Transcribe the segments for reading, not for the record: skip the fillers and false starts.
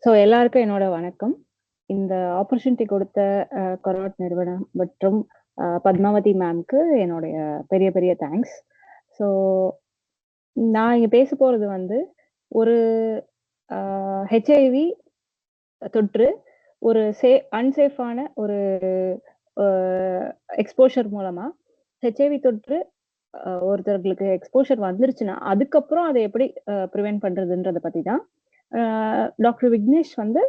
So எல்லாருக்கும் என்னோட வணக்கம். இந்த ஆப்பர்ச்சுனிட்டி கொடுத்த கொரோட் நிறுவனம் மற்றும் பத்மாவதி மேம்க்கு என்னுடைய பெரிய பெரிய தேங்க்ஸ். ஸோ நான் இங்க பேச போறது வந்து ஒரு ஹெச்ஐவி தொற்று ஒரு அன்சேஃபான ஒரு எக்ஸ்போஷர் மூலமா ஹெச்ஐவி தொற்று ஒருத்தர்களுக்கு எக்ஸ்போஷர் வந்துருச்சுன்னா அதுக்கப்புறம் அதை எப்படி ப்ரிவென்ட் பண்றதுன்றத பத்தி தான் டாக்டர் விக்னேஷ் வந்து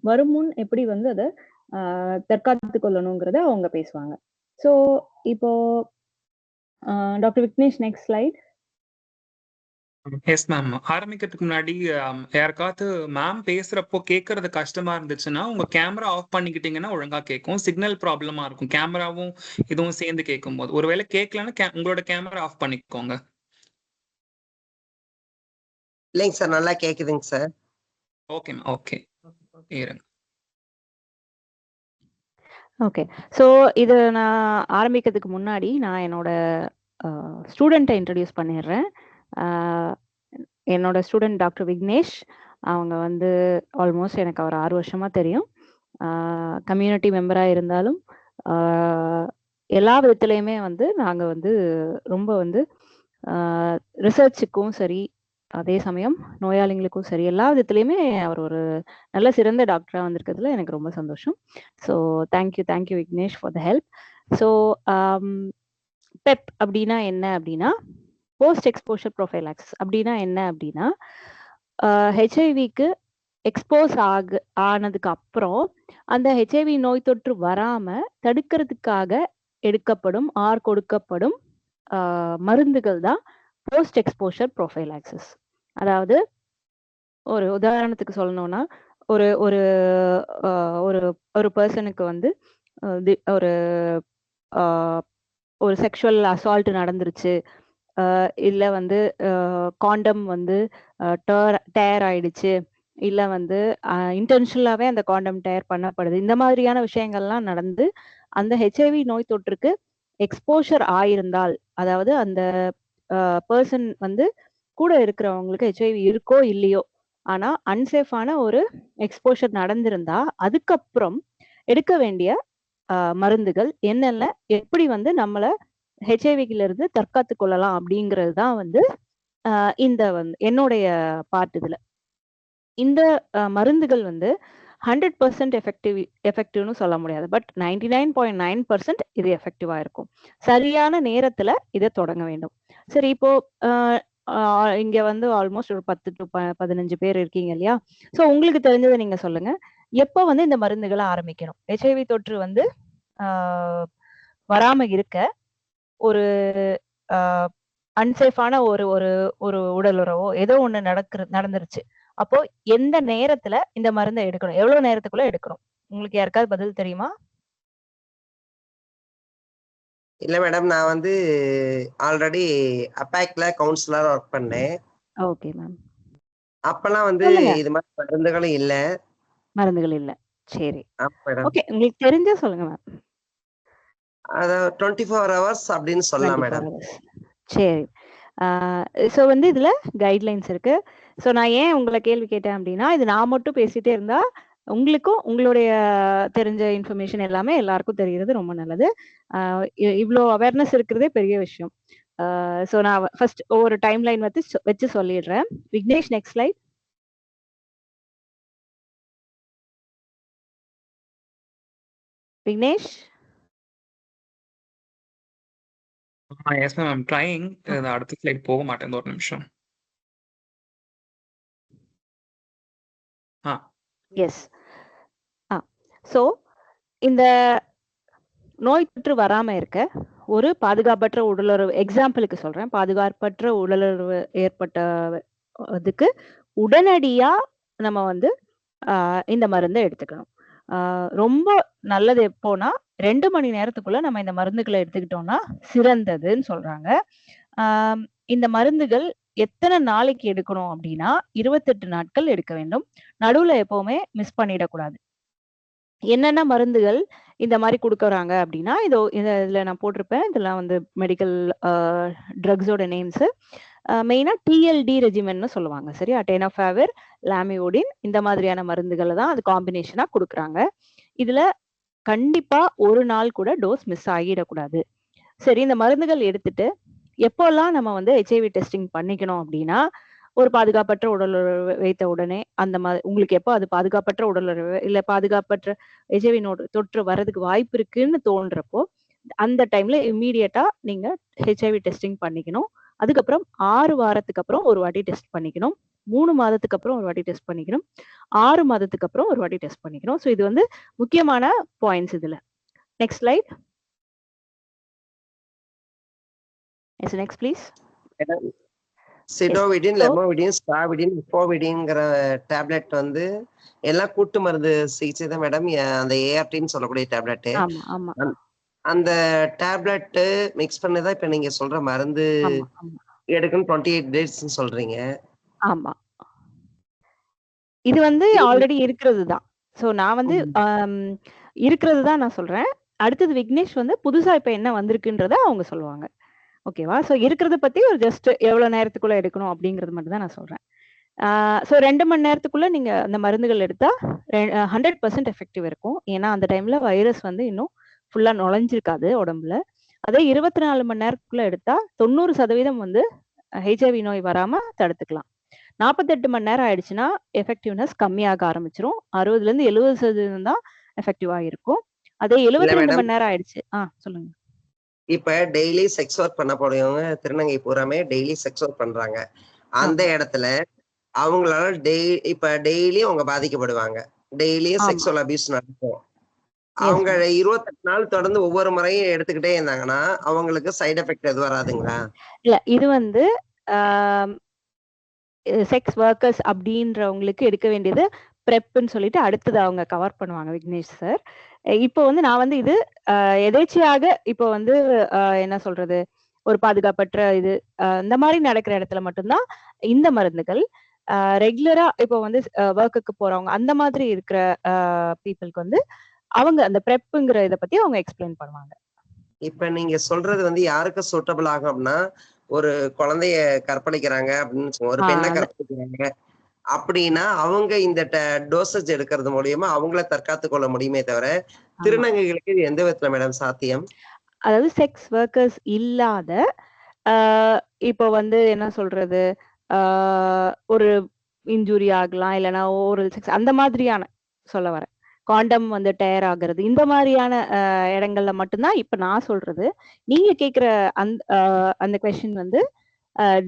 வரும் முன் எப்படி வந்து அதை தற்காத்து கொள்ளணுங்கிறத அவங்க பேசுவாங்க. ஸோ இப்போ doctor Vignesh next slide. Yes ma'am. ஆரம்பிக்கிறதுக்கு முன்னாடி யாருக்காவது மேம் பேசுறப்போ கேட்கறது கஷ்டமா இருந்துச்சுன்னா உங்க கேமரா ஆஃப் பண்ணிக்கிட்டீங்கன்னா ஒழுங்கா கேட்கும். சிக்னல் ப்ராப்ளமா இருக்கும், கேமராவும் இதுவும் சேர்ந்து கேட்கும் போது. ஒருவேளை கேட்கலன்னா உங்களோட கேமரா ஆஃப் பண்ணிக்கோங்க. இல்லைங்க சார், நல்லா கேக்குதுங்க சார். ஓகே ஓகே இருங்க. ஓகே, ஸோ இது நான் ஆரம்பிக்கிறதுக்கு முன்னாடி நான் என்னோட ஸ்டூடெண்ட்டை இன்ட்ரடியூஸ் பண்ணிடுறேன். என்னோட ஸ்டூடெண்ட் டாக்டர் விக்னேஷ். அவங்க வந்து ஆல்மோஸ்ட் எனக்கு அவர் 6 வருஷமா தெரியும். கம்யூனிட்டி மெம்பராக இருந்தாலும் எல்லா விதத்துலையுமே வந்து நாங்கள் வந்து ரொம்ப வந்து ரிசர்ச்சுக்கும் சரி, அதே சமயம் நோயாளிகளுக்கும் சரி, எல்லா விதத்துலையுமே அவர் ஒரு நல்ல சிறந்த டாக்டராக வந்திருக்கிறதுல எனக்கு ரொம்ப சந்தோஷம். So thank you Vignesh for the help. So Pep அப்படின்னா என்ன அப்படின்னா போஸ்ட் எக்ஸ்போஷர் ப்ரொஃபைலாக்சிஸ். அப்படின்னா என்ன அப்படின்னா ஹெச்ஐவிக்கு எக்ஸ்போஸ் ஆனதுக்கு அப்புறம் அந்த ஹெச்ஐவி நோய் தொற்று வராம தடுக்கிறதுக்காக எடுக்கப்படும் கொடுக்கப்படும் மருந்துகள் தான் போஸ்ட் எக்ஸ்போஷர் ப்ரொஃபைலாக்சிஸ். அதாவது ஒரு உதாரணத்துக்கு சொல்லணும்னா ஒரு ஒரு ஒரு பர்சனுக்கு வந்து ஒரு ஒரு செக்ஷுவல் அசால்ட் நடந்துருச்சு, இல்ல வந்து காண்டம் வந்து டேர் ஆயிடுச்சு, இல்ல வந்து இன்டென்ஷனலாவே அந்த காண்டம் டேர் பண்ணப்படுது, இந்த மாதிரியான விஷயங்கள்லாம் நடந்து அந்த ஹெச்ஐவி நோய் தொற்றுக்கு எக்ஸ்போஷர் ஆயிருந்தால், அதாவது அந்த பர்சன் வந்து கூட இருக்கிறவங்களுக்கு ஹெச்ஐவி இருக்கோ இல்லையோ, ஆனா அன்சேஃபான ஒரு எக்ஸ்போஷர் நடந்திருந்தா அதுக்கப்புறம் எடுக்க வேண்டிய மருந்துகள் என்னென்ன, எப்படி வந்து நம்மள ஹெச்ஐவில இருந்து தற்காத்து கொள்ளலாம் அப்படிங்கிறது தான் வந்து இந்த வந்து என்னுடைய பார்ட். இதுல இந்த மருந்துகள் வந்து 100% எஃபெக்டிவ்னு சொல்ல முடியாது, பட் 99.9% இது எஃபெக்டிவா இருக்கும். சரியான நேரத்துல இதை தொடங்க வேண்டும். சரி, இப்போ இங்க வந்து ஆல்மோஸ்ட் ஒரு 10 to 15 பேர் இருக்கீங்க இல்லையா? ஸோ உங்களுக்கு தெரிஞ்சதை நீங்க சொல்லுங்க. எப்போ வந்து இந்த மருந்துகளை ஆரம்பிக்கணும்? ஹெச்ஐவி தொற்று வந்து வராம இருக்க ஒரு அன்சேஃபான ஒரு ஒரு ஒரு உடல் உறவோ ஏதோ ஒண்ணு நடந்துருச்சு, அப்போ எந்த நேரத்துல இந்த மருந்தை எடுக்கணும், எவ்வளவு நேரத்துக்குள்ள எடுக்கணும்? உங்களுக்கு யாருக்காவது பதில் தெரியுமா? இல்ல மேடம், நான் வந்து ஆல்ரெடி அபாக்ல கவுன்சிலரா ஒர்க் பண்ணேன். Okay ma'am. அப்பெல்லாம் வந்து இது மாதிரி மருந்துகளும் இல்ல. மருந்துகள் இல்ல. சரி, ஓகே. உங்களுக்கு தெரிஞ்சா சொல்லுங்க மேம். அத 24 hours அப்படின்னு சொல்லலாம் மேடம். சரி, ஸோ வந்து இதுல கைட்லைன்ஸ் இருக்கு. ஸோ நான் ஏன் உங்களை கேள்வி கேட்டேன் அப்படின்னா, இது நான் மட்டும் பேசிட்டே இருந்தா உங்களுக்கும் உங்களுடைய தெரிஞ்ச இன்ஃபர்மேஷன் எல்லாமே எல்லாருக்கும் தெரிகிறது ரொம்ப நல்லது. இவ்வளோ அவேர்னஸ் இருக்கிறதே பெரிய விஷயம். ஸோ நான் ஃபர்ஸ்ட் ஒரு டைம் லைன் வச்சு சொல்லிடுறேன். Vignesh next slide. Vignesh. Yes ma'am, I'm trying. அடுத்த ஸ்லைட் போக மாட்டேங்குது, ஒரு நிமிஷம். எஸ். ஸோ இந்த நோய் தொற்று வராம இருக்க ஒரு பாதுகாப்பற்ற உடலுறவு, எக்ஸாம்பிளுக்கு சொல்றேன், பாதுகாப்பற்ற உடலுறவு ஏற்பட்டதுக்கு உடனடியா நம்ம வந்து இந்த மருந்தை எடுத்துக்கணும். ரொம்ப நல்லது எப்போனா 2 மணி நேரத்துக்குள்ள நம்ம இந்த மருந்துகளை எடுத்துக்கிட்டோம்னா சிறந்ததுன்னு சொல்றாங்க. இந்த மருந்துகள் எத்தனை நாளைக்கு எடுக்கணும் அப்படின்னா 28 நாட்கள் எடுக்க வேண்டும். நடுவுல எப்பவுமே மிஸ் பண்ணிடக்கூடாது. என்னென்ன மருந்துகள் இந்த மாதிரி கொடுக்கறாங்க அப்படின்னா, இதுல நான் போட்டிருப்பேன். இதெல்லாம் வந்து மெடிக்கல் ட்ரக்ஸோட நேம்ஸ். மெயினா டிஎல்டி ரெஜிமென்னு சொல்லுவாங்க. சரியா? டெனோஃபேவிர், லாமியோடின் இந்த மாதிரியான மருந்துகளை தான் அது காம்பினேஷனா கொடுக்குறாங்க. இதுல கண்டிப்பா ஒரு நாள் கூட டோஸ் மிஸ் ஆகிடக்கூடாது. சரி, இந்த மருந்துகள் எடுத்துட்டு எப்போல்லாம் நம்ம வந்து ஹெச்ஐவி டெஸ்டிங் பண்ணிக்கணும் அப்படின்னா, ஒரு பாதுகாப்பற்ற உடலுறவு வைத்த உடனே அந்த உங்களுக்கு எப்போ அது பாதுகாப்பற்ற உடலுறவு இல்ல பாதுகாப்பற்ற ஹெச்ஐவி தொற்று வர்றதுக்கு வாய்ப்பு இருக்குன்னு தோன்றப்போ, அந்த டைம்ல இம்மீடியட்டா நீங்க ஹெச்ஐவி டெஸ்டிங் பண்ணிக்கணும். அதுக்கப்புறம் 6 வாரத்துக்கு அப்புறம் ஒரு வாட்டி டெஸ்ட் பண்ணிக்கணும். 3 மாதத்துக்கு அப்புறம் ஒரு வாட்டி டெஸ்ட் பண்ணிக்கணும். 6 மாதத்துக்கு அப்புறம் ஒரு வாட்டி டெஸ்ட் பண்ணிக்கணும். ஸோ இது வந்து முக்கியமான பாயிண்ட்ஸ் இதுல. Next slide. Yes, next please. சிடோவிடின், லெமோவிடின், ஸ்ட்ராவிடின், ஃபோவிடின்ங்கிற டேப்லெட் வந்து எல்லாம் கூட்டு மருந்து சிகிச்சை தான் மேடம். அந்த ஏஆர்டின்னு சொல்லக்கூடிய டேப்லெட். ஆமா, ஆமா. அந்த டேப்லெட் மிக்ஸ் பண்ணி தான் இப்ப நீங்க சொல்ற மருந்து ஆமா, ஆமா. எடுக்கணும் 28 டேஸ்ன்னு சொல்றீங்க. ஆமா. இது வந்து ஆல்ரெடி இருக்கிறது தான். ஸோ நான் வந்து இருக்கிறது தான் நான் சொல்றேன். அடுத்தது விக்னேஷ் வந்து புதுசா இப்ப என்ன வந்திருக்குன்றத அவங்க சொல்லுவாங்க. ஓகேவா? ஸோ இருக்கிறத பத்தி ஒரு ஜஸ்ட் எவ்வளவு நேரத்துக்குள்ள எடுக்கணும் அப்படிங்கிறது மட்டும் தான் நான் சொல்றேன். ஸோ 2 மணி நேரத்துக்குள்ள நீங்க அந்த மருந்துகள் எடுத்தா 100% எஃபெக்டிவ் இருக்கும். ஏன்னா அந்த டைம்ல வைரஸ் வந்து இன்னும் ஃபுல்லா நுழைஞ்சிருக்காது உடம்புல. அதே 24 மணி நேரத்துக்குள்ள எடுத்தா 90% வந்து ஹெச்ஐவி நோய் வராம தடுத்துக்கலாம். 48 மணி நேரம் ஆயிடுச்சுன்னா எஃபெக்டிவ்னஸ் கம்மியாக ஆரம்பிச்சிரும். 60ல இருந்து 70% தான் எஃபெக்டிவா இருக்கும். அதே 72 மணி நேரம் ஆயிடுச்சு. சொல்லுங்க. இப்ப டெய்லி செக்ஸ் ஒர்க் பண்ண போறவங்க திருநங்கை பூராமே டெய்லி செக்ஸ் ஒர்க் பண்றாங்க. அந்த இடத்துல அவங்களால இப்ப டெய்லியும் அவங்க பாதிக்கப்படுவாங்க. டெய்லியும் செக்ஸுவல் அபியூஸ் நடக்கும். அவங்க 28 நாள் தொடர்ந்து ஒவ்வொரு முறையும் எடுத்துக்கிட்டே இருந்தாங்கன்னா அவங்களுக்கு சைடு எஃபெக்ட் எதுவும் வராதுங்களா? இல்ல, இது வந்து செக்ஸ் ஒர்க்கர்ஸ் அப்படின்றவங்களுக்கு எடுக்க வேண்டியது பிரெப்னு சொல்லிட்டு அடுத்தது அவங்க கவர் பண்ணுவாங்க விக்னேஷ் சார். இப்போ வந்து நான் வந்து இது எதேச்சையாக இப்போ வந்து என்ன சொல்றது, ஒரு பாதுகாப்பற்ற இது இந்த மாதிரி நடக்கிற இடத்துல மட்டும்தான் இந்த மருந்துகள். ரெகுலரா இப்போ வந்து ஒர்க்குக்கு போறவங்க அந்த மாதிரி இருக்கிற பீப்புளுக்கு வந்து அவங்க அந்த பிரெப்புங்கிற இதை பத்தி அவங்க எக்ஸ்பிளைன் பண்ணுவாங்க. இப்ப நீங்க சொல்றது வந்து யாருக்கு சூட்டபிள் ஆகும் அப்படின்னா, ஒரு குழந்தைய கற்பழிக்கிறாங்க அப்படின்னு ஒரு பெண்ணை கற்பழிக்கிறாங்க அப்படின்னா அவங்க இந்த டோசேஜ் எடுக்கிறது மூலியமா அவங்கள தற்காத்து கொள்ள முடியுமே தவிர திருநங்கைகளுக்கு இது எந்த விதத்துல மேடம் சாத்தியம்? அதாவது செக்ஸ் ஒர்க்கர்ஸ் இல்லாத இப்போ வந்து என்ன சொல்றது, ஒரு இன்ஜுரி ஆகலாம், இல்லைன்னா ஓரல் செக்ஸ் அந்த மாதிரியான சொல்ல வரேன். காண்டம் வந்து டயர் ஆகுறது இந்த மாதிரியான இடங்கள்ல மட்டும்தான் இப்ப நான் சொல்றது. நீங்க கேக்குற அந்த கொஸ்டின் வந்து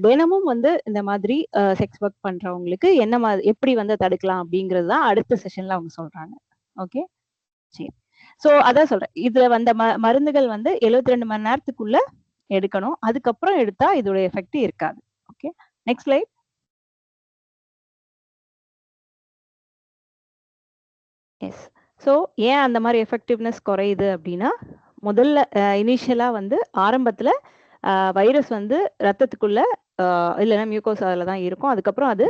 தினமும் வந்து இந்த மாதிரி செக்ஸ் ஒர்க் பண்றவங்களுக்கு என்ன மாதிரி எப்படி வந்து தடுக்கலாம் அப்படிங்கிறது தான் அடுத்த செஷன்ல அவங்க சொல்றாங்க. ஓகே, சரி. சோ அதான் சொல்றேன், இதுல வந்த மருந்துகள் வந்து 72 மணி நேரத்துக்குள்ள எடுக்கணும். அதுக்கப்புறம் எடுத்தா இதோட எஃபெக்ட் இருக்காது. Okay, next slide. Yes. So ஏன் அந்த மாதிரி எஃபெக்டிவ்னஸ் குறையுது அப்படின்னா, முதல்ல இனிஷியலா வந்து ஆரம்பத்துல வைரஸ் வந்து ரத்தத்துக்குள்ள இல்லைன்னா மியூக்கோசால தான் இருக்கும். அதுக்கப்புறம் அது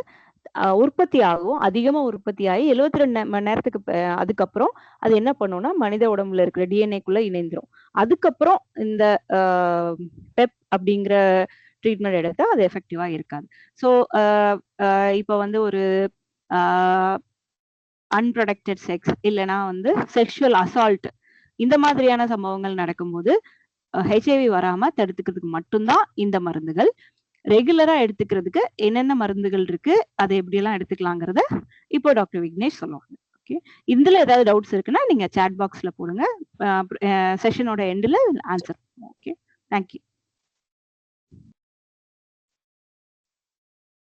உற்பத்தி ஆகும். அதிகமா உற்பத்தி ஆகி 72 மணி நேரத்துக்கு அதுக்கப்புறம் அது என்ன பண்ணும்னா மனித உடம்புல இருக்கிற டிஎன்ஏக்குள்ள இணைந்துரும். அதுக்கப்புறம் இந்த பெப் அப்படிங்கிற ட்ரீட்மெண்ட் எடுத்தா அது எஃபெக்டிவா இருக்காது. ஸோ இப்போ வந்து ஒரு அன்ப்ரொடெக்டட் செக்ஸ் இல்லைன்னா வந்து செக்ஷுவல் அசால்ட் இந்த மாதிரியான சம்பவங்கள் நடக்கும்போது ஹெச்ஐவி வராம தடுத்துக்கிறதுக்கு மட்டும்தான் இந்த மருந்துகள். ரெகுலரா எடுத்துக்கிறதுக்கு என்னென்ன மருந்துகள் இருக்கு, அதை எப்படி எல்லாம் எடுத்துக்கலாங்கிறத இப்போ டாக்டர் விக்னேஷ் சொல்லுவாங்க. ஓகே, இதுல ஏதாவது டவுட்ஸ் இருக்குன்னா நீங்க சாட் பாக்ஸ்ல போடுங்க. செஷனோட எண்ட்ல answer. Okay, thank you.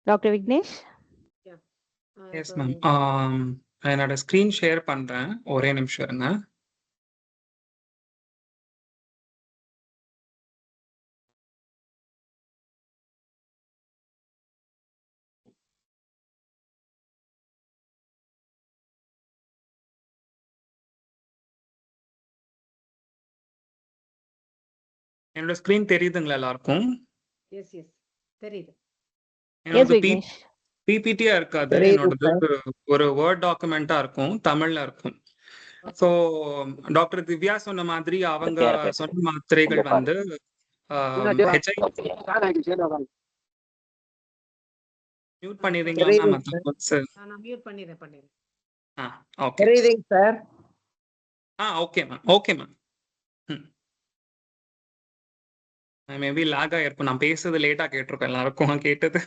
Doctor Vignesh. Yes ma'am, என்னோட ஸ்கிரீன் ஷேர் பண்றேன், ஒரே நிமிஷம் இருங்க. என்னோட ஸ்கிரீன் தெரியுதுங்களா எல்லாருக்கும்? எஸ் எஸ் தெரியுது. என்னோட பிபிடியா இருக்காது, என்னோட ஒரு வேர்ட் டாக்குமெண்டா இருக்கும், தமிழ்ல இருக்கும். சோ டாக்டர் திவ்யா சொன்ன மாதிரி அவங்க சொன்ன மாத்திரைகள் வந்து மியூட் பண்ணிடுறீங்களா மேம்? தெரியுதுங்க சார். நான் மியூட் பண்ணிடுறேன். ஓகே. தெரியுதுங்க sir. Okay ma'am. Okay ma'am. Maybe lag ஆயிருக்கும். நான் பேசுறது லேட்டா கேட்டிருக்கோம் எல்லாருக்கும் கேட்டது.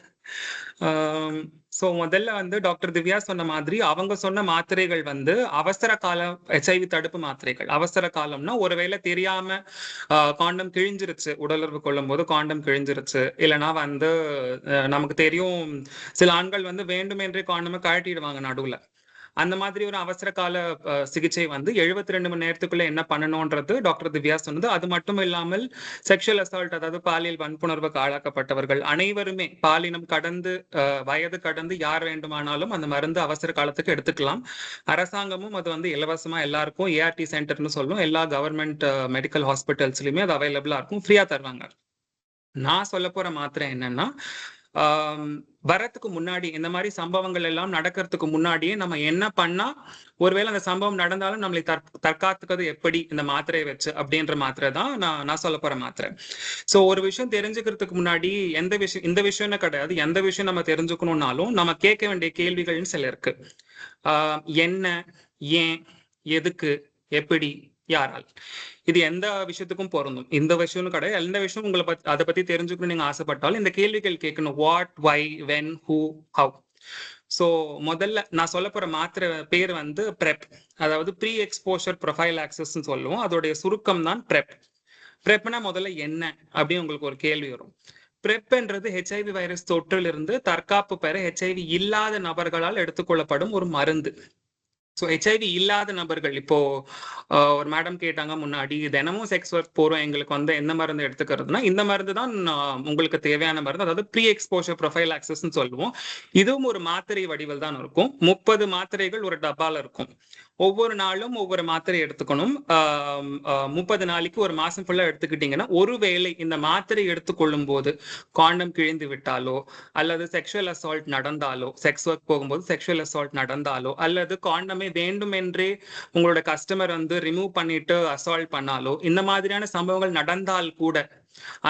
ஸோ முதல்ல வந்து டாக்டர் திவ்யா சொன்ன மாதிரி அவங்க சொன்ன மாத்திரைகள் வந்து அவசர கால HIV தடுப்பு மாத்திரைகள். அவசர காலம்னா ஒருவேளை தெரியாம காண்டம் கிழிஞ்சிருச்சு, உடலுறவு கொள்ளும் போது காண்டம் கிழிஞ்சிருச்சு, இல்லைன்னா வந்து நமக்கு தெரியும் சில ஆண்கள் வந்து வேண்டுமென்றே காண்டமை கழட்டிடுவாங்க நடுவுல. அந்த மாதிரி ஒரு அவசர கால சிகிச்சை வந்து 72 மணி நேரத்துக்குள்ள என்ன பண்ணணும்ன்றது டாக்டர் திவ்யா சொன்னது. அது மட்டும் இல்லாமல் செக்ஷுவல் அசால்ட், அதாவது பாலியல் வன்புணர்வுக்கு ஆளாக்கப்பட்டவர்கள் அனைவருமே பாலினம் கடந்து வயது கடந்து யார் வேண்டுமானாலும் அந்த மருந்து அவசர காலத்துக்கு எடுத்துக்கலாம். அரசாங்கமும் அது வந்து இலவசமா எல்லாருக்கும் ART சென்டர்னு சொல்லும், எல்லா கவர்மெண்ட் மெடிக்கல் ஹாஸ்பிட்டல்ஸ்லயுமே அது அவைலபிளா இருக்கும், ஃப்ரீயா தருவாங்க. நான் சொல்ல போற மாத்திரை என்னன்னா, வரத்துக்கு முன்னாடி இந்த மாதிரி சம்பவங்கள் எல்லாம் நடக்கிறதுக்கு முன்னாடியே நம்ம என்ன பண்ணா ஒருவேளை அந்த சம்பவம் நடந்தாலும் நம்மளை தற்காத்துக்கிறது எப்படி இந்த மாத்திரையை வச்சு அப்படின்ற மாத்திரை தான் நான் சொல்ல போற மாத்திரை. ஸோ ஒரு விஷயம் தெரிஞ்சுக்கிறதுக்கு முன்னாடி இந்த விஷயம்னு கிடையாது, எந்த விஷயம் நம்ம தெரிஞ்சுக்கணும்னாலும் நம்ம கேட்க வேண்டிய கேள்விகள்னு சில இருக்கு. என்ன, ஏன், எதுக்கு, எப்படி, யாரால். இது எந்த விஷயத்துக்கும் பொருந்தும். இந்த விஷயம்னு கிடையாது, எந்த விஷயம் உங்களை அதை பத்தி தெரிஞ்சுக்கணும் நீங்க ஆசைப்பட்டாலும் இந்த கேள்விகள் கேட்கணும். What, why, when, who, how. So முதல்ல நான் சொல்ல போற மாத்திரை பேர் வந்து PrEP, அதாவது ப்ரீ எக்ஸ்போஷர் ப்ரொஃபைலாக்சிஸ் சொல்லுவோம். அதோடைய சுருக்கம் தான் PrEP. PrEPனா முதல்ல என்ன அப்படின்னு உங்களுக்கு ஒரு கேள்வி வரும். PrEPன்றது HIV வைரஸ் தொற்றிலிருந்து தற்காப்பு பெற HIV இல்லாத நபர்களால் எடுத்துக்கொள்ளப்படும் ஒரு மருந்து. ஸோ HIV இல்லாத நபர்கள், இப்போ ஒரு மேடம் கேட்டாங்க முன்னாடி, தினமும் செக்ஸ் ஒர்க் போறோம், எங்களுக்கு வந்து என்ன மருந்து எடுத்துக்கிறதுனா இந்த மருந்து தான் உங்களுக்கு தேவையான மருந்து, அதாவது ப்ரீ எக்ஸ்போஷர் ப்ரொஃபைலாக்சிஸ் சொல்லுவோம். இதுவும் ஒரு மாத்திரை வடிவில் தான் இருக்கும். 30 மாத்திரைகள் ஒரு டப்பால இருக்கும். ஒவ்வொரு நாளும் ஒவ்வொரு மாத்திரை எடுத்துக்கணும். 30 நாளைக்கு ஒரு மாசம் ஃபுல்லா எடுத்துக்கிட்டீங்கன்னா, ஒருவேளை இந்த மாத்திரை எடுத்துக்கொள்ளும் போது காண்டம் கிழிந்து விட்டாலோ, அல்லது செக்ஷுவல் அசால்ட் நடந்தாலோ, செக்ஸ் ஒர்க் போகும்போது செக்ஷுவல் அசால்ட் நடந்தாலோ, அல்லது காண்டமே வேண்டுமென்றே உங்களோட கஸ்டமர் வந்து ரிமூவ் பண்ணிட்டு அசால்ட் பண்ணாலோ, இந்த மாதிரியான சம்பவங்கள் நடந்தால் கூட,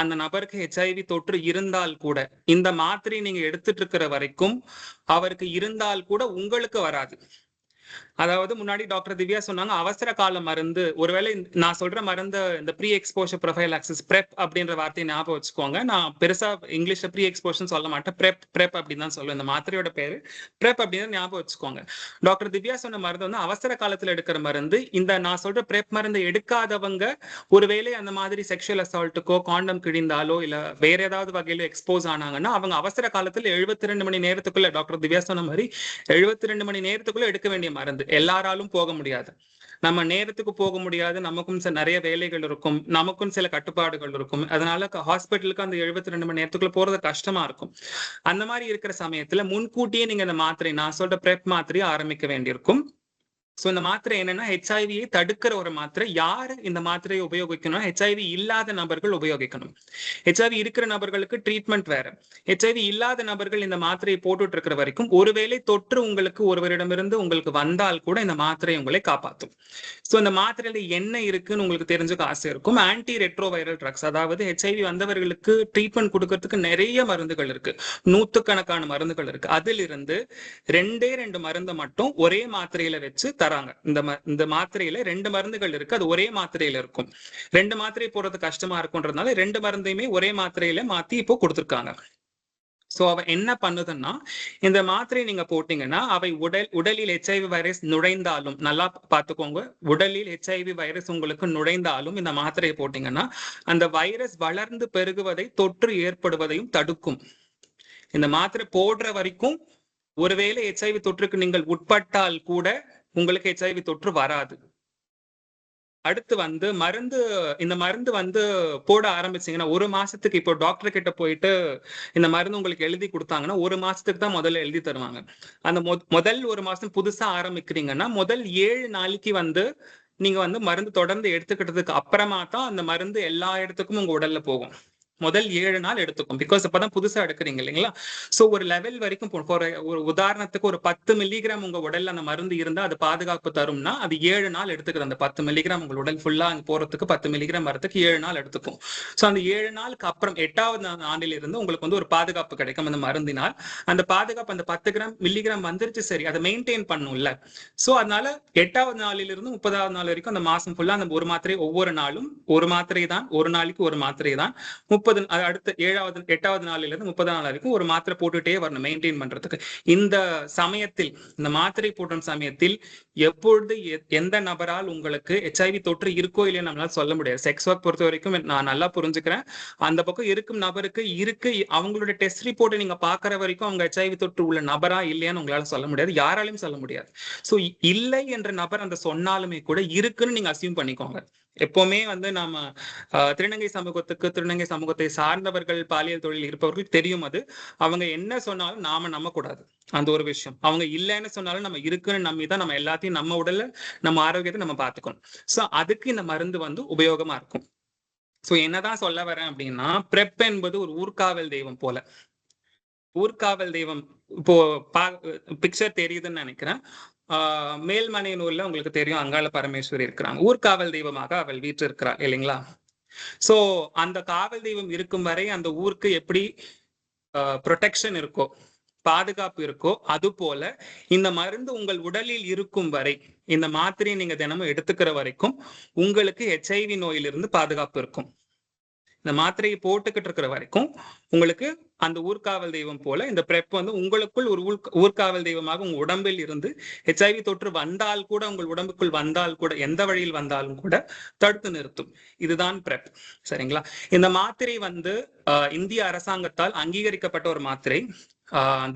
அந்த நபருக்கு HIV தொற்று இருந்தால் கூட, இந்த மாத்திரை நீங்க எடுத்துட்டு இருக்கிற வரைக்கும் அவருக்கு இருந்தால் கூட உங்களுக்கு வராது. அதாவது முன்னாடி டாக்டர் திவ்யா சொன்னாங்க அவசர கால மருந்து. ஒருவேளை நான் சொல்ற மருந்து இந்த ப்ரீ எக்ஸ்போஷர் ப்ரொஃபைலாக்சிஸ் PrEP அப்படின்ற வார்த்தையை ஞாபகம் வச்சுக்கோங்க. நான் பெருசா இங்கிலீஷ்ல ப்ரீ எக்ஸ்போஷன் சொல்ல மாட்டேன், PrEP அப்படின்னு தான் சொல்லுவேன். இந்த மாத்திரையோட பேரு PrEP அப்படின்னு ஞாபகம் வச்சுக்கோங்க. டாக்டர் திவ்யா சொன்ன மருந்து வந்து அவசர காலத்துல எடுக்கிற மருந்து. இந்த நான் சொல்ற PrEP மருந்து எடுக்காதவங்க ஒருவேளை அந்த மாதிரி செக்ஷுவல் அசால்ட்டுக்கோ காண்டம் கிழிந்தாலோ இல்ல வேற ஏதாவது வகையில எக்ஸ்போஸ் ஆனாங்கன்னா அவங்க அவசர காலத்துல 72 மணி நேரத்துக்குள்ள, டாக்டர் திவ்யா சொன்ன மாதிரி 72 மணி நேரத்துக்குள்ள எடுக்க வேண்டிய மருந்து. எல்லாராலும் போக முடியாது, நம்ம நேரத்துக்கு போக முடியாது, நமக்கும் நிறைய வேலைகள் இருக்கும், நமக்கும் சில கட்டுப்பாடுகள் இருக்கும். அதனால ஹாஸ்பிட்டலுக்கு அந்த 72 மணி நேரத்துக்குள்ள போறது கஷ்டமா இருக்கும். அந்த மாதிரி இருக்கிற சமயத்துல முன்கூட்டியே நீங்க இந்த மாத்திரை, நான் சொல்ற PrEP மாத்திரையை ஆரம்பிக்க வேண்டியிருக்கும். சோ இந்த மாத்திரை என்னன்னா HIV தடுக்கிற ஒரு மாத்திரை. யாரு இந்த மாத்திரையை உபயோகிக்கணும்? HIV இல்லாத நபர்கள் உபயோகிக்கணும். HIV இருக்கிற நபர்களுக்கு ட்ரீட்மெண்ட் வேற. HIV இல்லாத நபர்கள் இந்த மாத்திரையை போட்டுட்டு இருக்கிற வரைக்கும் ஒருவேளை தொற்று உங்களுக்கு ஒருவரிடமிருந்து உங்களுக்கு வந்தால் கூட இந்த மாத்திரை உங்களை காப்பாற்றும். சோ இந்த மாத்திரையில என்ன இருக்குன்னு உங்களுக்கு தெரிஞ்சுக்க ஆசை இருக்கும். ஆன்டி ரெட்ரோவைரல் ட்ரக்ஸ், அதாவது HIV வந்தவர்களுக்கு ட்ரீட்மெண்ட் கொடுக்கறதுக்கு நிறைய மருந்துகள் இருக்கு, நூற்றுக்கணக்கான மருந்துகள் இருக்கு. அதிலிருந்து 2 மருந்தை மட்டும் ஒரே மாத்திரையில வச்சு தராங்க. இந்த மாத்திரையில 2 மருந்துகள் இருக்கு, அது ஒரே மாத்திரையில இருக்கும். 2 மாத்திரை போடுறது கஷ்டமா இருக்கும்ன்றதுனால 2 மருந்தையுமே ஒரே மாத்திரையில மாத்தி இப்போ கொடுத்துருக்காங்க. சோ அவ என்ன பண்ணுதுன்னா, இந்த மாத்திரை நீங்க போட்டீங்கன்னா அவை உடலில் HIV வைரஸ் நுழைந்தாலும், நல்லா பார்த்துக்கோங்க, உடலில் HIV வைரஸ் உங்களுக்கு நுழைந்தாலும் இந்த மாத்திரையை போட்டீங்கன்னா அந்த வைரஸ் வளர்ந்து பெருகுவதை, தொற்று ஏற்படுவதையும் தடுக்கும். இந்த மாத்திரை போடுற வரைக்கும் ஒருவேளை HIV தொற்றுக்கு நீங்கள் உட்பட்டால் கூட உங்களுக்கு HIV தொற்று வராது. அடுத்து வந்து மருந்து, இந்த மருந்து வந்து போட ஆரம்பிச்சீங்கன்னா 1 மாசத்துக்கு, இப்போ டாக்டர் கிட்ட போயிட்டு இந்த மருந்து உங்களுக்கு எழுதி கொடுத்தாங்கன்னா 1 மாசத்துக்கு தான் முதல்ல எழுதி தருவாங்க. அந்த முதல் 1 மாசம் புதுசா ஆரம்பிக்கிறீங்கன்னா முதல் 7 நாளைக்கு வந்து நீங்க வந்து மருந்து தொடர்ந்து எடுத்துக்கிட்டதுக்கு அப்புறமா தான் அந்த மருந்து எல்லா இடத்துக்கும் உங்க உடல்ல போகும். முதல் 7 நாள் எடுத்துக்கும். பிகாஸ் இப்பதான் புதுசா எடுக்கிறீங்க இல்லைங்களா? சோ ஒரு லெவல் வரைக்கும் ஒரு உதாரணத்துக்கு ஒரு 10 மில்லிகிராம் உங்க உடல்ல அந்த மருந்து இருந்தா அது பாதுகாப்பு தரும்னா அது 7 நாள் எடுத்துக்குது. அந்த 10 மில்லிகிராம் உங்க உடல் ஃபுல்லா அங்க போறதுக்கு 10 மில்லிகிராம் வரதுக்கு 7 நாள் எடுத்துக்கும். சோ அந்த 7 நாளுக்கு அப்புறம் 8வது நாளில் இருந்து உங்களுக்கு வந்து ஒரு பாதுகாப்பு கிடைக்கும் அந்த மருந்தினால். அந்த பாதுகாப்பு அந்த 10 கிராம் மில்லிகிராம் வந்துருச்சு, சரி, அதை மெயின்டைன் பண்ணும்ல. சோ அதனால 8வது நாளிலிருந்து 30வது நாள் வரைக்கும் அந்த மாசம் ஃபுல்லா அந்த ஒரு மாத்திரை ஒவ்வொரு நாளும் ஒரு மாத்திரை தான், ஒரு நாளைக்கு ஒரு மாத்திரை தான். 30 அடுத்த 8வது நாளிலிருந்து 30 நாள் வரைக்கும் ஒரு மாத்திரை போட்டுட்டே வரணும் மெயின்டைன் பண்றதுக்கு. இந்த சமயத்தில், இந்த மாத்திரை போடும் சமயத்தில் எப்பொழுது எந்த நபரால் உங்களுக்கு HIV தொற்று இருக்கோ இல்லையா நம்மளால சொல்ல முடியாது. செக்ஸ் ஒர்க் பொறுத்த வரைக்கும் நான் நல்லா புரிஞ்சுக்கிறேன். அந்த பக்கம் இருக்கும் நபருக்கு இருக்கு, அவங்களோட டெஸ்ட் ரிப்போர்ட்டை நீங்க பாக்குற வரைக்கும் அவங்க HIV தொற்று உள்ள நபரா இல்லையான்னு உங்களால சொல்ல முடியாது, யாராலையும் சொல்ல முடியாது. சோ இல்லை என்ற நபர் அந்த சொன்னாலுமே கூட இருக்குன்னு நீங்க அசியூம் பண்ணிக்கோங்க. எப்பவுமே வந்து நாம திருநங்கை சமூகத்தை சார்ந்தவர்கள், பாலியல் தொழில் இருப்பவர்கள் தெரியும் அது. அவங்க என்ன சொன்னாலும் நாம நம்ப கூடாது. அந்த ஒரு விஷயம். அவங்க இல்லைன்னு சொன்னாலும் நம்ம இருக்குன்னு நம்பிதான் நம்ம எல்லாத்தையும், நம்ம உடல்ல நம்ம ஆரோக்கியத்தை நம்ம பார்த்துக்கணும். சோ அதுக்கு இந்த மருந்து வந்து உபயோகமா இருக்கும். சோ என்னதான் சொல்ல வரேன் அப்படின்னா, பிரெப் என்பது ஒரு ஊர்காவல் தெய்வம் போல. ஊர்காவல் தெய்வம் இப்போ பிக்சர் தெரியுதுன்னு நினைக்கிறேன். மேல்மனையனூர்ல உங்களுக்கு தெரியும், அங்காள பரமேஸ்வரி இருக்கிறாங்க. ஊர்காவல் தெய்வமாக அவள் வீட்டு இருக்கிறாள் இல்லைங்களா? சோ அந்த காவல் தெய்வம் இருக்கும் வரை அந்த ஊருக்கு எப்படி ப்ரொடெக்ஷன் இருக்கோ, பாதுகாப்பு இருக்கோ, அது போல இந்த மருந்து உங்கள் உடலில் இருக்கும் வரை, இந்த மாத்திரையை நீங்க தினமும் எடுத்துக்கிற வரைக்கும் உங்களுக்கு HIV நோயிலிருந்து பாதுகாப்பு இருக்கும். இந்த மாத்திரையை போட்டுக்கிட்டு இருக்கிற வரைக்கும் உங்களுக்கு அந்த ஊர்காவல் தெய்வம் போல இந்த பிரெப் வந்து உங்களுக்குள் ஒரு ஊர்காவல் தெய்வமாக உங்க உடம்பில் இருந்து HIV தொற்று வந்தால் கூட, உங்கள் உடம்புக்குள் வந்தால் கூட, எந்த வழியில் வந்தாலும் கூட தடுத்து நிறுத்தும். இதுதான் பிரெப். சரிங்களா? இந்த மாத்திரை வந்து இந்திய அரசாங்கத்தால் அங்கீகரிக்கப்பட்ட ஒரு மாத்திரை.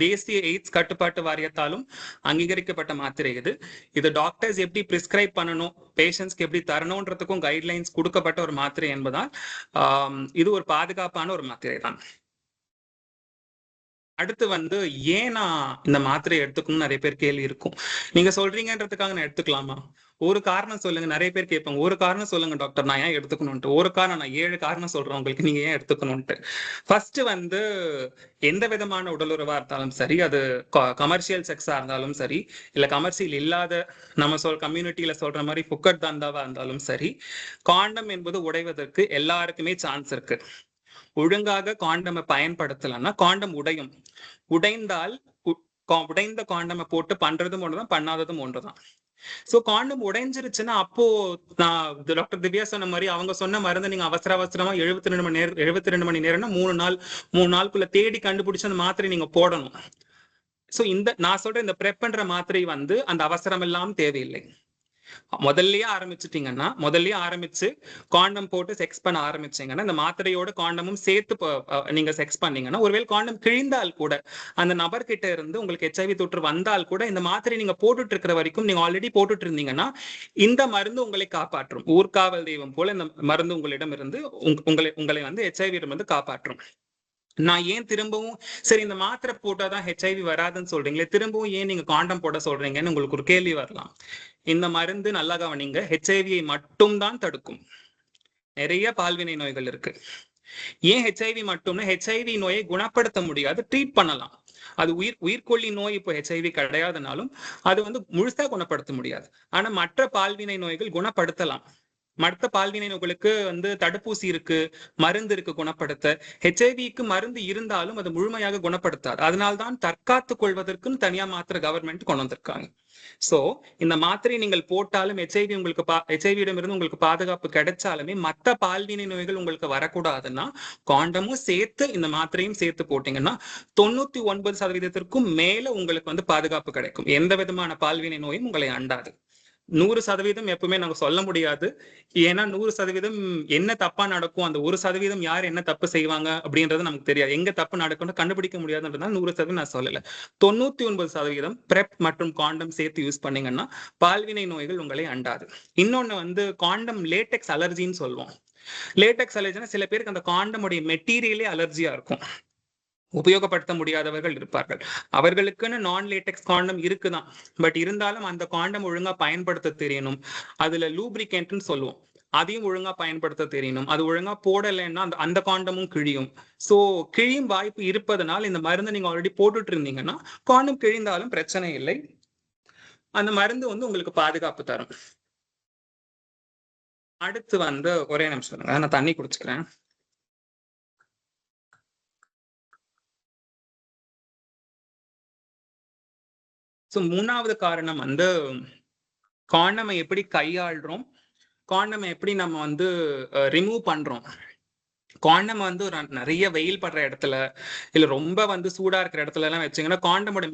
தேசிய எய்ட்ஸ் கட்டுப்பாட்டு வாரியத்தாலும் அங்கீகரிக்கப்பட்ட மாத்திரை இது. இது டாக்டர்ஸ் எப்படி பிரிஸ்கிரைப் பண்ணணும், பேஷண்ட்ஸ்க்கு எப்படி தரணும்ன்றதுக்கும் கைட்லைன்ஸ் கொடுக்கப்பட்ட ஒரு மாத்திரை என்பதால் இது ஒரு பாதுகாப்பான ஒரு மாத்திரை தான். அடுத்து வந்து ஏன் நான் இந்த மாத்திரை எடுத்துக்கணும்னு நிறைய பேர் கேள்வி இருக்கும். நீங்க சொல்றீங்கன்றதுக்காக நான் எடுத்துக்கலாமா? ஒரு காரணம் சொல்லுங்க. நிறைய பேர் கேட்பாங்க, ஒரு காரணம் சொல்லுங்க டாக்டர் நான் ஏன் எடுத்துக்கணும்ட்டு. ஒரு காரணம், நான் 7 காரணம் சொல்றேன் உங்களுக்கு, நீங்க ஏன் எடுத்துக்கணும்ட்டு. ஃபர்ஸ்ட் வந்து எந்த விதமான உடலுறவா இருந்தாலும் சரி, அது கமர்ஷியல் செக்ஸா இருந்தாலும் சரி, இல்ல கமர்ஷியல் இல்லாத நம்ம கம்யூனிட்டியில சொல்ற மாதிரி புக்கட் தந்தாவா இருந்தாலும் சரி, காண்டம் என்பது உடைவதற்கு எல்லாருக்குமே சான்ஸ் இருக்கு. ஒழுங்காக காண்டமை பயன்படுத்தலன்னா காண்டம் உடையும். உடைந்தால் உடைந்த காண்டமை போட்டு பண்றதும் ஒன்றுதான், பண்ணாததும் ஒன்றுதான். சோ காண்டம் உடைஞ்சிருச்சுன்னா அப்போ நான் டாக்டர் திவ்யா சொன்ன மாதிரி அவங்க சொன்ன மருந்து நீங்க அவசரமா 72 மணி நேரம்னா 3 நாளுக்குள்ள தேடி கண்டுபிடிச்சு அந்த மாத்திரை நீங்க போடணும். சோ இந்த நான் சொல்ற இந்த பிரெப்ன்ற மாத்திரை வந்து அந்த அவசரம் எல்லாம் தேவையில்லை. முதல்லயே ஆரம்பிச்சு காண்டம் போட்டு செக்ஸ் பண்ண ஆரம்பிச்சீங்கன்னா, இந்த மாத்திரையோட காண்டமும் சேர்த்து நீங்க செக்ஸ் பண்ணீங்கன்னா, ஒருவேளை காண்டம் கிழிந்தால் கூட, அந்த நபர்கிட்ட இருந்து உங்களுக்கு HIV தொற்று வந்தால் கூட, இந்த மாத்திரை நீங்க போட்டுட்டு இருக்கிற வரைக்கும், நீங்க ஆல்ரெடி போட்டுட்டு இருந்தீங்கன்னா இந்த மருந்து உங்களை காப்பாற்றும். ஊர்காவல் தெய்வம் போல இந்த மருந்து உங்களிடம் இருந்து உங்களை வந்து HIV இருந்து காப்பாற்றும். நான் ஏன் திரும்பவும் சரி இந்த மாத்திரை போட்டாதான் HIV வராதுன்னு சொல்றீங்களே, திரும்பவும் ஏன் நீங்க காண்டம் போட சொல்றீங்கன்னு உங்களுக்கு ஒரு கேள்வி வரலாம். இந்த மருந்து நல்லா கவனிங்க, HIV மட்டும் தான் தடுக்கும். நிறைய பால்வினை நோய்கள் இருக்கு. ஏன் HIV மட்டும்னா, HIV நோயை குணப்படுத்த முடியாது, ட்ரீட் பண்ணலாம். அது உயிர்கொல்லி நோய் இப்போ HIV கிடையாதுனாலும் அது வந்து முழுசா குணப்படுத்த முடியாது. ஆனா மற்ற பால்வினை நோய்கள் குணப்படுத்தலாம். மற்ற பால்வினை நோய்களுக்கு வந்து தடுப்பூசி இருக்கு, மருந்து இருக்கு குணப்படுத்த. HIV-க்கு மருந்து இருந்தாலும் அது முழுமையாக குணப்படுத்தாது. அதனால்தான் தற்காத்துக் கொள்வதற்குன்னு தனியா மாத்திரை கவர்மெண்ட் கொண்டு வந்திருக்காங்க. சோ இந்த மாத்திரை நீங்கள் போட்டாலும் HIV-இடம் இருந்து உங்களுக்கு பாதுகாப்பு கிடைச்சாலுமே மற்ற பால்வினை நோய்கள் உங்களுக்கு வரக்கூடாதுன்னா காண்டமும் சேர்த்து இந்த மாத்திரையும் சேர்த்து போட்டீங்கன்னா 99% மேல உங்களுக்கு வந்து பாதுகாப்பு கிடைக்கும். எந்த விதமான பால்வினை நோயும் உங்களை அண்டாது. 100% எப்பவுமே நாங்க சொல்ல முடியாது. ஏன்னா 100% என்ன தப்பா நடக்கும், அந்த 1% யார் என்ன தப்பு செய்வாங்க அப்படின்றது நமக்கு தெரியாது. எங்க தப்பு நடக்கும்னு கண்டுபிடிக்க முடியாதுன்றதுனால 100% நான் சொல்லல. 99% பிரெப் மற்றும் காண்டம் சேர்த்து யூஸ் பண்ணீங்கன்னா பால்வினை நோய்கள் உங்களை அண்டாது. இன்னொன்னு வந்து காண்டம் லேட்டெக்ஸ் அலர்ஜின்னு சொல்லுவோம். லேட்டெக்ஸ் அலர்ஜினா சில பேருக்கு அந்த காண்டமுடைய மெட்டீரியலே அலர்ஜியா இருக்கும், உபயோகப்படுத்த முடியாதவர்கள் இருப்பார்கள். அவர்களுக்குன்னு நான் லேட்டெக்ஸ் காண்டம் இருக்குதான், பட் இருந்தாலும் அந்த காண்டம் ஒழுங்கா பயன்படுத்த தெரியணும். அதுல லூப்ரிகேன்ட்னு சொல்லுவோம், அதையும் ஒழுங்கா பயன்படுத்த தெரியணும். அது ஒழுங்கா போடலைன்னா அந்த காண்டமும் கிழியும். சோ கிழியும் வாய்ப்பு இருப்பதனால் இந்த மருந்தை நீங்க ஆல்ரெடி போட்டுட்டு இருந்தீங்கன்னா காண்டம் கிழிந்தாலும் பிரச்சனை இல்லை. அந்த மருந்து வந்து உங்களுக்கு பாதுகாப்பு தரும். அடுத்து வந்து ஒரே நிமிஷம் இருங்க, நான் தண்ணி குடிச்சுக்கிறேன். ஸோ 3வது காரணம் வந்து காண்டமை எப்படி கையாளுறோம், காண்டமை எப்படி நம்ம வந்து ரிமூவ் பண்றோம். காண்டம் வந்து ஒரு நிறைய வெயில் படுற இடத்துல இல்ல ரொம்ப வந்து சூடா இருக்கிற இடத்துல எல்லாம் வச்சீங்கன்னா காண்டமோட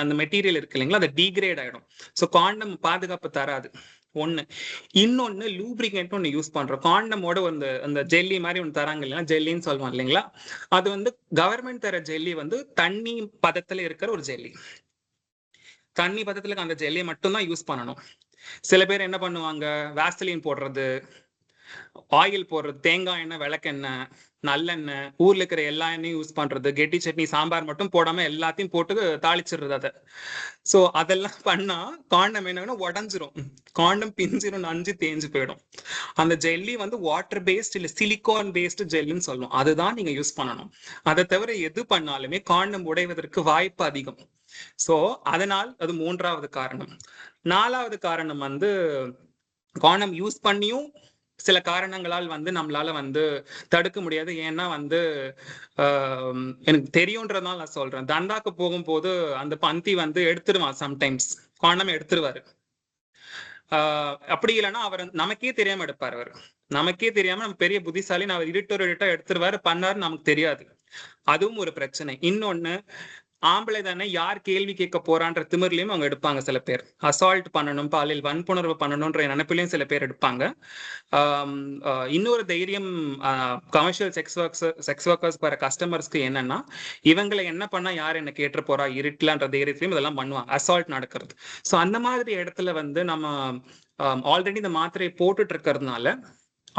அந்த மெட்டீரியல் இருக்கு இல்லைங்களா, அது டீக்ரேட் ஆயிடும். ஸோ காண்டம் பாதுகாப்பு தராது ஒண்ணு. இன்னொன்னு லூப்ரிகேண்ட் ஒன்று யூஸ் பண்றோம். காண்டமோட அந்த ஜெல்லி மாதிரி ஒன்று தராங்க இல்லையா, ஜெல்லின்னு சொல்லுவாங்க இல்லைங்களா, அது வந்து கவர்மெண்ட் தர ஜெல்லி வந்து தண்ணி பதத்துல இருக்கிற ஒரு ஜெல்லி. தண்ணி பதத்துல அந்த ஜெல்லியை மட்டும்தான் யூஸ் பண்ணணும். சில பேர் என்ன பண்ணுவாங்க, வாஸ்லின் போடுறது, ஆயில் போடுறது, தேங்காய் எண்ணெய், விளக்கெண்ணெய், நல்லெண்ணெய், ஊர்ல இருக்கிற எல்லா எண்ணெயும் யூஸ் பண்றது, கெட்டி சட்னி சாம்பார் மட்டும் போடாம எல்லாத்தையும் போட்டு தாளிச்சிடுறது அதை. சோ அதெல்லாம் பண்ணா காண்டம் என்ன உடஞ்சிரும், காண்டம் பிஞ்சிரும், நஞ்சு தேஞ்சு போயிடும். அந்த ஜெல்லி வந்து வாட்டர் பேஸ்ட் இல்ல சிலிகான் பேஸ்ட் ஜெல்லுன்னு சொல்லுவோம், அதுதான் நீங்க யூஸ் பண்ணணும். அதை தவிர எது பண்ணாலுமே காண்டம் உடைவதற்கு வாய்ப்பு அதிகம். சோ அதனால் அது 3வது காரணம். 4வது காரணம் வந்து காண்டம் யூஸ் பண்ணியும் சில காரணங்களால் வந்து நம்மளால வந்து தடுக்க முடியாது. ஏன்னா வந்து எனக்கு தெரியும்ன்றதுனால நான் சொல்றேன். தண்டாக்கு போகும்போது அந்த பந்தி வந்து எடுத்துருவான், சம்டைம்ஸ் காண்டம் எடுத்துருவாரு. அப்படி இல்லைன்னா அவர் நமக்கே தெரியாம எடுப்பார். அவர் நமக்கே தெரியாம நம்ம பெரிய புத்திசாலி அவர் இருட்டா எடுத்துருவாரு, பண்ணாரு, நமக்கு தெரியாது. அதுவும் ஒரு பிரச்சனை. இன்னொன்னு, ஆம்பளை தானே, யார் கேள்வி கேட்க போறான்ற திமிர்லயும் அவங்க எடுப்பாங்க. சில பேர் அசால்ட் பண்ணணும், பாலியல் வன்புணர்வு பண்ணணும்ன்ற நினைப்பிலையும் சில பேர் எடுப்பாங்க. இன்னொரு தைரியம் கமர்ஷியல் செக்ஸ் ஒர்க்கர்ஸ் வர கஸ்டமர்ஸ்க்கு என்னன்னா, இவங்களை என்ன பண்ணா யார் என்ன கேட்டு போறா இருட்டலான்ற தைரியத்திலையும் இதெல்லாம் பண்ணுவாங்க, அசால்ட் நடக்கிறது. ஸோ அந்த மாதிரி இடத்துல வந்து நம்ம ஆல்ரெடி இந்த மாத்திரையை போட்டுட்டு இருக்கிறதுனால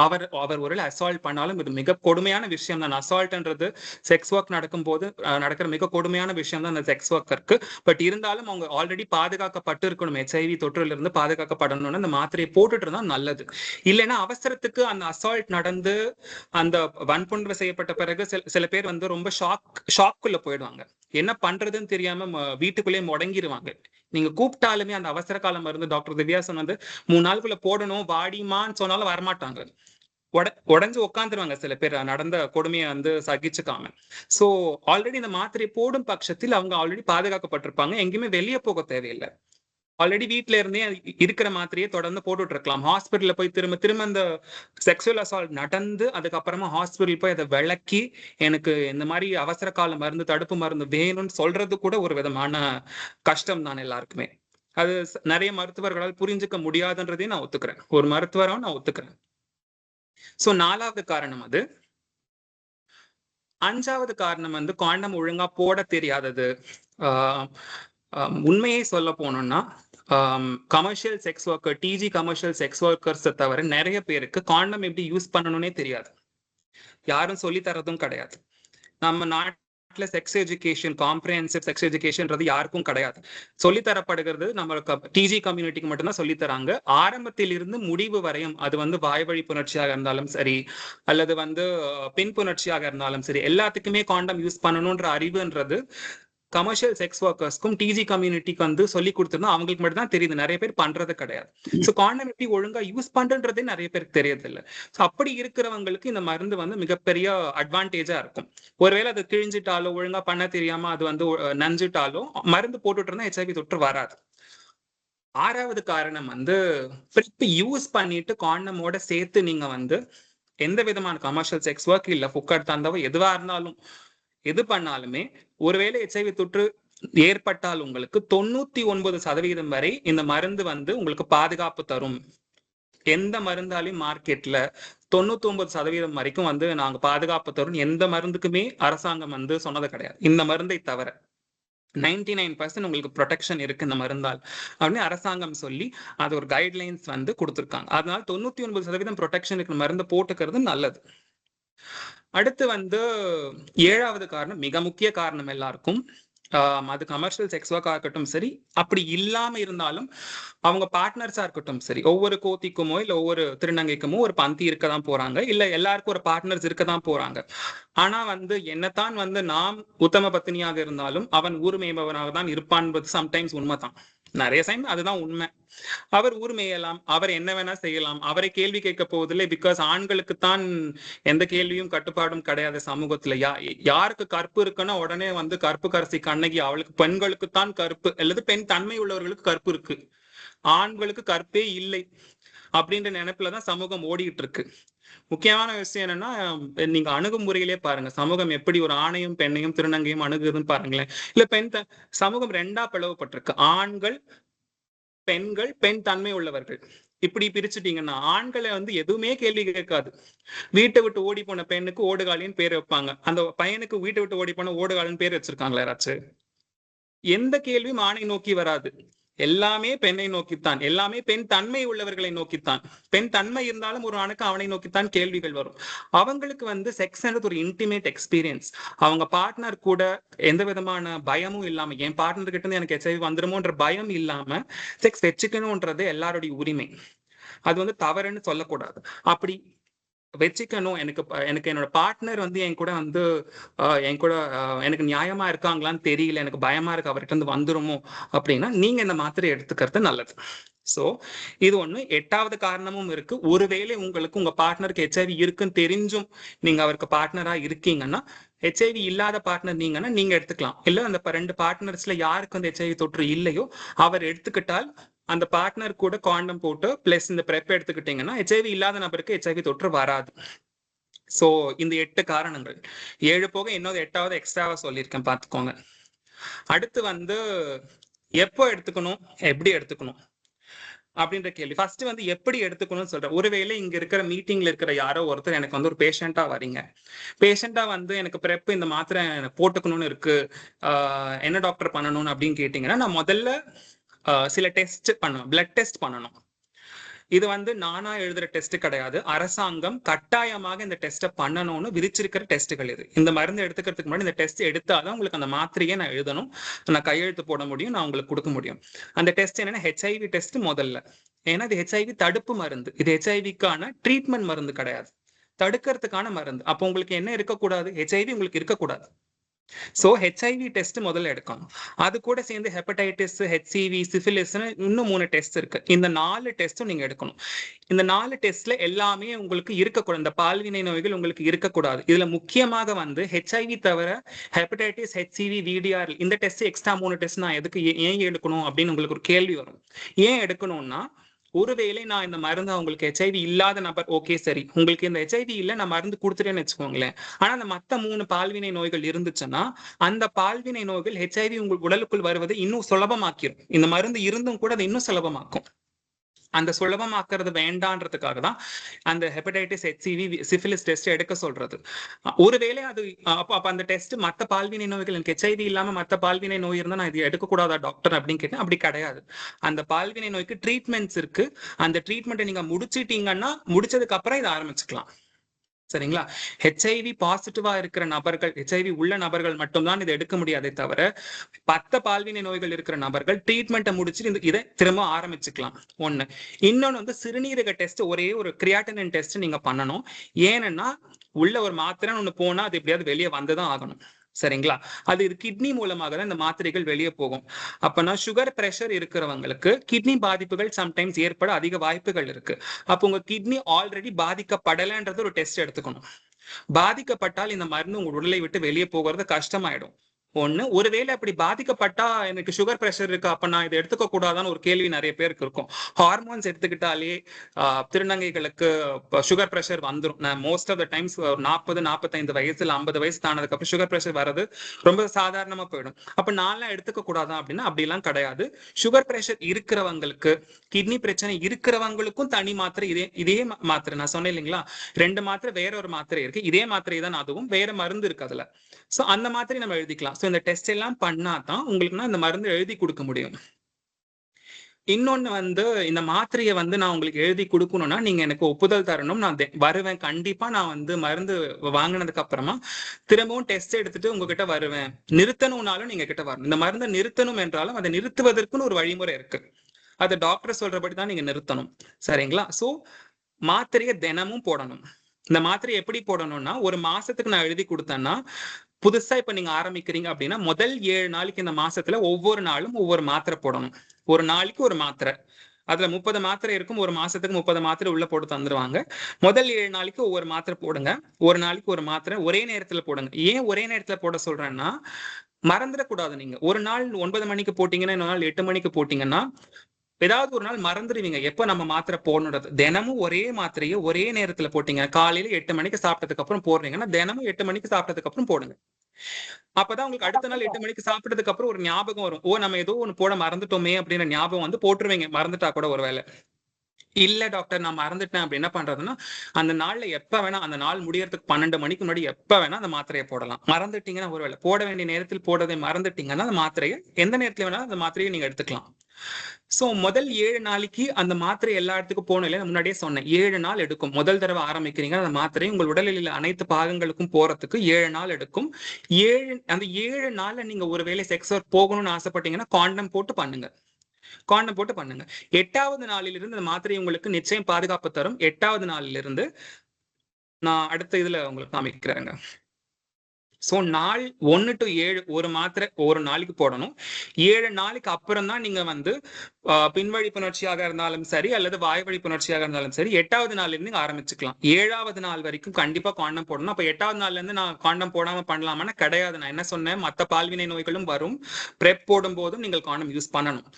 அவர் ஒரு அசால்ட் பண்ணாலும் இது மிக கொடுமையான விஷயம் தான். அசால்ட்ன்றது செக்ஸ் ஒர்க் நடக்கும் போது நடக்கிற மிக கொடுமையான விஷயம் தான் அந்த செக்ஸ் ஒர்க்கருக்கு. பட் இருந்தாலும் அவங்க ஆல்ரெடி பாதுகாக்கப்பட்டு இருக்கணும், HIV தொற்றுல இருந்து பாதுகாக்கப்படணும்னு அந்த மாத்திரையை போட்டுட்டு இருந்தா நல்லது. இல்லைன்னா அவசரத்துக்கு அந்த அசால்ட் நடந்து அந்த வன்புணர்வு செய்யப்பட்ட பிறகு சில பேர் வந்து ரொம்ப ஷாக்குள்ள போயிடுவாங்க. என்ன பண்றதுன்னு தெரியாம வீட்டுக்குள்ளேயே முடங்கிடுவாங்க. நீங்க கூப்பிட்டாலுமே அந்த அவசர காலம் மருந்து டாக்டர் திவ்யா சொன்னது 3 நாளுக்குள்ள போடணும், வாடிமான்னு சொன்னாலும் வரமாட்டாங்க, உடஞ்சு உட்காந்துருவாங்க சில பேர் நடந்த கொடுமையை வந்து சகிச்சுக்காம. சோ ஆல்ரெடி இந்த மாத்திரையை போடும் பட்சத்தில் அவங்க ஆல்ரெடி பாதுகாக்கப்பட்டிருப்பாங்க, எங்கேயுமே வெளியே போக தேவையில்லை. ஆல்ரெடி வீட்டுல இருந்தே இருக்கிற மாத்திரையை தொடர்ந்து போட்டுட்டு இருக்கலாம். ஹாஸ்பிட்டல்ல போய் திரும்ப அந்த செக்ஷுவல் அசால்ட் நடந்து அதுக்கப்புறமா ஹாஸ்பிட்டல் போய் அதை விளக்கி எனக்கு இந்த மாதிரி அவசர கால மருந்து, தடுப்பு மருந்து வேணும்னு சொல்றது கூட ஒரு விதமான கஷ்டம் தான் எல்லாருக்குமே. அது நிறைய மருத்துவர்களால் புரிஞ்சுக்க முடியாதுன்றதையும் நான் ஒத்துக்கிறேன், ஒரு மருத்துவராக நான் ஒத்துக்கிறேன். சோ 4வது காரணம் அது. 5வது காரணம் வந்து காண்டம் ஒழுங்கா போட தெரியாதது. உண்மையை சொல்ல போனோம்னா கமர்ஷியல் செக்ஸ் ஒர்க்கர், டிஜி கமர்ஷியல் செக்ஸ் ஒர்க்கர்ஸ் தவிர நிறைய பேருக்கு காண்டம் எப்படி யூஸ் பண்ணணும்னே தெரியாது, யாரும் சொல்லி தரதும் கிடையாது. நம்ம நாட்டுல செக்ஸ் எஜுகேஷன், காம்ப்ரிஹென்சிவ் செக்ஸ் எஜுகேஷன்றது யாருக்கும் கிடையாது. சொல்லி தரப்படுகிறது நம்மளுக்கு டிஜி கம்யூனிட்டிக்கு மட்டும்தான் சொல்லி தராங்க. ஆரம்பத்தில் இருந்து முடிவு வரையும், அது வந்து வாய்வழி புணர்ச்சியாக இருந்தாலும் சரி அல்லது வந்து பின் புணர்ச்சியாக இருந்தாலும் சரி, எல்லாத்துக்குமே காண்டம் யூஸ் பண்ணணும்ன்ற அறிவுன்றது கமர்ஷியல் செக்ஸ் ஒர்க்கர்ஸ்க்கும் டிஜி கம்யூனிட்டிக்கு வந்து சொல்லி கொடுத்துருந்தா அவங்களுக்கு மட்டும் தான் தெரியுது, நிறைய பேர் பண்றது கிடையாது. ஸோ காண்டம் எப்படி ஒழுங்கா யூஸ் பண்றதே நிறைய பேருக்கு தெரியறது இல்லை. ஸோ அப்படி இருக்கிறவங்களுக்கு இந்த மருந்து வந்து மிகப்பெரிய அட்வான்டேஜா இருக்கும். ஒருவேளை அது கிழிஞ்சிட்டாலோ ஒழுங்கா பண்ண தெரியாம அது வந்து நஞ்சிட்டாலோ மருந்து போட்டுட்டு இருந்தா HIV தொற்று வராது. 6வது காரணம் வந்து யூஸ் பண்ணிட்டு காண்டமோட சேர்த்து நீங்க வந்து எந்த விதமான கமர்ஷியல் செக்ஸ் ஒர்க் இல்ல புக்கட் தந்தவோ எதுவா இருந்தாலும் எது பண்ணாலுமே ஒருவேளை HIV தொற்று ஏற்பட்டால் உங்களுக்கு 99% வரை இந்த மருந்து வந்து உங்களுக்கு பாதுகாப்பு தரும். எந்த மருந்தாலையும் மார்க்கெட்ல 99% வரைக்கும் வந்து நாங்க பாதுகாப்பு தரும் எந்த மருந்துக்குமே அரசாங்கம் வந்து சொன்னது கிடையாது. இந்த மருந்தை தவிர 99% உங்களுக்கு ப்ரொடெக்ஷன் இருக்கு இந்த மருந்தால் அப்படின்னு அரசாங்கம் சொல்லி அது ஒரு கைட்லைன்ஸ் வந்து கொடுத்துருக்காங்க. அதனால 99% ப்ரொடெக்ஷன் இருக்கிற மருந்து போட்டுக்கிறது நல்லது. அடுத்து வந்து 7வது காரணம், மிக முக்கிய காரணம் எல்லாருக்கும், அது கமர்ஷியல் செக்ஸ் ஒர்க்காக இருக்கட்டும் சரி, அப்படி இல்லாம இருந்தாலும் அவங்க பார்ட்னர்ஸா இருக்கட்டும் சரி, ஒவ்வொரு கோத்திக்குமோ இல்ல ஒவ்வொரு திருநங்கைக்குமோ ஒரு பந்தி இருக்க தான் போறாங்க, இல்ல எல்லாருக்கும் ஒரு பார்ட்னர்ஸ் இருக்க தான் போறாங்க. ஆனா என்னத்தான் நாம் உத்தம பத்தினியாக இருந்தாலும் அவன் ஊர் மேய்பவனாக தான் இருப்பான் என்பது சம்டைம்ஸ் உண்மைதான். நிறைய டைம் அதுதான் உண்மை. அவர் ஊர் மேயலாம், அவர் என்ன வேணா செய்யலாம், அவரை கேள்வி கேட்க போவதில்லை. பிகாஸ் ஆண்களுக்குத்தான் எந்த கேள்வியும் கட்டுப்பாடும் கிடையாது சமூகத்துல. யாருக்கு கற்பு இருக்குன்னா உடனே கற்பு கரசி கண்ணகி அவளுக்கு, பெண்களுக்குத்தான் கற்பு அல்லது பெண் தன்மை உள்ளவர்களுக்கு கற்பு இருக்கு, ஆண்களுக்கு கற்பே இல்லை அப்படின்ற நினைப்புலதான் சமூகம் ஓடிட்டு இருக்கு. முக்கியமான விஷயம் என்னன்னா, நீங்க அணுகுமுறையிலே பாருங்க, சமூகம் எப்படி ஒரு ஆணையும் பெண்ணையும் திருநங்கையும் அணுகுதுன்னு பாருங்களேன். இல்ல சமூகம் ரெண்டா பிளவுபட்டிருக்கு. ஆண்கள், பெண்கள், பெண் தன்மை உள்ளவர்கள் இப்படி பிரிச்சுட்டீங்கன்னா ஆண்களை எதுவுமே கேள்வி கேட்காது. வீட்டை விட்டு ஓடி போன பெண்ணுக்கு ஓடுகாலின்னு பேர் வைப்பாங்க, அந்த பையனுக்கு வீட்டை விட்டு ஓடி போன ஓடுகாலின்னு பேர் வச்சிருக்காங்களா யாராச்சும்? எந்த கேள்வியும் ஆணை நோக்கி வராது, எல்லாமே பெண்ணை நோக்கித்தான், எல்லாமே பெண் தன்மை உள்ளவர்களை நோக்கித்தான். பெண் தன்மை இருந்தாலும் ஒரு ஆணுக்கு அவனை நோக்கித்தான் கேள்விகள் வரும். அவங்களுக்கு செக்ஸ்ன்றது ஒரு இன்டிமேட் எக்ஸ்பீரியன்ஸ். அவங்க பார்ட்னர் கூட எந்த விதமான பயமும் இல்லாம, என் பார்ட்னர் கிட்ட இருந்து எனக்கு HIV வந்துருமோன்ற பயம் இல்லாம செக்ஸ் வச்சுக்கணும்ன்றது எல்லாருடைய உரிமை. அது தவறுன்னு சொல்லக்கூடாது. அப்படி வச்சுக்கணும், எனக்கு என்னோட பார்ட்னர் என் கூட எனக்கு நியாயமா இருக்காங்களான்னு தெரியல, எனக்கு பயமா இருக்கு அவர்கிட்ட இருந்து வந்துருமோ அப்படின்னா நீங்க இந்த மாத்திரை எடுத்துக்கிறது நல்லது. சோ இது ஒண்ணு. 8வது காரணமும் இருக்கு. ஒருவேளை உங்களுக்கு உங்க பார்ட்னருக்கு HIV இருக்குன்னு தெரிஞ்சும் நீங்க அவருக்கு பார்ட்னரா இருக்கீங்கன்னா, HIV இல்லாத பார்ட்னர் நீங்கன்னா நீங்க எடுத்துக்கலாம். இல்ல அந்த 2 பார்ட்னர்ஸ்ல யாருக்கு HIV தொற்று இல்லையோ அவர் எடுத்துக்கிட்டால் அந்த பார்ட்னர் கூட காண்டம் போட்டு பிளஸ் இந்த பிரெப் எடுத்துக்கிட்டீங்கன்னா HIV இல்லாத நபருக்கு HIV தொற்று வராது. சோ இந்த 8 காரணங்கள், 7 போக இன்னொரு 8வது எக்ஸ்ட்ராவா சொல்லியிருக்கேன், பாத்துக்கோங்க. அடுத்து எப்போ எடுத்துக்கணும், எப்படி எடுத்துக்கணும் அப்படின்ற கேள்வி. ஃபர்ஸ்ட் எப்படி எடுத்துக்கணும்னு சொல்றேன். ஒருவேளை இங்க இருக்கிற மீட்டிங்ல இருக்கிற யாரோ ஒருத்தர் எனக்கு ஒரு பேஷண்டா வரீங்க, பேஷண்டா எனக்கு பிரெப் இந்த மாத்திரை போட்டுக்கணும்னு இருக்கு, என்ன டாக்டர் பண்ணணும் அப்படின்னு கேட்டீங்கன்னா, நான் முதல்ல சில டெஸ்ட் பண்ணணும், பிளட் டெஸ்ட் பண்ணணும். இது நானா எழுதுற டெஸ்ட் கிடையாது, அரசாங்கம் கட்டாயமாக இந்த டெஸ்ட்டை பண்ணணும்னு விதிச்சிருக்கிற டெஸ்ட்டுகள் இது. இந்த மருந்து எடுத்துக்கிறதுக்கு முன்னாடி இந்த டெஸ்ட் எடுத்தாதான் உங்களுக்கு அந்த மாத்திரையே நான் எழுதணும், நான் கையெழுத்து போட முடியும், நான் உங்களுக்கு கொடுக்க முடியும். அந்த டெஸ்ட் என்னன்னா HIV டெஸ்ட் முதல்ல. ஏன்னா இது HIV தடுப்பு மருந்து, இது HIVக்கான ட்ரீட்மெண்ட் மருந்து கிடையாது, தடுக்கிறதுக்கான மருந்து. அப்போ உங்களுக்கு என்ன இருக்கக்கூடாது, HIV உங்களுக்கு இருக்கக்கூடாது. சோ HIV டெஸ்ட் முதல்ல எடுக்கணும். அது கூட சேர்ந்து ஹெப்படைட்டிஸ், HCV, சிஃபிலிஸ்னு இன்னும் 3 டெஸ்ட் இருக்கு. இந்த 4 டெஸ்டும் நீங்க எடுக்கணும். இந்த 4 டெஸ்ட்ல எல்லாமே உங்களுக்கு இருக்கக்கூடாது, இந்த பால்வினை நோய்கள் உங்களுக்கு இருக்கக்கூடாது. இதுல முக்கியமாக HIV தவிர ஹெப்படைட்டிஸ், HCV, VDR இந்த டெஸ்ட் எக்ஸ்ட்ரா 3 டெஸ்ட் நான் எதுக்கு ஏன் எடுக்கணும் அப்படின்னு உங்களுக்கு ஒரு கேள்வி வரும். ஏன் எடுக்கணும்னா, ஒருவேளை நான் இந்த மருந்து உங்களுக்கு HIV இல்லாத நபர், ஓகே சரி, உங்களுக்கு இந்த HIV இல்ல, நான் மருந்து கொடுத்துட்டேன்னு வச்சுக்கோங்களேன், ஆனா அந்த மத்த 3 பால்வினை நோய்கள் இருந்துச்சுன்னா அந்த பால்வினை நோய்கள் HIV உங்கள் உடலுக்குள் வருவதை இன்னும் சுலபமாக்கிடும். இந்த மருந்து இருந்தும் கூட அதை இன்னும் சுலபமாக்கும். அந்த சுலபமாக்குறது வேண்டான்றதுக்காக தான் அந்த ஹெப்படைட்டிஸ், HCV, சிஃபிலிஸ் டெஸ்ட் எடுக்க சொல்றது. ஒருவேளை அது அப்ப அந்த டெஸ்ட் மத்த பால்வினை நோய்கள், எனக்கு HIV இல்லாம மத்த பால்வினை நோய் இருந்தா நான் இது எடுக்கக்கூடாதா டாக்டர் அப்படின்னு கேட்டேன். அப்படி கிடையாது. அந்த பால்வினை நோய்க்கு ட்ரீட்மெண்ட்ஸ் இருக்கு. அந்த ட்ரீட்மெண்ட்டை நீங்க முடிச்சிட்டீங்கன்னா முடிச்சதுக்கு அப்புறம் இதை ஆரம்பிச்சுக்கலாம். சரிங்களா? HIV பாசிட்டிவா இருக்கிற நபர்கள், HIV உள்ள நபர்கள் மட்டும்தான் இதை எடுக்க முடியாதே தவிர மத்த பால்வினை நோய்கள் இருக்கிற நபர்கள் ட்ரீட்மெண்ட்டை முடிச்சுட்டு இதை திரும்ப ஆரம்பிச்சுக்கலாம். ஒண்ணு. இன்னொன்னு சிறுநீரக டெஸ்ட், ஒரே ஒரு கிரியாட்டினின் டெஸ்ட் நீங்க பண்ணணும். ஏன்னா உள்ள ஒரு மாத்திரை ஒண்ணு போனா அது எப்படியாவது வெளியே வந்துதான் ஆகணும். சரிங்களா? அது கிட்னி மூலமாக தான் இந்த மாத்திரைகள் வெளியே போகும். அப்பனா சுகர் பிரஷர் இருக்கிறவங்களுக்கு கிட்னி பாதிப்புகள் சம்டைம்ஸ் ஏற்பட அதிக வாய்ப்புகள் இருக்கு. அப்போ உங்க கிட்னி ஆல்ரெடி பாதிக்கப்படலைன்றது ஒரு டெஸ்ட் எடுத்துக்கணும். பாதிக்கப்பட்டால் இந்த மருந்து உங்க உடலை விட்டு வெளியே போகிறது கஷ்டமாயிடும். ஒண்ணு. ஒருவேளை அப்படி பாதிக்கப்பட்டா எனக்கு சுகர் பிரஷர் இருக்கு, அப்ப நான் இதை எடுத்துக்க கூடாதான்னு ஒரு கேள்வி நிறைய பேருக்கு இருக்கும். ஹார்மோன்ஸ் எடுத்துக்கிட்டாலே திருநங்கைகளுக்கு சுகர் பிரஷர் வந்துடும். நான் மோஸ்ட் ஆஃப் த டைம்ஸ் 40, 45 வயசுல 50 வயசு தானதுக்கு அப்புறம் சுகர் பிரஷர் வர்றது ரொம்ப சாதாரணமா போயிடும். அப்ப நான்லாம் எடுத்துக்க கூடாதா அப்படின்னா அப்படிலாம் கிடையாது. சுகர் பிரஷர் இருக்கிறவங்களுக்கு, கிட்னி பிரச்சனை இருக்கிறவங்களுக்கும் தனி மாத்திரை, இதே மாத்திரை நான் சொன்னேன் இல்லைங்களா, 2 மாத்திரை வேற ஒரு மாத்திரை இருக்கு, இதே மாத்திரை தான் அதுவும், வேற மருந்து இருக்கு அதுல. சோ அந்த மாதிரி நம்ம எழுதிக்கலாம். சோ இந்த டெஸ்ட் எல்லாம் பண்ணாதான் உங்களுக்கு இந்த மருந்து எழுதி கொடுக்க முடியும். இன்னொன்னு வந்து இந்த மாத்திரையை வந்து நான் உங்களுக்கு எழுதி கொடுக்கணும்னா நீங்க எனக்கு ஒப்புதல் தரணும். நான் வருவேன் கண்டிப்பா. நான் வந்து மருந்து வாங்கினதுக்கு அப்புறமா திரும்பவும் டெஸ்ட் எடுத்துட்டு உங்ககிட்ட வருவேன். நிறுத்தணும்னாலும் நீங்க கிட்ட வரணும். இந்த மருந்தை நிறுத்தணும் என்றாலும் அதை நிறுத்துவதற்குன்னு ஒரு வழிமுறை இருக்கு. அது டாக்டர் சொல்றபடி தான் நீங்க நிறுத்தணும். சரிங்களா? சோ மாத்திரையை தினமும் போடணும். இந்த மாத்திரை எப்படி போடணும்னா, ஒரு மாசத்துக்கு நான் எழுதி கொடுத்தேன்னா, புதுசா இப்ப நீங்க ஆரம்பிக்கிறீங்க அப்படின்னா முதல் 7 நாளைக்கு இந்த மாசத்துல ஒவ்வொரு நாளும் ஒவ்வொரு மாத்திரை போடணும். ஒரு நாளைக்கு ஒரு மாத்திரை. அதுல 30 மாத்திரை இருக்கும். ஒரு மாசத்துக்கு 30 மாத்திரை உள்ள போட்டு தந்துருவாங்க. முதல் 7 நாளைக்கு ஒவ்வொரு மாத்திரை போடுங்க. ஒரு நாளைக்கு ஒரு மாத்திரை ஒரே நேரத்துல போடுங்க. ஏன் ஒரே நேரத்துல போட சொல்றேன்னா, மறந்துடக்கூடாது. நீங்க ஒரு நாள் 9 மணிக்கு போட்டீங்கன்னா, இன்னொரு நாள் 8 மணிக்கு போட்டீங்கன்னா ஏதாவது ஒரு நாள் மறந்துடுவீங்க எப்ப நம்ம மாத்திரை போடணுன்றது. தினமும் ஒரே மாத்திரையை ஒரே நேரத்துல போட்டீங்க. காலையில 8 மணிக்கு சாப்பிட்டதுக்கு அப்புறம் போடுறீங்கன்னா தினமும் 8 மணிக்கு சாப்பிட்டதுக்கு அப்புறம் போடுங்க. அப்பதான் உங்களுக்கு அடுத்த நாள் 8 மணிக்கு சாப்பிட்டதுக்கு அப்புறம் ஒரு ஞாபகம் வரும். ஓ, நம்ம ஏதோ ஒண்ணு போட மறந்துட்டோமே அப்படின்ற ஞாபகம் வந்து போட்டுருவீங்க. மறந்துட்டா கூட ஒருவேளை. இல்ல டாக்டர் நான் மறந்துட்டேன் அப்படி என்ன பண்றதுன்னா, அந்த நாள்ல எப்ப வேணா, அந்த நாள் முடியறதுக்கு 12 மணிக்கு முன்னாடி எப்ப வேணா அந்த மாத்திரையை போடலாம். மறந்துட்டீங்கன்னா ஒருவேளை போட வேண்டிய நேரத்தில் போடவே மறந்துட்டீங்கன்னா அந்த மாத்திரையை எந்த நேரத்துல வேணா அந்த மாத்திரையை நீங்க எடுத்துக்கலாம். சோ முதல் 7 நாளைக்கு அந்த மாத்திரை எல்லா இடத்துக்கும் போகணும் இல்லையா? முன்னாடியே சொன்னேன் 7 நாள் எடுக்கும். முதல் தடவை ஆரம்பிக்கிறீங்க அந்த மாத்திரை உங்கள் உடலில் அனைத்து பாகங்களுக்கும் போறதுக்கு 7 நாள் எடுக்கும். அந்த 7 நாள்ல நீங்க ஒருவேளை செக்ஸ் ஒர்க் போகணும்னு ஆசைப்பட்டீங்கன்னா காண்டம் போட்டு பண்ணுங்க. 8வது நாளிலிருந்து அந்த மாத்திரை உங்களுக்கு நிச்சயம் பாதுகாப்பு தரும். 8வது நாளிலிருந்து நான் அடுத்த இதுல உங்களுக்கு காமிக்கிறேங்க. சோ நாள் 1 to 7 ஒரு மாத்திரை ஒரு நாளைக்கு போடணும். 7 நாளைக்கு அப்புறம் தான் நீங்க வந்து பின்வழி புணர்ச்சியாக இருந்தாலும் சரி அல்லது வாய்வழி புணர்ச்சியாக இருந்தாலும் சரி 8வது நாள்ல இருந்து நீங்க ஆரம்பிச்சுக்கலாம். 7வது நாள் வரைக்கும் கண்டிப்பா காண்டம் போடணும். அப்ப 8வது நாள்ல இருந்து நான் காண்டம் போடாம பண்ணலாமான்னா கிடையாது. நான் என்ன சொன்னேன், மத்த பால்வினை நோய்களும் வரும். பிரெப் போடும் போதும் நீங்கள் காண்டம் யூஸ் பண்ணணும்.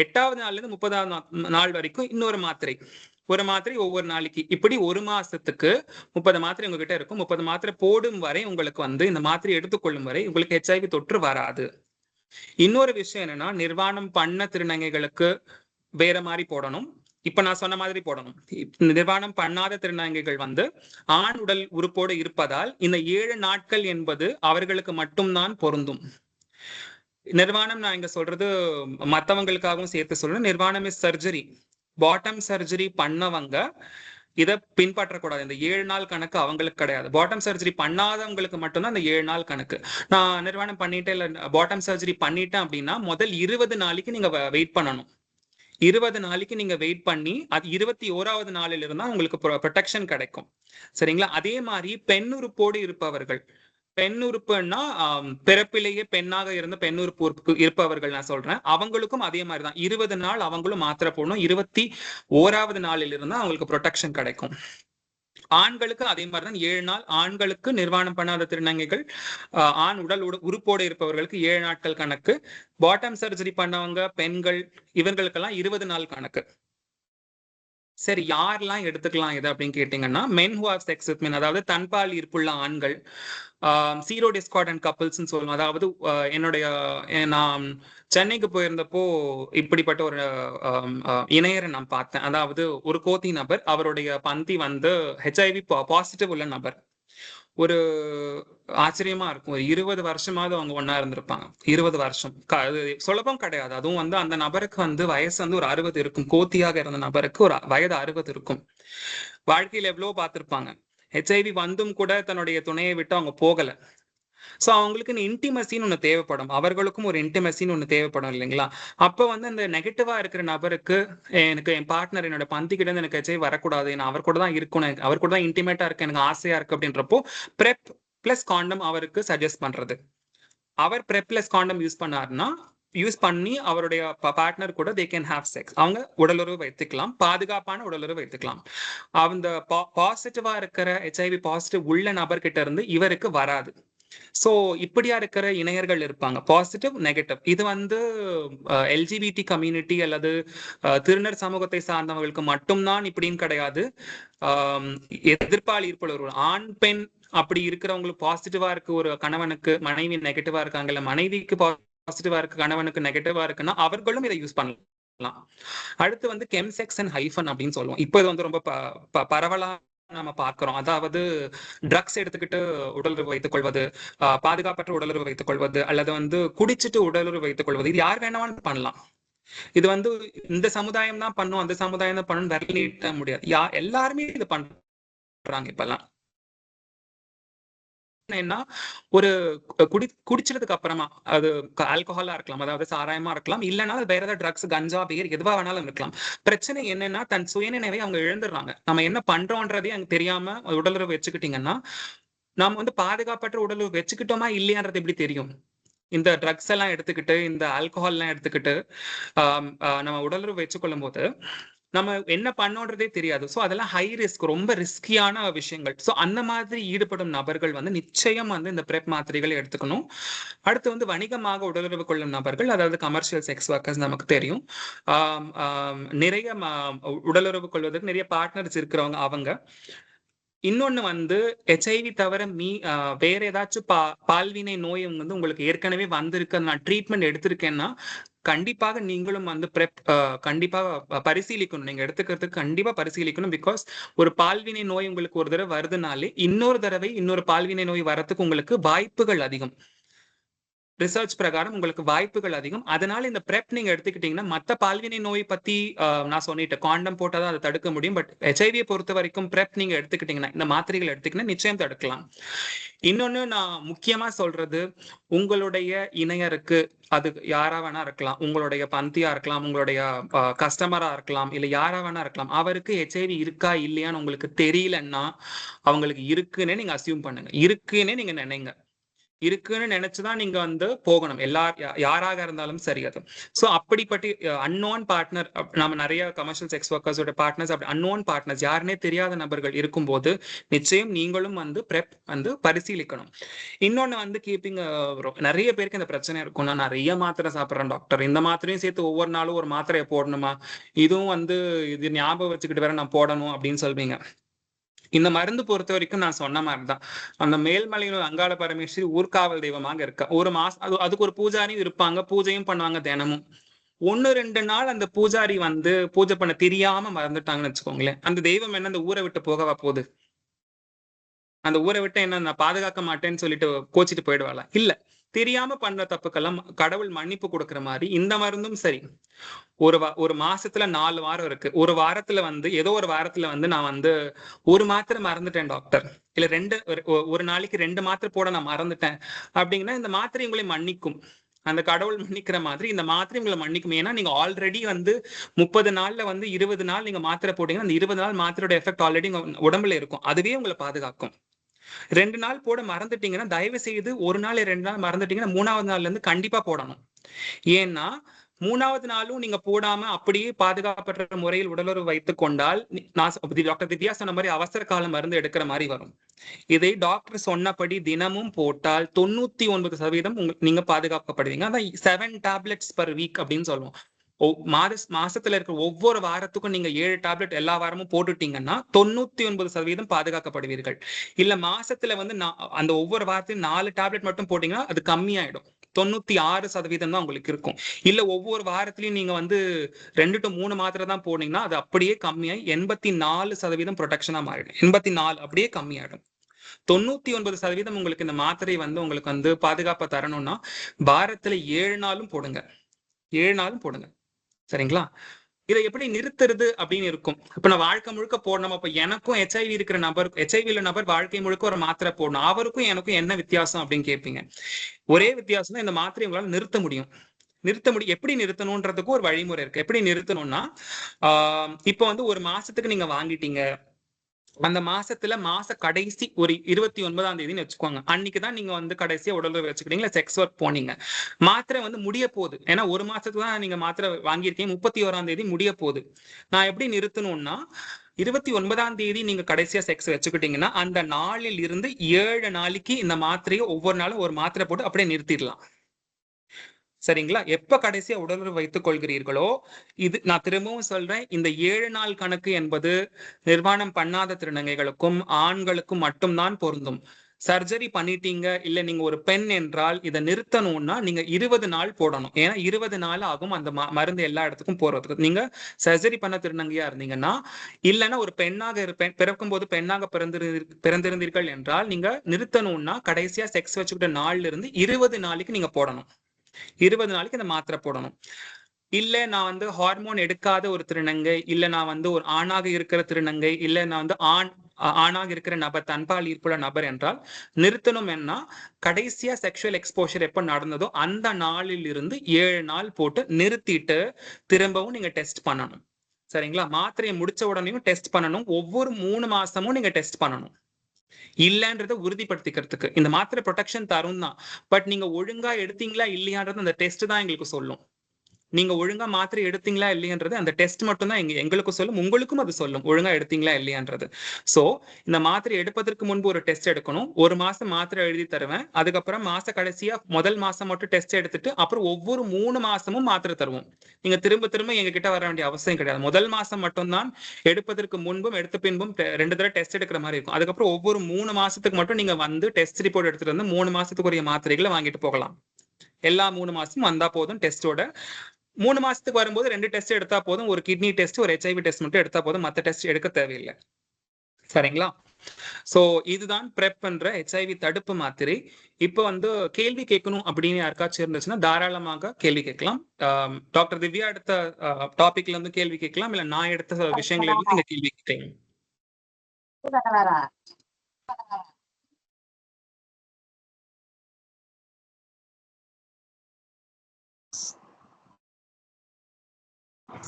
8வது நாள்ல இருந்து 30வது நாள் வரைக்கும் இன்னொரு மாத்திரை, ஒரு மாத்திரை ஒவ்வொரு நாளைக்கு. இப்படி ஒரு மாசத்துக்கு 30 மாத்திரை உங்ககிட்ட இருக்கும். 30 மாத்திரை போடும் வரை உங்களுக்கு வந்து இந்த மாத்திரை எடுத்துக்கொள்ளும் வரை உங்களுக்கு HIV தொற்று வராது. இன்னொரு விஷயம் என்னன்னா, நிர்வாணம் பண்ண திருநங்கைகளுக்கு வேற மாதிரி போடணும். இப்ப நான் சொன்ன மாதிரி போடணும். நிர்வாணம் பண்ணாத திருநங்கைகள் வந்து ஆண் உடல் உறுப்போடு இருப்பதால் இந்த 7 நாட்கள் என்பது அவர்களுக்கு மட்டும்தான் பொருந்தும். நிர்வாணம் நான் இங்க சொல்றது மத்தவங்களுக்காகவும் சேர்த்து சொல்றேன். நிர்வாணம் இஸ் சர்ஜரி. பாட்டம் சர்ஜரி பண்ணவங்க இதை பின்பற்றக்கூடாது. இந்த 7 நாள் கணக்கு அவங்களுக்கு கிடையாது. பாட்டம் சர்ஜரி பண்ணாதவங்களுக்கு மட்டும்தான் இந்த 7 நாள் கணக்கு. நான் நிர்வாணம் பண்ணிட்டேன் இல்ல பாட்டம் சர்ஜரி பண்ணிட்டேன் அப்படின்னா முதல் 20 நாளைக்கு நீங்க வெயிட் பண்ணணும். 20 நாளைக்கு நீங்க வெயிட் பண்ணி அது 21வது நாளில் இருந்தா உங்களுக்கு ப்ரொடெக்ஷன் கிடைக்கும். சரிங்களா? அதே மாதிரி பெண் உறுப்போடு இருப்பவர்கள், பெண் உறுப்புன்னா பிறப்பிலேயே பெண்ணாக இருந்த பெண் உறுப்பு இருப்பவர்கள் நான் சொல்றேன், அவங்களுக்கும் அதே மாதிரிதான் 20 நாள் அவங்களும் மாத்திரை போடணும். 21வது நாளில் இருந்தா அவங்களுக்கு ப்ரொடெக்ஷன் கிடைக்கும். ஆண்களுக்கு அதே மாதிரிதான் 7 நாள். ஆண்களுக்கு நிர்வாணம் பண்ணாத திருநங்கைகள் ஆண் உடல் உறுப்போடு இருப்பவர்களுக்கு 7 நாட்கள் கணக்கு. பாட்டம் சர்ஜரி பண்ணவங்க பெண்கள் இவர்களுக்கெல்லாம் 20 நாள் கணக்கு. சரி, யாரெல்லாம் எடுத்துக்கலாம் இது அப்படின்னு கேட்டீங்கன்னா, men who have sex with men, அதாவது தன்பால் ஈர்ப்புள்ள ஆண்கள், சீரோ டிஸ்கார்டன்ட் கப்பிள்ஸ்ன்னு சொல்லுவோம். அதாவது என்னுடைய நான் சென்னைக்கு போயிருந்தப்போ இப்படிப்பட்ட ஒரு இணையரை நான் பார்த்தேன். அதாவது ஒரு கோத்தி நபர், அவருடைய பந்தி வந்து HIV பாசிட்டிவ் உள்ள நபர். ஒரு ஆச்சரியமா இருக்கும். ஒரு 20 வருஷமாவது அவங்க ஒன்னா இருந்திருப்பாங்க. 20 வருஷம் அது சுலபம் கிடையாது. அதுவும் வந்து அந்த நபருக்கு வந்து வயசு வந்து ஒரு 60 இருக்கும். கோத்தியாக இருந்த நபருக்கு ஒரு வயது 60 இருக்கும். வாழ்க்கையில எவ்வளவு பார்த்திருப்பாங்க. HIV வந்தும் கூட தன்னுடைய துணையை விட்டு அவங்க போகல. சோ அவங்களுக்கு இன்டிமசின்னு ஒண்ணு தேவைப்படும். அவர்களுக்கும் ஒரு இன்டிமசின்னு ஒண்ணு தேவைப்படும் இல்லைங்களா? அப்ப வந்து அந்த நெகட்டிவா இருக்கிற நபருக்கு, எனக்கு என் பார்ட்னர் என்னோட பந்திக்கிட்ட இருந்து எனக்கு HIV வரக்கூடாது, நான் அவர் கூட தான் இருக்கணும், அவர் கூட தான் இன்டிமேட்டா இருக்கு, எனக்கு ஆசையா இருக்கு அப்படின்றப்போ பிரெப் பிளஸ் காண்டம் அவருக்கு சஜஸ்ட் பண்றது. அவர் பிரெப் பிளஸ் காண்டம் யூஸ் பண்ணி அவருடைய பார்ட்னர் கூட they can have sex. அவங்க உடலுறவு வைத்துக்கலாம், பாதுகாப்பான உடலுறவு வைத்துக்கலாம். அந்த பாசிட்டிவா இருக்கிற HIV பாசிட்டிவ் உள்ள நபர்கிட்ட இருந்து இவருக்கு வராது. சோ இப்படியா இருக்கிற இணையர்கள் இருப்பாங்க, பாசிட்டிவ் நெகட்டிவ். இது வந்து LGBT கம்யூனிட்டி அல்லது திருநர் சமூகத்தை சார்ந்தவர்களுக்கு மட்டும்தான் இப்படின்னு கிடையாது. எதிர்ப்பால் ஈர்ப்புள்ள ஆண் பெண் அப்படி இருக்கிறவங்களுக்கு பாசிட்டிவா இருக்கு ஒரு கணவனுக்கு, மனைவி நெகட்டிவா இருக்காங்கல்ல, மனைவிக்கு பாசிட்டிவா இருக்கு கணவனுக்கு நெகட்டிவா இருக்குன்னா அவர்களும் இதை யூஸ் பண்ணலாம். அடுத்து வந்து கெம்செக்ஸ் அண்ட் ஹைஃபன் அப்படின்னு சொல்லுவோம். இப்போ இது வந்து ரொம்ப பரவலா நம்ம பார்க்கிறோம். அதாவது ட்ரக்ஸ் எடுத்துக்கிட்டு உடலுறவு வைத்துக் கொள்வது, பாதுகாப்பற்ற உடலுறவு வைத்துக் கொள்வது, அல்லது வந்து குடிச்சிட்டு உடலுறவு வைத்துக் கொள்வது, இது யார் வேணாலும் பண்ணலாம். இது வந்து இந்த சமுதாயம் தான் பண்ணும், அந்த சமுதாயம் தான் பண்ணணும் விரல் நீட்ட முடியாது. எல்லாருமே இது பண்றாங்க இப்பெல்லாம். என்ன ஒரு குடிச்சதுக்கு அப்புறமா அது ஆல்கஹாலா இருக்கலாம், அதாவது சாராயமா இருக்கலாம், இல்லைன்னா வேற ஏதாவது ட்ரக்ஸ், கஞ்சா, பேர் எதுவா வேணாலும் இருக்கலாம். பிரச்சனை என்னன்னா தன் சுயநினைவை அவங்க இழந்துடுறாங்க. நம்ம என்ன பண்றோன்றதே அங்க தெரியாம உடலுறவு வச்சுக்கிட்டீங்கன்னா, நாம வந்து பாதுகாப்பற்ற உடலுறவு வச்சுக்கிட்டோமா இல்லையான்றது எப்படி தெரியும்? இந்த ட்ரக்ஸ் எல்லாம் எடுத்துக்கிட்டு, இந்த ஆல்கஹால் எல்லாம் எடுத்துக்கிட்டு நம்ம உடலுறவு வச்சுக்கொள்ளும் போது நம்ம என்ன பண்ணோன்றதே தெரியாது. ஸோ அதெல்லாம் ஹை ரிஸ்க், ரொம்ப ரிஸ்கியான விஷயங்கள். ஸோ அந்த மாதிரி ஈடுபடும் நபர்கள் வந்து நிச்சயம் வந்து இந்த பிரெப் மாத்திரைகளை எடுத்துக்கணும். அடுத்து வந்து வணிகமாக உடலுறவு கொள்ளும் நபர்கள், அதாவது கமர்ஷியல் செக்ஸ் ஒர்க்கர்ஸ், நமக்கு தெரியும். நிறைய உடலுறவு கொள்வதற்கு நிறைய பார்ட்னர்ஸ் இருக்கிறவங்க அவங்க. இன்னொன்னு வந்து HIV தவிர வேற ஏதாச்சும் பால்வினை நோய் வந்து உங்களுக்கு ஏற்கனவே வந்திருக்கு, நான் ட்ரீட்மெண்ட் எடுத்திருக்கேன்னா கண்டிப்பாக நீங்களும் வந்து கண்டிப்பாக பரிசீலிக்கணும். நீங்க எடுத்துக்கிறதுக்கு கண்டிப்பா பரிசீலிக்கணும். பிகாஸ் ஒரு பால்வினை நோய் உங்களுக்கு ஒரு தடவை வருதுனாலே இன்னொரு தடவை இன்னொரு பால்வினை நோய் வரத்துக்கு உங்களுக்கு வாய்ப்புகள் அதிகம். ரிசர்ச் பிரகாரம் உங்களுக்கு வாய்ப்புகள் அதிகம். அதனால இந்த பிரெப் நீங்க எடுத்துக்கிட்டீங்கன்னா மற்ற பால்வினை நோய் பத்தி நான் சொல்லிட்டேன், காண்டம் போட்டாதான் அதை தடுக்க முடியும். பட் HIV பொறுத்த வரைக்கும் பிரெப் நீங்க எடுத்துக்கிட்டீங்கன்னா, இந்த மாத்திரைகள் எடுத்துக்கிட்டீங்கன்னா நிச்சயம் தடுக்கலாம். இன்னொன்னு நான் முக்கியமா சொல்றது, உங்களுடைய இணையருக்கு, அது யாரா வேணா இருக்கலாம், உங்களுடைய பந்தியா இருக்கலாம், உங்களுடைய கஸ்டமரா இருக்கலாம், இல்ல யாரா வேணா இருக்கலாம், அவருக்கு HIV இருக்கா இல்லையான்னு உங்களுக்கு தெரியலன்னா அவங்களுக்கு இருக்குன்னே நீங்க அசியூம் பண்ணுங்க, இருக்குன்னே நீங்க நினைங்க. இருக்குன்னு நினைச்சுதான் நீங்க வந்து போகணும், யாராக இருந்தாலும் சரி. அது சோ அப்படிப்பட்ட அன்னோன் பார்ட்னர், நம்ம நிறைய கமர்ஷியல் செக்ஸ் ஒர்க்கர்ஸோட பார்ட்னர்ஸ், அப்படி அன்னோன் பார்ட்னர்ஸ், யாருன்னே தெரியாத நபர்கள் இருக்கும்போது நிச்சயம் நீங்களும் வந்து பிரெப் வந்து பரிசீலிக்கணும். இன்னொன்னு வந்து கீப்பிங், நிறைய பேருக்கு இந்த பிரச்சனை இருக்கும், நான் நிறைய மாத்திரை சாப்பிட்றேன் டாக்டர், இந்த மாத்திரையும் சேர்த்து ஒவ்வொரு நாளும் ஒரு மாத்திரையை போடணுமா, இதுவும் வந்து இது ஞாபகம் வச்சுக்கிட்டு வேற நான் போடணும் அப்படின்னு சொல்வீங்க. இந்த மருந்து பொறுத்த வரைக்கும் நான் சொன்ன மாதிரிதான், அந்த மேல்மலையில அங்காள பரமேஸ்வரி ஊர்காவல் தெய்வமாக இருக்கா. ஒரு மாசம் அதுக்கு ஒரு பூஜாரியும் இருப்பாங்க, பூஜையும் பண்ணுவாங்க தினமும். 1-2 நாள் அந்த பூஜாரி வந்து பூஜை பண்ண தெரியாம மறந்துட்டாங்கன்னு வச்சுக்கோங்களேன், அந்த தெய்வம் என்ன அந்த ஊரை விட்டு போகவா போகுது? அந்த ஊரை விட்டு என்ன நான் பாதுகாக்க மாட்டேன்னு சொல்லிட்டு கோச்சிட்டு போயிடுவாளா? இல்ல. தெரியாம பண்ற தப்புக்கெல்லாம் கடவுள் மன்னிப்பு கொடுக்குற மாதிரி இந்த மருந்தும் சரி. ஒரு மாசத்துல 4 வாரம் இருக்கு. ஒரு வாரத்துல வந்து ஏதோ ஒரு வாரத்துல வந்து நான் வந்து ஒரு மாத்திரை மறந்துட்டேன் டாக்டர், இல்ல ஒரு நாளைக்கு 2 மாத்திரை போட நான் மறந்துட்டேன் அப்படிங்கன்னா, இந்த மாத்திரை உங்களை மன்னிக்கும். அந்த கடவுள் மன்னிக்கிற மாதிரி இந்த மாத்திரை உங்களை மன்னிக்கும். ஏன்னா நீங்க ஆல்ரெடி வந்து 30 நாள்ல வந்து 20 நாள் நீங்க மாத்திரை போட்டீங்கன்னா, அந்த 20 நாள் மாத்திரையோட எஃபெக்ட் ஆல்ரெடி உடம்புல இருக்கும், அதுவே உங்களை பாதுகாக்கும். 2 நாள் போட மறந்துட்டீங்கன்னா தயவு செய்து 1 நாள் 2 நாள் மறந்துட்டீங்கன்னா 3ஆவது நாள்ல இருந்து கண்டிப்பா போடணும். ஏன்னா 3ஆவது நாளும் நீங்க போடாம அப்படியே பாதுகாப்பற்ற முறையில் உடலுறவு வைத்துக் கொண்டால், டாக்டர் திவ்யா சொன்ன மாதிரி அவசர கால மருந்து எடுக்கிற மாதிரி வரும். இதை டாக்டர் சொன்னபடி தினமும் போட்டால் 99% நீங்க பாதுகாக்கப்படுவீங்க. அதான் 7 tablets per week அப்படின்னு சொல்லுவோம். மாசத்துல இருக்கிற ஒவ்வொரு வாரத்துக்கும் நீங்க 7 டேப்லெட் எல்லா வாரமும் போட்டுட்டீங்கன்னா 99% பாதுகாக்கப்படுவீர்கள். இல்ல மாசத்துல வந்து அந்த ஒவ்வொரு வாரத்தையும் 4 டேப்லெட் மட்டும் போட்டீங்கன்னா அது கம்மியாயிடும், 96% தான் உங்களுக்கு இருக்கும். இல்ல ஒவ்வொரு வாரத்திலயும் நீங்க வந்து 2 to 3 மாத்திரை தான் போனீங்கன்னா அது அப்படியே கம்மியாயி 84% ப்ரொடெக்ஷனா மாறிடும். 84 அப்படியே கம்மியாயிடும். 99% உங்களுக்கு இந்த மாத்திரை வந்து உங்களுக்கு வந்து பாதுகாப்பை தரணும்னா வாரத்துல 7 நாளும் போடுங்க, 7 நாளும் போடுங்க. சரிங்களா? இதை எப்படி நிறுத்துறது அப்படின்னு இருக்கும். இப்ப நான் வாழ்க்கை முழுக்க போடணும், அப்ப எனக்கும் HIV இருக்கிற நபர், HIV நபர் வாழ்க்கை முழுக்க ஒரு மாத்திரை போடணும், அவருக்கும் எனக்கும் என்ன வித்தியாசம் அப்படின்னு கேட்பீங்க. ஒரே வித்தியாசம் தான், இந்த மாத்திரை உங்களால நிறுத்த முடியும். எப்படி நிறுத்தணும்ன்றதுக்கு ஒரு வழிமுறை இருக்கு. எப்படி நிறுத்தணும்னா, இப்ப வந்து ஒரு மாசத்துக்கு நீங்க வாங்கிட்டீங்க, அந்த மாசத்துல மாச கடைசி ஒரு 29ஆம் தேதினு வச்சுக்கோங்க, அன்னைக்குதான் நீங்க வந்து கடைசியா உடலுறவு வச்சுக்கிட்டீங்க, செக்ஸ் ஒர்க் போனீங்க, மாத்திரை வந்து முடிய போகுது. ஏன்னா ஒரு மாசத்துக்கு தான் நீங்க மாத்திரை வாங்கியிருக்கீங்க, 31ஆம் தேதி முடிய போகுது. நான் எப்படி நிறுத்தணும்னா, 29ஆம் தேதி நீங்க கடைசியா செக்ஸ் வச்சுக்கிட்டீங்கன்னா அந்த நாளில் இருந்து 7 நாளைக்கு இந்த மாத்திரையை ஒவ்வொரு நாளும் ஒரு மாத்திரை போட்டு அப்படியே நிறுத்திடலாம். சரிங்களா? எப்ப கடைசியா உடலுறவு வைத்துக் கொள்கிறீர்களோ, இது நான் திரும்பவும் சொல்றேன், இந்த 7 நாள் கணக்கு என்பது நிர்வாணம் பண்ணாத திருநங்கைகளுக்கும் ஆண்களுக்கும் மட்டும்தான் பொருந்தும். சர்ஜரி பண்ணிட்டீங்க, இல்ல நீங்க ஒரு பெண் என்றால் இதை நிறுத்தணும்னா நீங்க 20 நாள் போடணும். ஏன்னா 20 நாள் ஆகும் அந்த மருந்து எல்லா இடத்துக்கும் போறதுக்கு. நீங்க சர்ஜரி பண்ண திருநங்கையா இருந்தீங்கன்னா, இல்லைன்னா ஒரு பெண்ணாக பிறக்கும் போது பெண்ணாக பிறந்திருந்தீர்கள் என்றால் நீங்க நிறுத்தணும்னா கடைசியா செக்ஸ் வச்சுக்கிட்ட நாள்ல இருந்து 20 நாளைக்கு நீங்க போடணும். 20 நாளைக்கு இந்த மாத்திரை போடணும். இல்ல நான் வந்து ஹார்மோன் எடுக்காத ஒரு திருநங்கை, இல்ல நான் வந்து ஒரு ஆணாக இருக்கிற திருநங்கை, இல்ல நான் வந்து ஆணாக இருக்கிற நபர், தன்பால் ஈர்ப்புள்ள நபர் என்றால் நிறுத்தணும் என்ன, கடைசியா செக்ஷுவல் எக்ஸ்போஷர் எப்ப நடந்ததோ அந்த நாளில் இருந்து 7 நாள் போட்டு நிறுத்திட்டு திரும்பவும் நீங்க டெஸ்ட் பண்ணணும். சரிங்களா? மாத்திரையை முடிச்ச உடனேயும் டெஸ்ட் பண்ணணும். ஒவ்வொரு 3 மாசமும் நீங்க டெஸ்ட் பண்ணணும். இல்லன்றதை உறுதிப்படுத்திக்கிறதுக்கு. இந்த மாத்திரை ப்ரொடெக்ஷன் தரும் தான். பட் நீங்க ஒழுங்கா எடுத்தீங்களா இல்லையான்றது அந்த டெஸ்ட் தான் எங்களுக்கு சொல்லும். நீங்க ஒழுங்கா மாத்திரை எடுத்தீங்களா இல்லையன்றது அந்த டெஸ்ட் மட்டும் தான் எங்களுக்கு சொல்லும், உங்களுக்கும் அது சொல்லும் ஒழுங்கா எடுத்தீங்களா இல்லையான்றது. சோ இந்த மாத்திரை எடுப்பதற்கு முன்பு ஒரு டெஸ்ட் எடுக்கணும். 1 மாசம் மாத்திரை எழுதி தருவேன். அதுக்கப்புறம் மாச கடைசியா முதல் மாசம் மட்டும் டெஸ்ட் எடுத்துட்டு அப்புறம் ஒவ்வொரு 3 மாசமும் மாத்திரை தருவோம். நீங்க திரும்ப திரும்ப எங்க கிட்ட வர வேண்டிய அவசியம் கிடையாது. முதல் மாசம் மட்டும்தான் எடுப்பதற்கு முன்பும் எடுத்த பின்பும் 2 தடவை டெஸ்ட் எடுக்கிற மாதிரி இருக்கும். அதுக்கப்புறம் ஒவ்வொரு 3 மாசத்துக்கு மட்டும் நீங்க வந்து டெஸ்ட் ரிப்போர்ட் எடுத்துட்டு வந்து 3 மாசத்துக்குரிய மாத்திரைகளை வாங்கிட்டு போகலாம். எல்லா 3 மாசமும் வந்தா போதும் டெஸ்டோட. 3 மாசத்துக்கு வரும்போது 2 டெஸ்ட் எடுத்தா போதும். ஒரு கிட்னி டெஸ்ட், ஒரு HIV டெஸ்ட் மட்டும் எடுத்தா போதும். மத்த டெஸ்ட் எடுக்க தேவையில்லை. சரிங்களா? சோ இதுதான் பிரெப் பண்ற HIV தடுப்பு மாத்திரை. இப்ப வந்து கேள்வி கேட்கணும் அப்படின்னு யாருக்காச்சும் இருந்துச்சுன்னா தாராளமாக கேள்வி கேட்கலாம். டாக்டர் திவ்யா எடுத்த டாபிக்ல இருந்து கேள்வி கேட்கலாம், இல்ல நான் எடுத்த விஷயங்கள்ல இருந்து நீங்க கேள்வி கேட்கலாம்.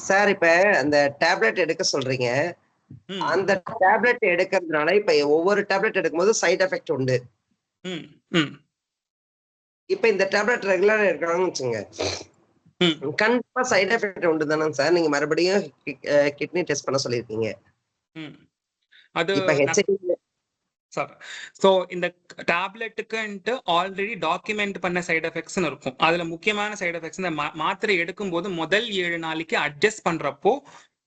சார் இப்ப அந்த டேப்லெட் எடுக்க சொல்றீங்க. ம், அந்த டேப்லெட் எடுக்கிறதுனால இப்ப ஒவ்வொரு டேப்லெட் எடுக்கும்போது சைடு எஃபெக்ட் உண்டு. ம், ம், இப்ப இந்த டேப்லெட் ரெகுலரா எடுக்கணும்னு வச்சுங்க, ம், கண்டிப்பா சைடு எஃபெக்ட் உண்டு தானே சார்? நீங்க மறுபடியும் கிட்னி டெஸ்ட் பண்ண சொல்லியிருக்கீங்க. ம். அது இப்ப HIV சார், சோ இந்த டேப்லெட்டுக்குன்ட்டு ஆல்ரெடி டாக்குமெண்ட் பண்ண சைடு எஃபெக்ட்ஸ் இருக்கும். அதுல முக்கியமான சைடு எஃபெக்ட்ஸ் இந்த மாத்திரை எடுக்கும் போது முதல் 7 நாளைக்கு அட்ஜஸ்ட் பண்றப்போ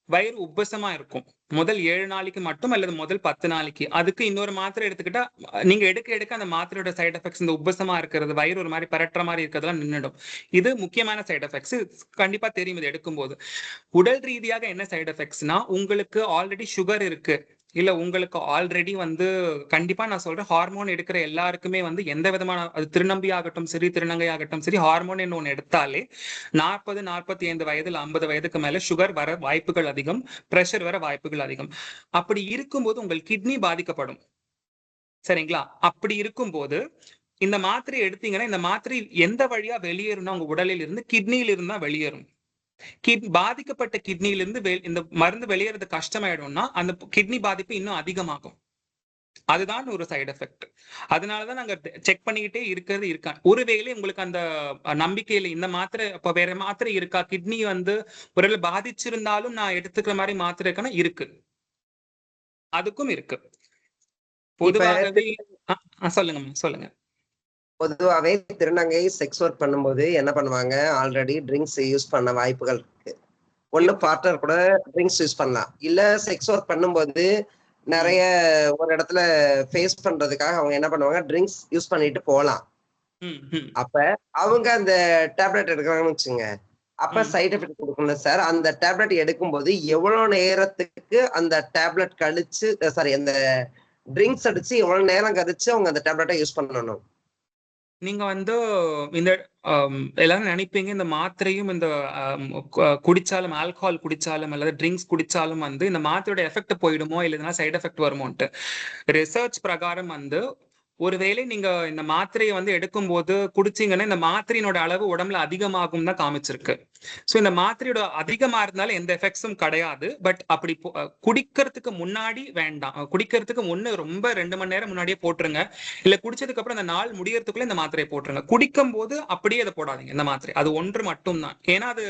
வயிறு உப்பசமா இருக்கும். முதல் 7 நாளைக்கு மட்டும் அல்லது முதல் 10 நாளைக்கு. அதுக்கு இன்னொரு மாத்திரை எடுத்துக்கிட்டா நீங்க எடுக்க எடுக்க அந்த மாத்திரையோட சைடு எஃபெக்ட்ஸ், இந்த உப்பசமா இருக்கிறது, வயிறு ஒரு மாதிரி பரட்டுற மாதிரி இருக்கிறதுலாம் நின்றுடும். இது முக்கியமான சைடு எஃபெக்ட்ஸ். கண்டிப்பா தெரியும் இது எடுக்கும்போது. உடல் ரீதியாக என்ன சைடு எஃபெக்ட்ஸ்னா, உங்களுக்கு ஆல்ரெடி சுகர் இருக்கு, இல்ல உங்களுக்கு ஆல்ரெடி வந்து கண்டிப்பா நான் சொல்றேன், ஹார்மோன் எடுக்கிற எல்லாருக்குமே வந்து எந்த விதமான, அது திருநம்பி ஆகட்டும் சரி, திருநங்கை ஆகட்டும் சரி, ஹார்மோன் ஒன்று எடுத்தாலே 40, 45 வயதில் 50 வயதுக்கு மேல சுகர் வர வாய்ப்புகள் அதிகம், பிரஷர் வர வாய்ப்புகள் அதிகம். அப்படி இருக்கும்போது உங்கள் கிட்னி பாதிக்கப்படும். சரிங்களா? அப்படி இருக்கும்போது இந்த மாத்திரை எடுத்தீங்கன்னா, இந்த மாத்திரை எந்த வழியா வெளியேறும்னா உங்க உடலில் இருந்து கிட்னியில இருந்தா வெளியேறும். பாதிக்கப்பட்ட கிட்னியிலிருந்து இந்த மருந்து வெளியேறது கஷ்டமாயிடும்னா அந்த கிட்னி பாதிப்பு இன்னும் அதிகமாகும். அதுதான் ஒரு சைடு எஃபெக்ட். அதனாலதான் நாங்க செக் பண்ணிக்கிட்டே இருக்கிறது இருக்கா. ஒருவேளை உங்களுக்கு அந்த நம்பிக்கையில இந்த மாத்திரை இப்ப வேற மாத்திரை இருக்கா, கிட்னி வந்து ஒருவேளை பாதிச்சிருந்தாலும் நான் எடுத்துக்கிற மாதிரி மாத்திரை இருக்கானா இருக்கு, அதுக்கும் இருக்கு. பொதுவாகவே சொல்லுங்க சொல்லுங்க. பொதுவாவே திருநங்கை செக்ஸ் ஒர்க் பண்ணும்போது என்ன பண்ணுவாங்க, ஆல்ரெடி ட்ரிங்க்ஸ் யூஸ் பண்ண வாய்ப்புகள் இருக்கு. ஒண்ணு பார்ட்னர் கூட ட்ரிங்க்ஸ் யூஸ் பண்ணலாம். இல்ல செக்ஸ் ஒர்க் பண்ணும்போது நிறைய ஒரு இடத்துல ஃபேஸ் பண்றதுக்காக அவங்க என்ன பண்ணுவாங்க, ட்ரிங்க்ஸ் யூஸ் பண்ணிட்டு போலாம். அப்ப அவங்க அந்த டேப்லெட் எடுக்கிறாங்கன்னு வச்சுங்க, அப்ப சைடு எஃபெக்ட் கொடுக்கணும் சார். அந்த டேப்லெட் எடுக்கும்போது எவ்வளவு நேரத்துக்கு அந்த டேப்லெட் கழிச்சு, சாரி, அந்த ட்ரிங்க்ஸ் அடிச்சு எவ்வளவு நேரம் கழிச்சு அவங்க அந்த டேப்லெட்டை யூஸ் பண்ணணும்? நீங்க வந்து இந்த எல்லாரும் நினைப்பீங்க இந்த மாத்திரையும் இந்த குடிச்சாலும், ஆல்கஹால் குடிச்சாலும் அல்லது ட்ரிங்க்ஸ் குடிச்சாலும் வந்து இந்த மாத்திரையோட எஃபெக்ட் போயிடுமோ இல்லைன்னா சைடு எஃபெக்ட் வருமோன்ட்டு. ரிசர்ச் பிரகாரம் வந்து ஒருவேளை நீங்க இந்த மாத்திரையை வந்து எடுக்கும்போது குடிச்சீங்கன்னா இந்த மாத்திரையினோட அளவு உடம்புல அதிகமாகும் தான் காமிச்சிருக்கு. சோ இந்த மாத்திரையோட அதிகமா இருந்தாலும் எந்த எஃபெக்ட்ஸும் கிடையாது. பட் அப்படி குடிக்கிறதுக்கு முன்னாடி வேண்டாம். குடிக்கிறதுக்கு முன்ன ரொம்ப 2 மணி நேரம் முன்னாடியே போட்டுருங்க. இல்ல குடிச்சதுக்கு அப்புறம் அந்த நாள் முடியறதுக்குள்ள இந்த மாத்திரையை போட்டுருங்க. குடிக்கும் போது அப்படியே அதை போடாதீங்க இந்த மாத்திரை. அது ஒன்று மட்டும் தான். ஏன்னா அது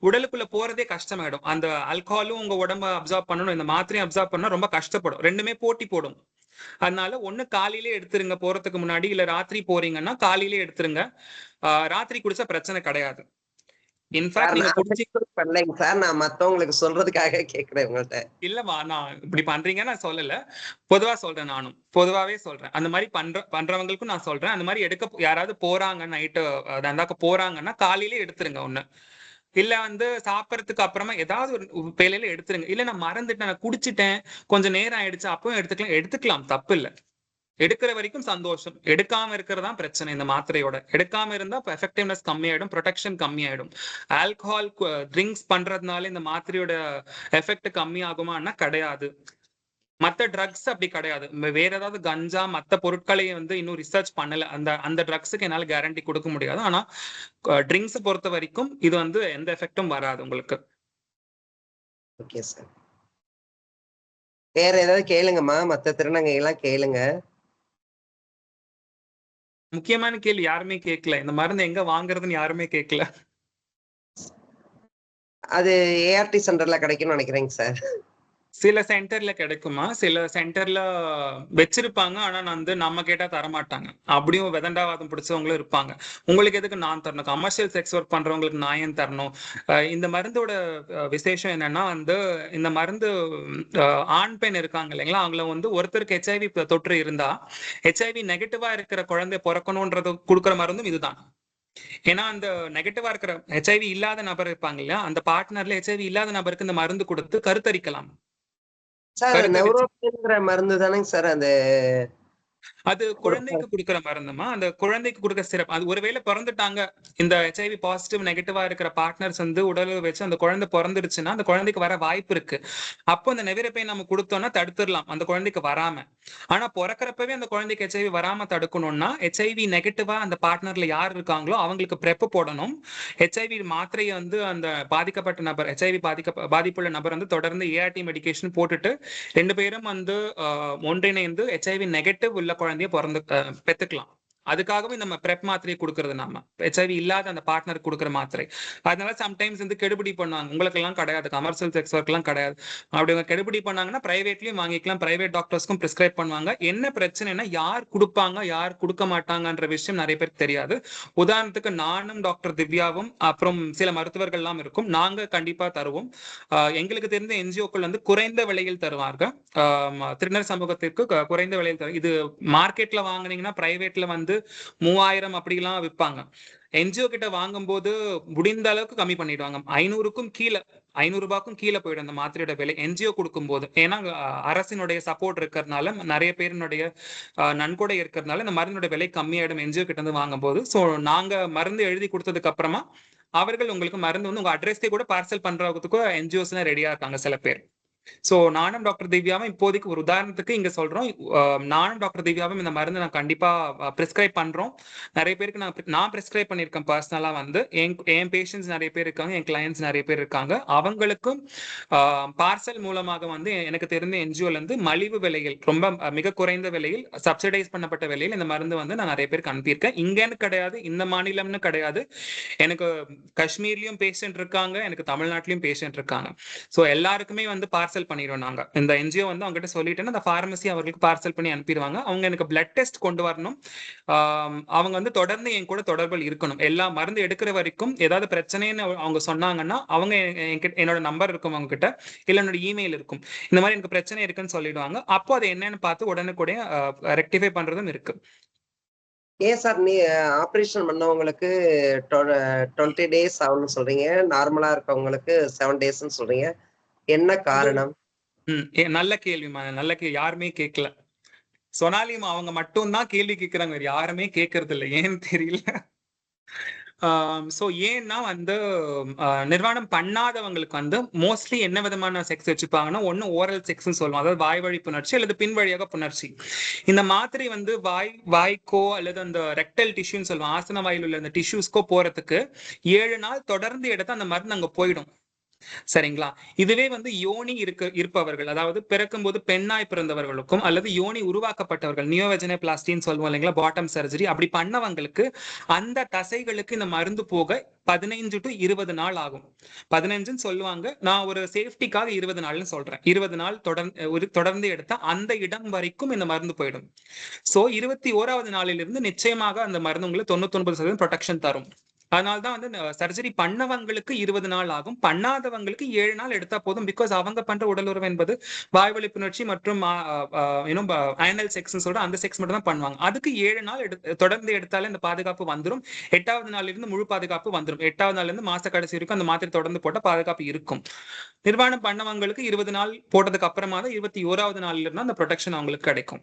உடலுக்குள்ள போறதே கஷ்டமாயிடும். அந்த ஆல்கஹாலும் உங்க உடம்ப அப்சார்ப் பண்ணணும், இந்த மாத்திரையும் அப்சார்ப் பண்ணா ரொம்ப கஷ்டப்படும். ரெண்டுமே போட்டி போடும். அதனால ஒண்ணு காலையிலே எடுத்துருங்க போறதுக்கு முன்னாடி, இல்ல ராத்திரி போறீங்கன்னா காலையிலே எடுத்துருங்க. ராத்திரி குடிச்சா பிரச்சனை கிடையாது. இன்ஃபேக்ட் நீங்க குடிச்சு பண்ணலைங்க சார், நான் மத்தவங்களுக்கு சொல்றதுக்காக கேக்குறேன் உங்கள்ட்ட. இல்லமா, நான் இப்படி பண்றீங்க நான் சொல்லல, பொதுவா சொல்றேன். நானும் பொதுவாவே சொல்றேன். அந்த மாதிரி பண்றவங்களுக்கும் நான் சொல்றேன். அந்த மாதிரி எடுக்க யாராவது போறாங்க, நைட்டு தந்தாக்க போறாங்கன்னா காலையிலே எடுத்துருங்க ஒண்ணு. இல்ல வந்து சாப்பிடறதுக்கு அப்புறமா ஏதாவது ஒரு வேலையில எடுத்துருங்க. இல்ல நான் மறந்துட்டேன், நான் குடிச்சிட்டேன், கொஞ்சம் நேரம் ஆயிடுச்சு, அப்பவும் எடுத்துக்கலாம், தப்பு இல்ல. எடுக்கிற வரைக்கும் சந்தோஷம். எடுக்காம இருக்கிறது தான் பிரச்சனை இந்த மாத்திரையோட. எடுக்காம இருந்தா எஃபெக்டிவ்னஸ் கம்மியாயிடும், ப்ரொடெக்ஷன் கம்மியாயிடும். ஆல்கஹால் ட்ரிங்க்ஸ் பண்றதுனால இந்த மாத்திரையோட எஃபெக்ட் கம்மி ஆகுமான்னா கிடையாது. மத்த ட்ரக்ஸ் அப்படி கிடையாது. வேற ஏதாவது கஞ்சா மத்த பொருட்களை வந்து இன்னும் ரிசர்ச் பண்ணல. அந்த ட்ரக்ஸுக்கு என்னால கேரண்டி கொடுக்க முடியாது. ஆனா ட்ரிங்க்ஸ் பொறுத்த வரைக்கும் இது வந்து எந்த எஃபெக்டும் வராது உங்களுக்கு. Okay sir. வேற ஏதாவது கேளுங்கம்மா, மத்த திருநங்கை எல்லாம் கேளுங்க. முக்கியமான கேள்வி யாருமே கேட்கல. இந்த மருந்து எங்க வாங்குறதுன்னு யாருமே கேட்கல. அது ஏஆர்டி சென்டர்ல கிடைக்கும்னு நினைக்கிறேங்க சார். சில சென்டர்ல கிடைக்குமா, சில சென்டர்ல வச்சிருப்பாங்க. ஆனா வந்து நம்ம கேட்டா தரமாட்டாங்க. அப்படியும் விதண்டாவாதம் பிடிச்சவங்களும் இருப்பாங்க. உங்களுக்கு எதுக்கு நான் தரணும்? கமர்ஷியல் செக்ஸ் ஒர்க் பண்றவங்களுக்கு நான் ஏன் தரணும்? இந்த மருந்தோட விசேஷம் என்னன்னா வந்து இந்த மருந்து ஆண் பெண் இருக்காங்க இல்லைங்களா, அவங்கள வந்து ஒருத்தருக்கு ஹெச்ஐவி தொற்று இருந்தா ஹெச்ஐவி நெகட்டிவா இருக்கிற குழந்தை பிறக்கணும்ன்றது கொடுக்குற மருந்தும் இதுதான். ஏன்னா அந்த நெகட்டிவா இருக்கிற ஹெச்ஐவி இல்லாத நபர் இருப்பாங்க இல்லையா, அந்த பார்ட்னர்ல ஹெச்ஐவி இல்லாத நபருக்கு இந்த மருந்து கொடுத்து கருத்தரிக்கலாம். சார் நெவ்ரோபின்ங்கிற மருந்து தானேங்க சார் அந்த அது குழந்தைக்கு கொடுக்கிற மருந்துமா, அந்த குழந்தைக்கு கொடுக்கிற சிறப்பு. அது ஒருவேளை பிறந்துட்டாங்க, இந்த ஹெச்ஐவி பாசிட்டிவ் நெகட்டிவா இருக்கிற பார்ட்னர்ஸ் வந்து உடல் வச்சு அந்த குழந்தை பிறந்துருச்சுன்னா அந்த குழந்தைக்கு வர வாய்ப்பு இருக்கு. அப்போ அந்த நெவிரப்பை நம்ம கொடுத்தோம்னா தடுத்துடலாம் அந்த குழந்தைக்கு வராம. ஆனா பிறக்கிறப்பவே அந்த குழந்தைக்கு ஹெச்ஐவி வராம தடுக்கணும்னா ஹெச்ஐவி நெகட்டிவா அந்த பார்ட்னர்ல யார் இருக்காங்களோ அவங்களுக்கு பிரெப் போடணும். ஹெச்ஐவி மாத்திரையை வந்து அந்த பாதிக்கப்பட்ட நபர், ஹெச்ஐவி பாதிப்புள்ள நபர் வந்து தொடர்ந்து ஏஆர்டி மெடிகேஷன் போட்டுட்டு 2 பேரும் வந்து ஒன்றிணைந்து ஹெச்ஐவி நெகட்டிவ் உள்ள குழந்தைய பெத்துக்கலாம். அதுக்காகவே நம்ம பிரெப் மாத்திரை கொடுக்கறது, நம்ம ஹெச்ஐவி இல்லாத அந்த பார்ட்னருக்கு கொடுக்குற மாத்திரை. அதனால சம்டைம்ஸ் வந்து கெடுபிடி பண்ணுவாங்க. உங்களுக்கு எல்லாம் கிடையாது, கமர்ஷியல் செக்ஸ் ஒர்க் எல்லாம் கிடையாது. அப்படி கெடுபிடி பண்ணாங்கன்னா பிரைவேட்லயும் வாங்கிக்கலாம், பிரைவேட் டாக்டர்ஸ்க்கும் பிரிஸ்கிரைப் பண்ணுவாங்க. என்ன பிரச்சனைனா யார் கொடுப்பாங்க யார் கொடுக்க மாட்டாங்கன்ற விஷயம் நிறைய பேருக்கு தெரியாது. உதாரணத்துக்கு நானும் டாக்டர் திவ்யாவும் அப்புறம் சில மருத்துவர்கள் எல்லாம் இருக்கும், நாங்க கண்டிப்பா தருவோம். எங்களுக்கு தெரிந்த என்ஜிஓக்கள் வந்து குறைந்த விலையில் தருவாங்க. திருநர் சமூகத்திற்கு குறைந்த விலையில் தரும். இது மார்க்கெட்ல வாங்குனீங்கன்னா பிரைவேட்ல வந்து 3000 அப்படிலாம் விற்பாங்க. என்ஜிஓ கிட்ட வாங்கும் போது முடிந்த அளவுக்கு கம்மி பண்ணிடுவாங்க. 500க்கும் கீழே, 500 ரூபாய்க்கும் கீழே போயிடும் அந்த மாத்திரையோட விலை என்ஜிஓ கொடுக்கும் போது. ஏன்னா அரசினுடைய சப்போர்ட் இருக்கிறதுனால, நிறைய பேருடைய நன்கொடை இருக்கிறதுனால இந்த மருந்தோட விலை கம்மியாயிடும் என்ஜிஓ கிட்ட இருந்து வாங்கும் போது. ஸோ நாங்க மருந்து எழுதி கொடுத்ததுக்கு அப்புறமா அவர்கள் உங்களுக்கு மருந்து வந்து உங்க அட்ரஸ்க்கே கூட பார்சல் பண்றதுக்கு என்ஜிஓஸ் எல்லாம் ரெடியா இருக்காங்க சில பேர். சோ நானும் டாக்டர் திவ்யாவும் இப்போதைக்கு ஒரு உதாரணத்துக்கு இங்க சொல்றோம், நானும் டாக்டர் திவ்யாவும் இந்த மருந்து நான் கண்டிப்பா பிரிஸ்கிரைப் பண்றோம். நிறைய பேருக்கு நான் பிரிஸ்கிரைப் பண்ணியிருக்கேன் பர்சனலா. வந்து என் பேஷண்ட்ஸ் நிறைய பேர் இருக்காங்க, என் கிளையன்ட்ஸ் நிறைய பேர் இருக்காங்க. அவங்களுக்கும் பார்சல் மூலமாக வந்து எனக்கு தெரிந்த என்ஜிஓல இருந்து மலிவு விலையில், ரொம்ப மிக குறைந்த விலையில், சப்சிடைஸ் பண்ணப்பட்ட விலையில் இந்த மருந்து வந்து நான் நிறைய பேருக்கு அனுப்பியிருக்கேன். இங்கன்னு கிடையாது, இந்த மாநிலம்னு கிடையாது, எனக்கு காஷ்மீர்லயும் பேஷண்ட் இருக்காங்க, எனக்கு தமிழ்நாட்டிலயும் பேஷண்ட் இருக்காங்க. ஸோ எல்லாருக்குமே வந்து பார்சல் பண்ணிடுவோம் நாங்க. இந்த என்ஜிஓ வந்து அவங்ககிட்ட சொல்லிட்டேன்னா அந்த பார்மசி அவர்களுக்கு பார்சல் பண்ணி அனுப்பிடுவாங்க. அவங்க எனக்கு பிளட் டெஸ்ட் கொண்டு வரணும். அவங்க வந்து தொடர்ந்து என் கூட தொடர்பில் இருக்கணும். எல்லா மருந்து எடுக்கிற வரைக்கும். ஏதாவது பிரச்சனைன்னு அவங்க சொன்னாங்கன்னா அவங்க என்னோட நம்பர் இருக்கும் அவங்க கிட்ட, இல்ல என்னோட இமெயில் இருக்கும். இந்த மாதிரி எனக்கு பிரச்சனை இருக்குன்னு சொல்லிடுவாங்க. அப்போ அது என்னன்னு பார்த்து உடனுக்குடைய ரெக்டிஃபை பண்றதும் இருக்கு. ஏன் சார் நீ ஆபரேஷன் பண்ணவங்களுக்கு 20 days ஆகும்னு சொல்றீங்க, நார்மலா இருக்கவங்களுக்கு 7 daysன்னு சொல்றீங்க, என்ன காரணம்? நல்ல கேள்விமா, நல்ல கேள்வி. யாருமே கேட்கல. சொனாலிமா அவங்க மட்டும் தான் கேள்வி கேட்கிறாங்க, வேற யாருமே கேட்கறது இல்லை. ஏன்னு தெரியல. ஸோ ஏன்னா வந்து நிர்வாணம் பண்ணாதவங்களுக்கு வந்து மோஸ்ட்லி என்ன விதமான செக்ஸ் வச்சுப்பாங்கன்னா, ஒன்று ஓரல் செக்ஸ்ன்னு சொல்லுவோம், அதாவது வாய் வழி புணர்ச்சி அல்லது பின் வழியாக புணர்ச்சி. இந்த மாத்திரை வந்து வாய்க்கோ அல்லது அந்த ரெக்டல் டிஷ்யூன்னு சொல்லுவோம், ஆசன வாயில் உள்ள அந்த டிஷ்யூஸ்க்கோ போறதுக்கு 7 நாள் தொடர்ந்து எடுத்து அந்த மருந்து அங்க போயிடும். சரிங்களா? இதுவே வந்து யோனி இருப்பவர்கள், அதாவது பிறக்கும் போது பெண்ணாய் பிறந்தவர்களுக்கும் அல்லது யோனி உருவாக்கப்பட்டவர்கள், நியோவெஜினோபிளாஸ்டின்னு சொல்லுவோம் இல்லைங்களா, பாட்டம் சர்ஜரி, அப்படி பண்ணவங்களுக்கு அந்த தசைகளுக்கு இந்த மருந்து போக 15 to 20 நாள் ஆகும். 15ன்னு சொல்லுவாங்க, நான் ஒரு சேஃப்டிக்காக 20 நாள்னு சொல்றேன். 20 நாள் தொடர்ந்து எடுத்தா அந்த இடம் வரைக்கும் இந்த மருந்து போயிடும். சோ 21வது நாளிலிருந்து நிச்சயமாக அந்த மருந்து உங்களுக்கு 99% ப்ரொடெக்ஷன் தரும். அதனால்தான் வந்து சர்ஜரி பண்ணவங்களுக்கு 20 நாள் ஆகும், பண்ணாதவங்களுக்கு 7 நாள் எடுத்தா போதும். பிகாஸ் அவங்க பண்ற உடல் உறவு என்பது வாய்வழி புணர்ச்சி மற்றும் ஆனல் செக்ஸ் சொல்ற அந்த செக்ஸ் மட்டும் தான் பண்ணுவாங்க. அதுக்கு 7 நாள் தொடர்ந்து எடுத்தாலே இந்த பாதுகாப்பு வந்துடும். 8வது நாள்ல இருந்து முழு பாதுகாப்பு வந்துடும். 8வது நாள்ல இருந்து மாச கடைசி வரைக்கும் அந்த மாத்திரை தொடர்ந்து போட்ட பாதுகாப்பு இருக்கும். நிர்வாணம் பண்ணவங்களுக்கு 20 நாள் போட்டதுக்கு அப்புறமா தான் 21வது நாள்ல இருந்து அந்த ப்ரொடெக்ஷன் அவங்களுக்கு கிடைக்கும்.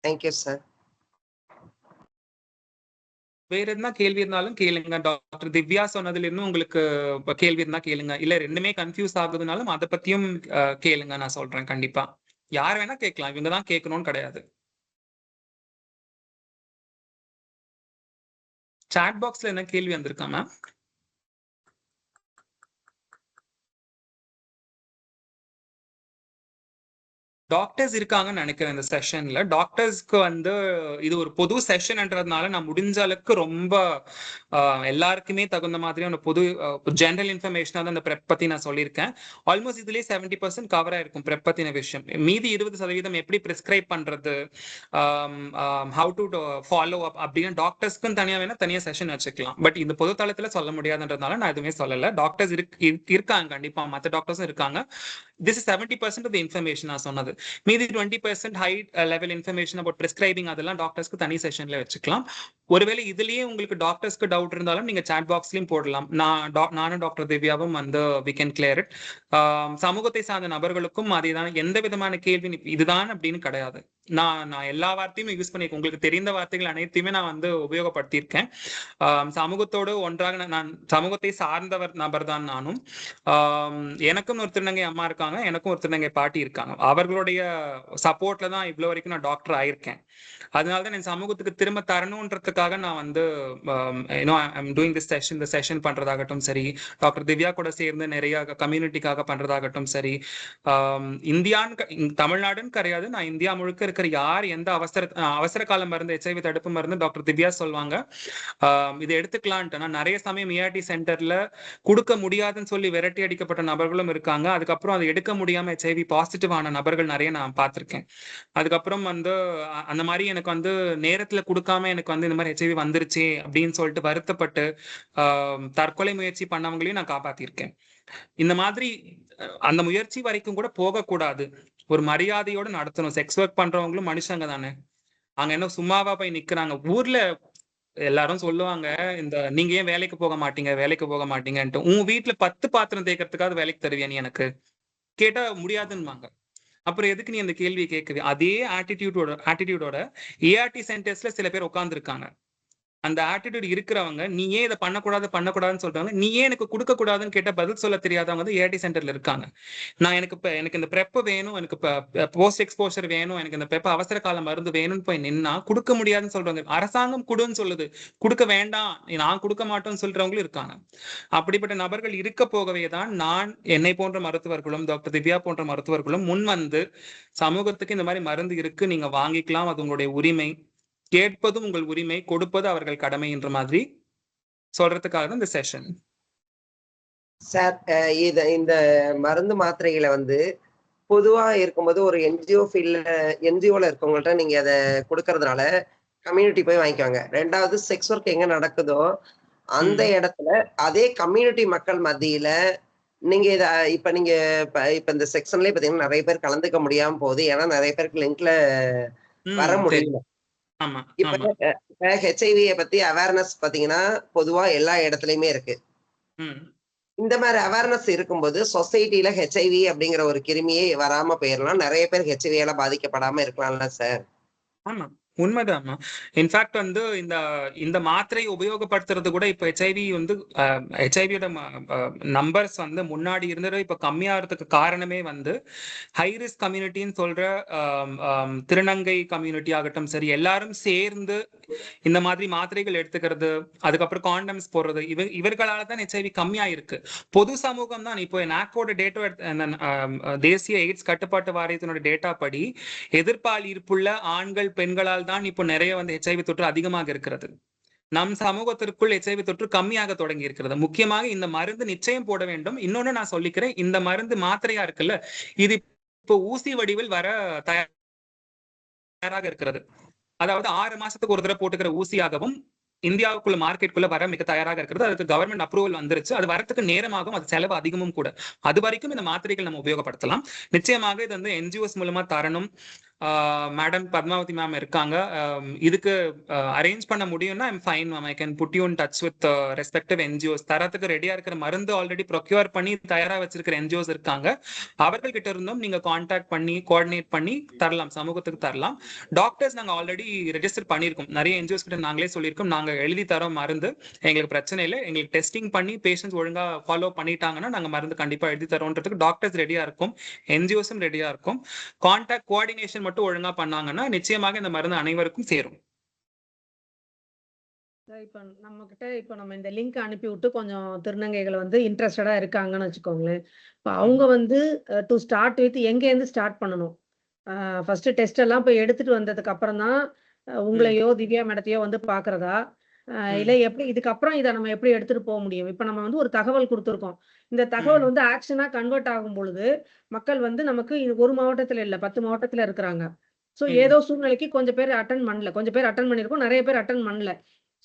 Thank you sir. வேற எதுனா கேள்வி இருந்தாலும் கேளுங்க. டாக்டர் திவ்யா சொன்னதுல இருந்து உங்களுக்கு கேள்வி இருந்தா கேளுங்க. இல்ல ரெண்டுமே கன்ஃபியூஸ் ஆகுதுனாலும் அதை பத்தியும் கேளுங்க. நான் சொல்றேன் கண்டிப்பா. யார் வேணா கேட்கலாம், இவங்கதான் கேட்கணும்னு கிடையாது. சாட் பாக்ஸ்ல என்ன கேள்வி வந்திருக்கா மேம்? டாக்டர்ஸ் இருக்காங்கன்னு நினைக்கிறேன் இந்த செஷன்ல. டாக்டர்ஸ்க்கு வந்து இது ஒரு பொது செஷன்ன்றதுனால நான் முடிஞ்ச அளவுக்கு ரொம்ப எல்லாருக்குமே தகுந்த மாதிரியான பொது ஜெனரல் இன்ஃபர்மேஷனா தான் அந்த ப்ரெப் பத்தி நான் சொல்லியிருக்கேன். ஆல்மோஸ்ட் இதுலயே 70% கவர் ஆயிருக்கும் ப்ரெப் பத்தின விஷயம். மீதி 20% எப்படி பிரிஸ்கிரைப் பண்றது, ஹவு டு ஃபாலோ அப் அப்படின்னு டாக்டர்ஸ்க்கும் தனியா வேணா தனியா செஷன் வச்சுக்கலாம். பட் இந்த பொது தளத்துல சொல்ல முடியாதுன்றதுனால நான் எதுவுமே சொல்லல. டாக்டர்ஸ் இருக்காங்க கண்டிப்பா, மற்ற டாக்டர்ஸும் இருக்காங்க. This is 70% of the information நான் சொன்னது. மீதி 20% ஹை லெவல் இன்ஃபர்மேஷன் அபவுட் பிரிஸ்கிரைபிங் அதெல்லாம் டாக்டர்ஸ்க்கு தனி செஷன்ல வச்சுக்கலாம். ஒருவேளை இதுலயே உங்களுக்கு டாக்டர்ஸ்க்கு டவுட் இருந்தாலும் நீங்க சாட் பாக்ஸ்லயும் போடலாம். நானும் டாக்டர் திவ்யாவும் வந்து we can clear it. சமூகத்தை சார்ந்த நபர்களுக்கும் அதேதான், எந்த விதமான கேள்வி இதுதான் அப்படின்னு கிடையாது. நான் எல்லா வார்த்தையுமே யூஸ் பண்ணிருக்கேன். உங்களுக்கு தெரிந்த வார்த்தைகள் அனைத்தையுமே நான் வந்து உபயோகப்படுத்தியிருக்கேன். சமூகத்தோடு ஒன்றாக நான் சமூகத்தை சார்ந்தவர் நபர் தான் நானும். எனக்கும் ஒரு திருநங்கை அம்மா இருக்காங்க, எனக்கும் ஒரு திருநங்கை பாட்டி இருக்காங்க. அவர்களுடைய சப்போர்ட்ல தான் இவ்வளவு வரைக்கும் நான் டாக்டர் ஆயிருக்கேன். அதனாலதான் என் சமூகத்துக்கு திரும்ப தரணுன்றதுக்காக நான் வந்து இந்த செஷன் பண்றதாகட்டும் சரி, டாக்டர் திவ்யா கூட சேர்ந்து நிறைய கம்யூனிட்டிக்காக பண்றதாகட்டும் சரி, தமிழ்நாடுன்னு கிடையாது, நான் இந்தியா முழுக்க இருக்கிற யார் எந்த அவசர கால மருந்து HIV தடுப்பு மருந்து டாக்டர் திவ்யா சொல்லுவாங்க இதை எடுத்துக்கலான்ட்டு. நான் நிறைய சமயம் ERT சென்டர்ல கொடுக்க முடியாதுன்னு சொல்லி விரட்டி அடிக்கப்பட்ட நபர்களும் இருக்காங்க. அதுக்கப்புறம் அதை எடுக்க முடியாம HIV பாசிட்டிவ் ஆன நபர்கள் நிறைய நான் பார்த்திருக்கேன். அதுக்கப்புறம் வந்து அந்த மாதிரி எனக்கு வந்து நேரத்துல கொடுக்காம எனக்கு வந்து இந்த மாதிரி HIV வந்துருச்சு அப்படின்னு சொல்லிட்டு வருத்தப்பட்டு தற்கொலை முயற்சி பண்ணவங்களையும் நான் காப்பாத்திருக்கேன். இந்த மாதிரி அந்த முயற்சி வரைக்கும் கூட போகக்கூடாது, ஒரு மரியாதையோடு நடத்தணும். செக்ஸ் ஒர்க் பண்றவங்களும் மனுஷங்க தானே, அங்க என்ன சும்மாவா போய் நிக்கிறாங்க? ஊர்ல எல்லாரும் சொல்லுவாங்க, இந்த நீங்க ஏன் வேலைக்கு போக மாட்டீங்கன்ட்டு. உன் வீட்டுல 10 பாத்திரம் தேய்க்கிறதுக்காக வேலைக்கு தருவியா நீ எனக்கு? கேட்டா முடியாதுன்னுவாங்க. அப்புறம் எதுக்கு நீ அந்த கேள்வியை கேட்குது? அதே ஆட்டிடியூடோட ERT சென்டர்ஸ்ல சில பேர் உட்கார்ந்து இருக்காங்க. அந்த ஆட்டிடியூட் இருக்கிறவங்க நீ ஏன் இதை பண்ணக்கூடாதுன்னு சொல்றாங்க. நீ ஏன் எனக்கு கொடுக்க கூடாதுன்னு கேட்ட பதில் சொல்ல தெரியாதவங்க வந்து ERT சென்டர்ல இருக்காங்க. நான் எனக்கு இந்த ப்ரெப் வேணும், எனக்கு போஸ்ட் எக்ஸ்போஷர் வேணும், எனக்கு இந்த ப்ரெப் அவசர கால மருந்து வேணும்னு போய் நின்னா கொடுக்க முடியாதுன்னு சொல்றாங்க. அரசாங்கம் கொடுன்னு சொல்லுது, கொடுக்க வேண்டாம், நான் கொடுக்க மாட்டோம்னு சொல்றவங்களும் இருக்காங்க. அப்படிப்பட்ட நபர்கள் இருக்க போகவே தான் நான் என்னை போன்ற மருத்துவர்களும் டாக்டர் திவ்யா போன்ற மருத்துவர்களும் முன் வந்து சமூகத்துக்கு இந்த மாதிரி மருந்து இருக்கு, நீங்க வாங்கிக்கலாம், அது உங்களுடைய உரிமை, கேட்பதும் உங்கள் உரிமை, கொடுப்பது அவர்கள் கடமை என்ற மாதிரி சொல்றதுக்காக தான் இந்த செஷன். சார், இந்த மருந்து மாத்திரைகளை வந்து பொதுவா இருக்கும்போது ஒரு என்ஜிஓல இருக்கவங்கள்ட்ட நீங்க அதை கொடுக்கறதுனால கம்யூனிட்டி போய் வாங்கிக்குவாங்க. ரெண்டாவது, செக்ஸ் ஒர்க் எங்க நடக்குதோ அந்த இடத்துல அதே கம்யூனிட்டி மக்கள் மத்தியில நீங்க இப்ப இந்த செக்ஷன்லயே பாத்தீங்கன்னா நிறைய பேர் கலந்துக்க முடியாம போகுது. ஏன்னா நிறைய பேருக்கு லிங்க்ல வர முடியல. இப்ப HIV பத்தி அவேர்னஸ் பாத்தீங்கன்னா பொதுவா எல்லா இடத்துலயுமே இருக்கு. இந்த மாதிரி அவேர்னஸ் இருக்கும்போது சொசைட்டில HIV அப்படிங்கிற ஒரு கிருமியே வராம போயிடலாம், நிறைய பேர் HIV பாதிக்கப்படாம இருக்கலாம்ல சார்? ஆமா, உண்மைதான். இன்ஃபேக்ட் வந்து இந்த மாத்திரை உபயோகப்படுத்துறது கூட இப்ப ஹெச்ஐவியோட நம்பர்ஸ் வந்து முன்னாடி இருந்தது இப்ப கம்மியாகிறதுக்கு காரணமே வந்து ஹை ரிஸ்க் கம்யூனிட்டின்னு சொல்ற திருநங்கை கம்யூனிட்டி ஆகட்டும் சரி, எல்லாரும் சேர்ந்து இந்த மாதிரி மாத்திரைகள் எடுத்துக்கிறது, அதுக்கப்புறம் காண்டம்ஸ் போடுறது, இவர்களால தான் HIV கம்மியாயிருக்கு. பொது சமூகம் தான். இப்போ நாக்கோட டேட்டா, தேசிய எய்ட்ஸ் கட்டுப்பாட்டு வாரியத்தினோட டேட்டா படி எதிர்ப்பால் ஈர்ப்புள்ள ஆண்கள் பெண்களால் தான் இப்போ நிறைய வந்து HIV தொற்று அதிகமாக இருக்கிறது. நம் சமூகத்திற்குள் HIV தொற்று கம்மியாக தொடங்கி இருக்கிறது. முக்கியமாக இந்த மருந்து நிச்சயம் போட வேண்டும். இன்னொன்னு நான் சொல்லிக்கிறேன், இந்த மருந்து மாத்திரையா இருக்குல்ல, இது இப்போ ஊசி வடிவில் வர தயாராக இருக்கிறது. அதாவது 6 மாசத்துக்கு ஒரு தடவை போட்டுக்கிற ஊசியாகவும் இந்தியாவுக்குள்ள மார்க்கெட்டுக்குள்ள வர மிக தயாராக இருக்கிறது. அதுக்கு கவர்மெண்ட் அப்ரூவல் வந்துருச்சு. அது வரத்துக்கு நேரமாகும், அது செலவு அதிகமும் கூட. அது வரைக்கும் இந்த மாத்திரைகள் நம்ம உபயோகப்படுத்தலாம். நிச்சயமாக இது வந்து NGOs மூலமா தரணும். மேடம் பத்மாவதி மேம் இருக்காங்க. இதுக்கு அரேஞ்ச் பண்ண முடியும்னா I'm fine ma'am. I can put you in touch with respective NGOs. தரத்துக்கு ரெடியா இருக்கிற மருந்து ஆல்ரெடி ப்ரொக்யூர் பண்ணி தயாரா வச்சிருக்கிற என்ஜிஓஸ் இருக்காங்க. அவர்கள் கிட்ட இருந்தும் நீங்க கான்டாக்ட் பண்ணி கோஆர்டினேட் பண்ணி தரலாம், சமூகத்துக்கு தரலாம். டாக்டர்ஸ் நாங்க ஆல்ரெடி ரெஜிஸ்டர் பண்ணியிருக்கோம். நிறைய என்ஜிஓஸ் கிட்ட நாங்களே சொல்லியிருக்கோம், நாங்க எழுதி தரோம் மருந்து, எங்களுக்கு பிரச்சனை இல்லை, எங்களுக்கு டெஸ்டிங் பண்ணி பேஷண்ட்ஸ் ஒழுங்கா ஃபாலோ பண்ணிட்டாங்கன்னா நாங்க மருந்து கண்டிப்பா எழுதி தரோன்றதுக்கு டாக்டர்ஸ் ரெடியா இருக்கும், என்ஜிஓஸும் ரெடியா இருக்கும். கான்டாக்ட் கோஆர்டினேஷன் மட்டும் ஒழுங்கா பண்ணாங்கன்னா நிச்சயமாக இந்த மருந்து அனைவருக்கும் சேரும். இப்ப நம்ம கிட்ட நம்ம இந்த லிங்க் அனுப்பி விட்டு கொஞ்சம் திருநங்கைகள் வந்து இன்ட்ரெஸ்டடா இருக்காங்கன்னு வச்சுக்கோங்களேன். இப்ப அவங்க வந்து டு ஸ்டார்ட் வித் எங்க இருந்து ஸ்டார்ட் பண்ணணும்? ஃபர்ஸ்ட் டெஸ்ட் எல்லாம் போய் எடுத்துட்டு வந்ததுக்கு அப்புறம் தான் உங்களையோ திவ்யா மேடத்தையோ வந்து பாக்குறதா, இல்ல எப்படி இதுக்கப்புறம் இதை நம்ம எப்படி எடுத்துட்டு போக முடியும்? இப்ப நம்ம வந்து ஒரு தகவல் கொடுத்துருக்கோம். இந்த தகவல் வந்து ஆக்ஷனா கன்வெர்ட் ஆகும் பொழுது மக்கள் வந்து நமக்கு ஒரு மாவட்டத்துல இல்ல 10 மாவட்டத்துல இருக்கிறாங்க. சோ ஏதோ சூழ்நிலைக்கு கொஞ்சம் பேர் அட்டன் பண்ணல, கொஞ்சம் பேர் அட்டன் பண்ணிருக்கோம், நிறைய பேர் அட்டன் பண்ணல.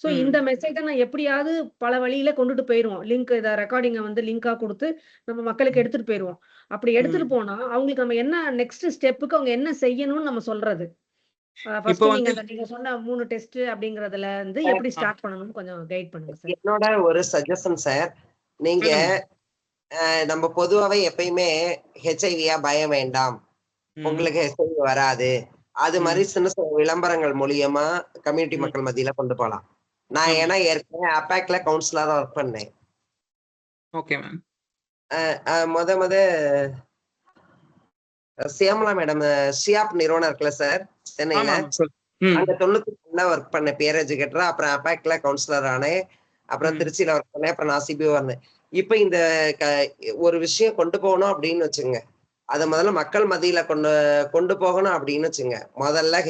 சோ இந்த மெசேஜை நான் எப்படியாவது பல வழியில கொண்டுட்டு போயிருவோம். லிங்க் இதை ரெக்கார்டிங்கை வந்து லிங்கா கொடுத்து நம்ம மக்களுக்கு எடுத்துட்டு போயிருவோம். அப்படி எடுத்துட்டு போனா அவங்களுக்கு நம்ம என்ன நெக்ஸ்ட் ஸ்டெப்புக்கு அவங்க என்ன செய்யணும்னு நம்ம சொல்றது. ஃபர்ஸ்ட் நீங்க சொன்ன 3 டெஸ்ட் அப்படிங்கறதுல இருந்து எப்படி ஸ்டார்ட் பண்ணணும்னு கொஞ்சம் கைட் பண்ணுங்க சார். என்னோட ஒரு சஜஷன் சார், நீங்க நம்ம பொதுவாவே எப்பயுமே ஹெச்ஐவியா பயம் வேண்டாம், உங்களுக்கு ஹெச்ஐவி வராது, அது மாதிரி சின்ன சின்ன விளம்பரங்கள் மூலியமா கம்யூனிட்டி மக்கள் மத்தியில கொண்டு போகலாம். நான் ஏன்னா ஏற்கனவே அபாக்ல கவுன்சிலரா ஒர்க் பண்ணேன். Okay ma'am. முத சியாமலா மேடம் சியாப் நிறுவனம் இருக்குல்ல சார் சென்னையில, அங்க 90 ஒர்க் பண்ணேன் பேர் எஜுகேட்டரா. அப்புறம் அபாக்ல கவுன்சிலர் ஆனேன். அப்புறம் திருச்சியில ஒர்க் பண்ணேன். அப்புறம் நான் சிபிஓ வந்தேன். இப்ப இந்த ஒரு விஷயம் கொண்டு போகணும் அப்படின்னு வச்சுங்க, அதை முதல்ல மக்கள் மத்தியில கொண்டு போகணும் அப்படின்னு வச்சுங்க, முதல்ல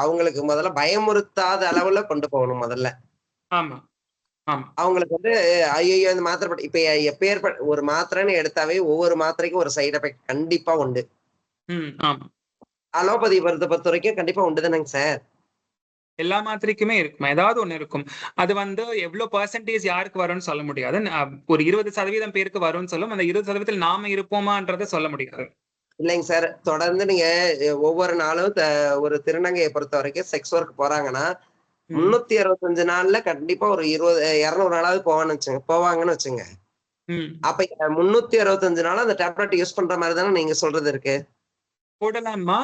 அவங்களுக்கு முதல்ல பயமுறுத்தாத அளவுல கொண்டு போகணும். முதல்ல அவங்களுக்கு வந்து ஐயோ இந்த மாத்திரை இப்ப எப்பேற்பட்ட ஒரு மாத்திரைன்னு எடுத்தாவே ஒவ்வொரு மாத்திரைக்கும் ஒரு சைடு எஃபெக்ட் கண்டிப்பா உண்டு. அலோபதி மருந்தை பொறுத்த வரைக்கும் கண்டிப்பா உண்டு தானேங்க சார்? எல்லா மாத்திரைக்குமே இருக்கும், ஏதாவது ஒண்ணு இருக்கும். அது வந்து எவ்வளவு பெர்சன்டேஜ் யாருக்கு வரும்னு சொல்ல முடியாது. ஒரு 20% பேருக்கு வரும்னு சொல்லும். அந்த 20% நாம இருப்போமான்றத சொல்ல முடியாது. இல்லைங்க சார், தொடர்ந்து நீங்க ஒவ்வொரு நாளும் ஒரு திருநங்கையை பொறுத்த வரைக்கும் செக்ஸ் ஒர்க் போறாங்கன்னா 365 நாள்ல கண்டிப்பா ஒரு 200 நாளாவது போவாங்கன்னு வச்சுங்க. அப்ப 365 நாளும் அந்த டேப்லெட் யூஸ் பண்ற மாதிரி தானே நீங்க சொல்றது இருக்கு? போடலாமா?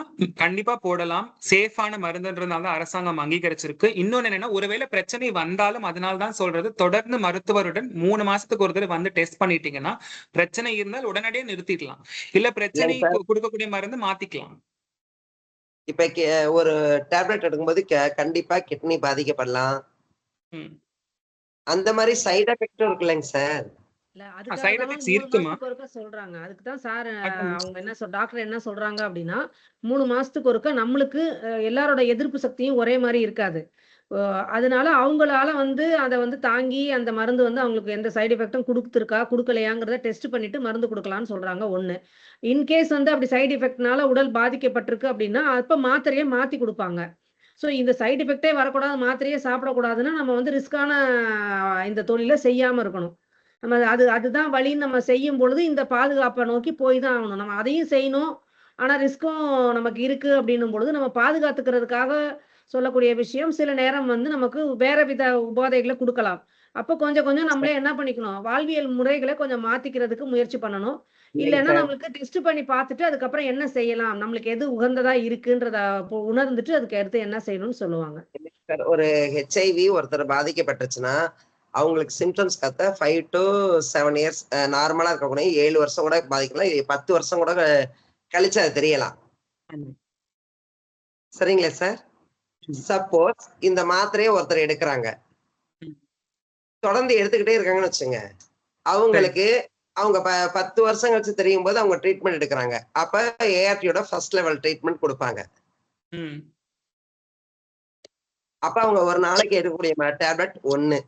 கண்டிப்பா போடலாம். சேஃபான மருந்துன்றதுனால அரசாங்கம் அங்கீகரிச்சிருக்கு. இன்னொன்னு என்னன்னா, ஒருவேளை பிரச்சனை வந்தாலும் அதனால்தான் சொல்றது, தொடர்ந்து மருத்துவருடன் 3 மாசத்துக்கு ஒரு தடவை வந்து டெஸ்ட் பண்ணிட்டீங்கன்னா பிரச்சனை இருந்தால் உடனடியே நிறுத்திடலாம். இல்ல பிரச்சனை கொடுக்கக்கூடிய மருந்து மாத்திக்கலாம். இப்ப ஒரு டேப்லெட் எடுக்கும்போது கண்டிப்பா கிட்னி பாதிக்கப்படலாம், அந்த மாதிரி சைடு எஃபெக்டும் இருக்குல்லங்க சார்? சொல்றாங்க. அதுக்குதான் சார் அவங்க டாக்டர் என்ன சொல்றாங்க அப்படின்னா, 3 மாசத்துக்கு ஒருக்க நம்மளுக்கு எல்லாரோட எதிர்ப்பு சக்தியும் ஒரே மாதிரி இருக்காது. அதனால அவங்களால வந்து அதை வந்து தாங்கி அந்த மருந்து வந்து அவங்களுக்கு எந்த சைடு எஃபெக்டும் கொடுத்துருக்கா கொடுக்கலையாங்கிறத டெஸ்ட் பண்ணிட்டு மருந்து கொடுக்கலாம்னு சொல்றாங்க. ஒண்ணு, இன்கேஸ் வந்து அப்படி சைடு எஃபெக்ட்னால உடல் பாதிக்கப்பட்டிருக்கு அப்படின்னா அப்ப மாத்திரையை மாத்தி கொடுப்பாங்க. ஸோ இந்த சைடு எஃபெக்டே வரக்கூடாது, மாத்திரையே சாப்பிடக்கூடாதுன்னா நம்ம வந்து ரிஸ்கான இந்த தொழிலை செய்யாம இருக்கணும். நம்ம அதுதான் வழின்னு நம்ம செய்யும் பொழுது இந்த பாதுகாப்பை நோக்கி போய் தான் ஆகணும். நம்ம அதையும் செய்யணும், ஆனா ரிஸ்க்கும் நமக்கு இருக்கு அப்படின்னும் பொழுது நம்ம பாதுகாத்துக்கிறதுக்காக சொல்லக்கூடிய விஷயம் சில நேரம் வந்து நமக்கு வேற வித உபாதைகளை கொடுக்கலாம். அப்ப கொஞ்சம் கொஞ்சம் நம்மளே என்ன பண்ணிக்கணும், வாழ்வியல் முறைகளை கொஞ்சம் மாத்திக்கிறதுக்கு முயற்சி பண்ணணும். இல்லைன்னா நம்மளுக்கு டெஸ்ட் பண்ணி பார்த்துட்டு அதுக்கப்புறம் என்ன செய்யலாம், நம்மளுக்கு எது உகந்ததா இருக்குன்றத உணர்ந்துட்டு அதுக்கு அடுத்து என்ன செய்யணும்னு சொல்லுவாங்க. ஒரு ஹெச்ஐவி ஒருத்தர் பாதிக்கப்பட்டுச்சுன்னா அவங்களுக்கு சிம்டம்ஸ் கத்த 5 to 7 இயர்ஸ் நார்மலா இருக்கக்கூடிய 7 வருஷம் கூட பாதிக்கலாம், 10 வருஷம் கூட கழிச்சு அது தெரியலாம். சரிங்களா சார்? சப்போஸ் இந்த மாத்திரையை ஒருத்தர் எடுக்கிறாங்க, தொடர்ந்து எடுத்துக்கிட்டே இருக்காங்கன்னு வச்சுங்க, அவங்களுக்கு அவங்க 10 வருஷம் கழிச்சு தெரியும் போது அவங்க ட்ரீட்மெண்ட் எடுக்கிறாங்க. அப்ப ஏஆர்டியோட ஃபர்ஸ்ட் லெவல் ட்ரீட்மெண்ட் கொடுப்பாங்க. அப்ப அவங்க ஒரு நாளைக்கு எடுக்கக்கூடிய டேப்லெட் 1,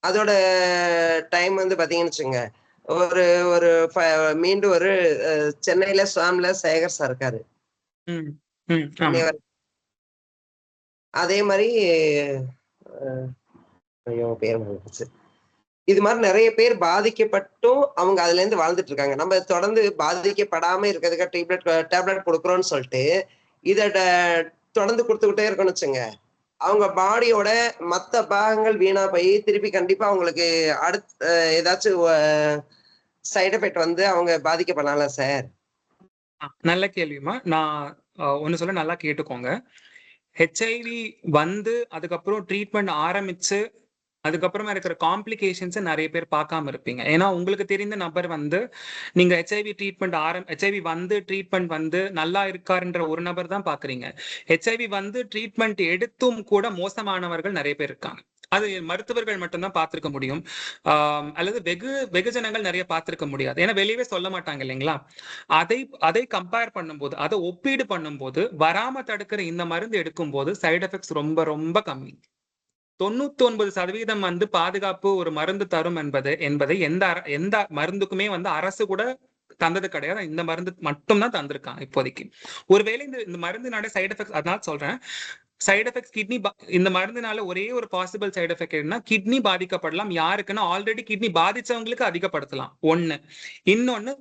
அதோட டைம் வந்து பாத்தீங்கன்னு வச்சுங்க, ஒரு மீண்டும் ஒரு சென்னையில ஸ்வாம்ல சேகர் சார் இருக்காரு, அதே மாதிரி ஐயோ பேர் மறந்துச்சு, இது மாதிரி நிறைய பேர் பாதிக்கப்பட்டும் அவங்க அதுல இருந்து வாழ்ந்துட்டு இருக்காங்க. நம்ம தொடர்ந்து பாதிக்கப்படாம இருக்கிறதுக்கு டேப்லெட் கொடுக்குறோம்னு சொல்லிட்டு இத தொடர்ந்து கொடுத்துக்கிட்டே இருக்கணும்னு வச்சுங்க, அவங்க பாடியோட மத்த பாகங்கள் வீணா போய் திருப்பி கண்டிப்பா அவங்களுக்கு அடுத்த ஏதாச்சும் சைடு எஃபெக்ட் வந்து அவங்க பாதிக்கப்படலாம் சார். நல்ல கேள்விமா. நான் ஒண்ணு சொல்ல நல்லா கேட்டுக்கோங்க. ஹெச்ஐவி வந்து அதுக்கப்புறம் ட்ரீட்மெண்ட் ஆரம்பிச்சு அதுக்கப்புறமா இருக்கிற காம்ப்ளிகேஷன்ஸ் நிறைய பேர் பார்க்காம இருப்பீங்க. ஏன்னா உங்களுக்கு தெரிந்த நபர் வந்து நீங்க ஹெச்ஐவி வந்து ட்ரீட்மெண்ட் வந்து நல்லா இருக்காருன்ற ஒரு நபர் தான் பாக்குறீங்க. ஹெச்ஐவி வந்து ட்ரீட்மெண்ட் எடுத்தும் கூட மோசமானவர்கள் நிறைய பேர் இருக்காங்க. அது மருத்துவர்கள் மட்டும்தான் பார்த்திருக்க முடியும், அல்லது வெகுஜனங்கள் நிறைய பார்த்திருக்க முடியாது. ஏன்னா வெளியவே சொல்ல மாட்டாங்க இல்லைங்களா. அதை கம்பேர் பண்ணும்போது, அதை ஒப்பீடு பண்ணும்போது வராம தடுக்கிற இந்த மருந்து எடுக்கும் போது சைடு எஃபெக்ட்ஸ் ரொம்ப ரொம்ப கம்மி. 99% வந்து பாதுகாப்பு ஒரு மருந்து தரும் என்பதை எந்த மருந்துக்குமே வந்து அரசு கூட தந்தது கிடையாது. இந்த மருந்து மட்டும் தான் தந்திருக்காங்க இப்போதைக்கு. ஒருவேளை இந்த மருந்துனால சைடு எஃபெக்ட்ஸ், அதனால சொல்றேன் சைடு எஃபெக்ட்ஸ் கிட்னி, இந்த மருந்துனால ஒரே ஒரு பாசிபிள் சைடு எஃபெக்ட் என்ன, கிட்னி பாதிக்கப்படலாம். யாருக்குன்னா ஆல்ரெடி கிட்னி பாதிச்சவங்களுக்கு அதிகப்படுத்தலாம் ஒண்ணு. இன்னொன்னு,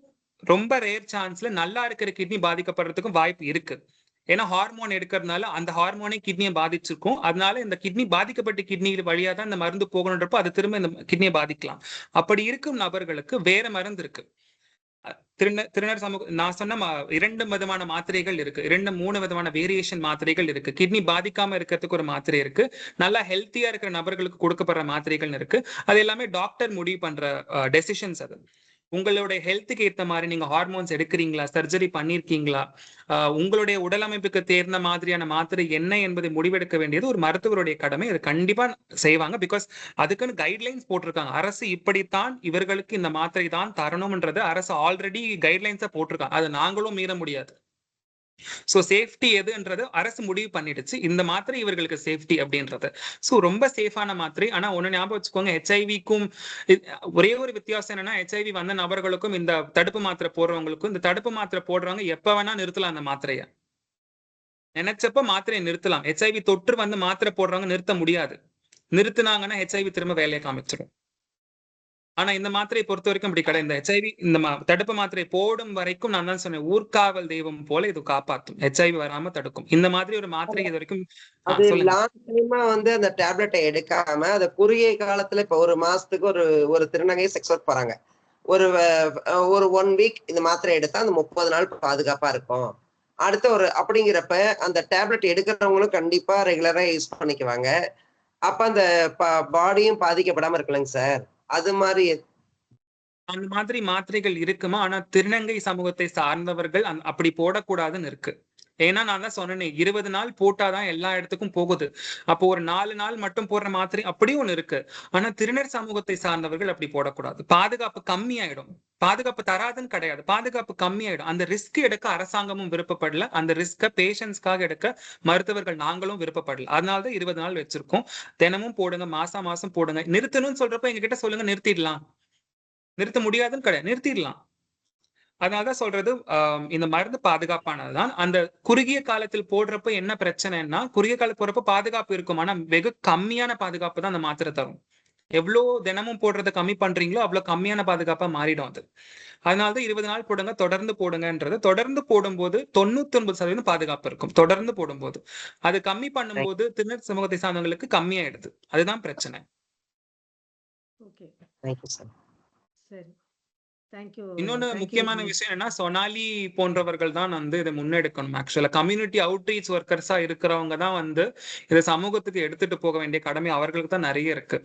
ரொம்ப ரேர் சான்ஸ்ல நல்லா இருக்கிற கிட்னி பாதிக்கப்படுறதுக்கும் வாய்ப்பு இருக்கு. ஏன்னா ஹார்மோன் எடுக்கிறதுனால அந்த ஹார்மோனே கிட்னியை பாதிச்சிருக்கும். அதனால இந்த கிட்னி பாதிக்கப்பட்ட கிட்னி வழியா தான் இந்த மருந்து போகணுன்றப்போ அது திரும்ப இந்த கிட்னியை பாதிக்கலாம். அப்படி இருக்கும் நபர்களுக்கு வேற மருந்து இருக்கு. திருநர் சமூக நான் சொன்ன 2 விதமான மாத்திரைகள் இருக்கு, 2-3 விதமான வேரியேஷன் மாத்திரைகள் இருக்கு. கிட்னி பாதிக்காம இருக்கிறதுக்கு ஒரு மாத்திரை இருக்கு, நல்லா ஹெல்த்தியா இருக்கிற நபர்களுக்கு கொடுக்கப்படுற மாத்திரைகள் இருக்கு. அது எல்லாமே டாக்டர் முடிவு பண்ற டெசிஷன்ஸ். அது உங்களுடைய ஹெல்த்துக்கு ஏற்ற மாதிரி நீங்க ஹார்மோன்ஸ் எடுக்கிறீங்களா, சர்ஜரி பண்ணிருக்கீங்களா, உங்களுடைய உடலமைப்புக்கு தேர்ந்த மாதிரியான மாத்திரை என்ன என்பதை முடிவெடுக்க வேண்டியது ஒரு மருத்துவருடைய கடமை. அது கண்டிப்பா செய்வாங்க. பிகாஸ் அதுக்குன்னு கைட்லைன்ஸ் போட்டிருக்காங்க. அரசு இப்படித்தான் இவர்களுக்கு இந்த மாத்திரை தான் தரணும்ன்றது அரசு ஆல்ரெடி கைட்லைன்ஸா போட்டிருக்காங்க. அதை நாங்களும் மீற முடியாது. சோ சேஃப்டி எதுன்றது அரசு முடிவு பண்ணிடுச்சு. இந்த மாத்திரை இவர்களுக்கு சேஃப்டி அப்படின்றது. சோ ரொம்ப சேஃபான மாத்திரை. ஆனா ஒண்ணு ஞாபகம் வச்சுக்கோங்க, ஹெச்ஐவிக்கும் ஒரே ஒரு வித்தியாசம் என்னன்னா, ஹெச்ஐவி வந்த நபர்களுக்கும் இந்த தடுப்பு மாத்திரை போடுறவங்களுக்கும், இந்த தடுப்பு மாத்திரை போடுறவங்க எப்ப வேணா நிறுத்தலாம் அந்த மாத்திரையை. நினைச்சப்ப மாத்திரையை நிறுத்தலாம். ஹெச்ஐவி தொற்று வந்து மாத்திரை போடுறவங்க நிறுத்த முடியாது. நிறுத்தினாங்கன்னா ஹெச்ஐவி திரும்ப வேலையை காமிச்சிடும். ஆனா இந்த மாத்திரையை பொறுத்த வரைக்கும் அப்படி கிடையாது. இந்த ஹெச்ஐவி இந்த தடுப்பு மாத்திரை போடும் வரைக்கும் நான் தான் சொன்னேன், ஊர்காவல் தெய்வம் போல இது காப்பாத்தும், ஹெச்ஐவி வராம தடுக்கும். இந்த மாதிரி ஒரு மாத்திரை இது வரைக்கும் அது லாங் டைமா வந்து அந்த டேப்லெட்டை எடுக்காம அதை குறுகிய காலத்துல இப்ப ஒரு மாசத்துக்கு ஒரு திருநங்கை செக்ஸ் ஒர்க் போறாங்க, ஒரு 1 வீக் இந்த மாத்திரை எடுத்தா அந்த 30 நாள் பாதுகாப்பா இருக்கும். அடுத்த அப்படிங்கிறப்ப அந்த டேப்லெட் எடுக்கிறவங்களும் கண்டிப்பா ரெகுலரா யூஸ் பண்ணிக்குவாங்க. அப்ப அந்த பாடியும் பாதிக்கப்படாம இருக்கலங்க சார். அது மாதிரி அந்த மாதிரி மாத்திரைகள் இருக்குமா? ஆனா திருநங்கை சமூகத்தை சார்ந்தவர்கள் அப்படி போடக்கூடாதுன்னு இருக்கு. ஏன்னா நான் தான் சொன்னேன், 20 நாள் போட்டாதான் எல்லா இடத்துக்கும் போகுது. அப்போ ஒரு 4 நாள் மட்டும் போடுற மாத்திரை அப்படி ஒண்ணு இருக்கு. ஆனா திருநர் சமூகத்தை சார்ந்தவர்கள் அப்படி போடக்கூடாது. பாதுகாப்பு கம்மியாயிடும். பாதுகாப்பு தராதுன்னு கிடையாது, பாதுகாப்பு கம்மியாயிடும். அந்த ரிஸ்க் எடுக்க அரசாங்கமும் விருப்பப்படல, அந்த ரிஸ்க பேஷன்ஸ்க்காக எடுக்க மருத்துவர்கள் நாங்களும் விருப்பப்படல. அதனாலதான் 20 நாள் வச்சிருக்கோம். தினமும் போடுங்க, மாசம் மாசம் போடுங்க. நிறுத்தணும்னு சொல்றப்ப எங்க கிட்ட சொல்லுங்க, நிறுத்திடலாம். நிறுத்த முடியாதுன்னு கிடையாது, நிறுத்திடலாம். அதனாலதான் சொல்றது, இந்த மருந்து பாதுகாப்பானதுதான். அந்த குறுகிய காலத்தில் போடுறப்ப என்ன பிரச்சனைன்னா, குறுகிய காலத்தில் போடுறப்ப பாதுகாப்பு இருக்கும், ஆனா வெகு கம்மியான பாதுகாப்பு தான் அந்த மாத்திரை தரும். எவ்வளவு தினமும் போடுறதை கம்மி பண்றீங்களோ அவ்வளவு கம்மியான பாதுகாப்பா மாறிடும் அது. அதனாலதான் 20 நாள் போடுங்க, தொடர்ந்து போடுங்கன்றது. தொடர்ந்து போடும்போது 99% பாதுகாப்பு இருக்கும், தொடர்ந்து போடும்போது. அது கம்மி பண்ணும்போது திருநர் சமூகத்தை சார்ந்தவங்களுக்கு கம்மியாயிடுது. அதுதான் பிரச்சனை. சரி, இன்னொன்னு முக்கியமான விஷயம் என்னன்னா, சொனாலி போன்றவர்கள் தான் வந்து இதை முன்னெடுக்கணும். ஆக்சுவலா கம்யூனிட்டி அவுட்ரீச் ஒர்க்கர்ஸா இருக்கிறவங்க தான் வந்து இதை சமூகத்துக்கு எடுத்துட்டு போக வேண்டிய கடமை அவர்களுக்கு தான் நிறைய இருக்கு.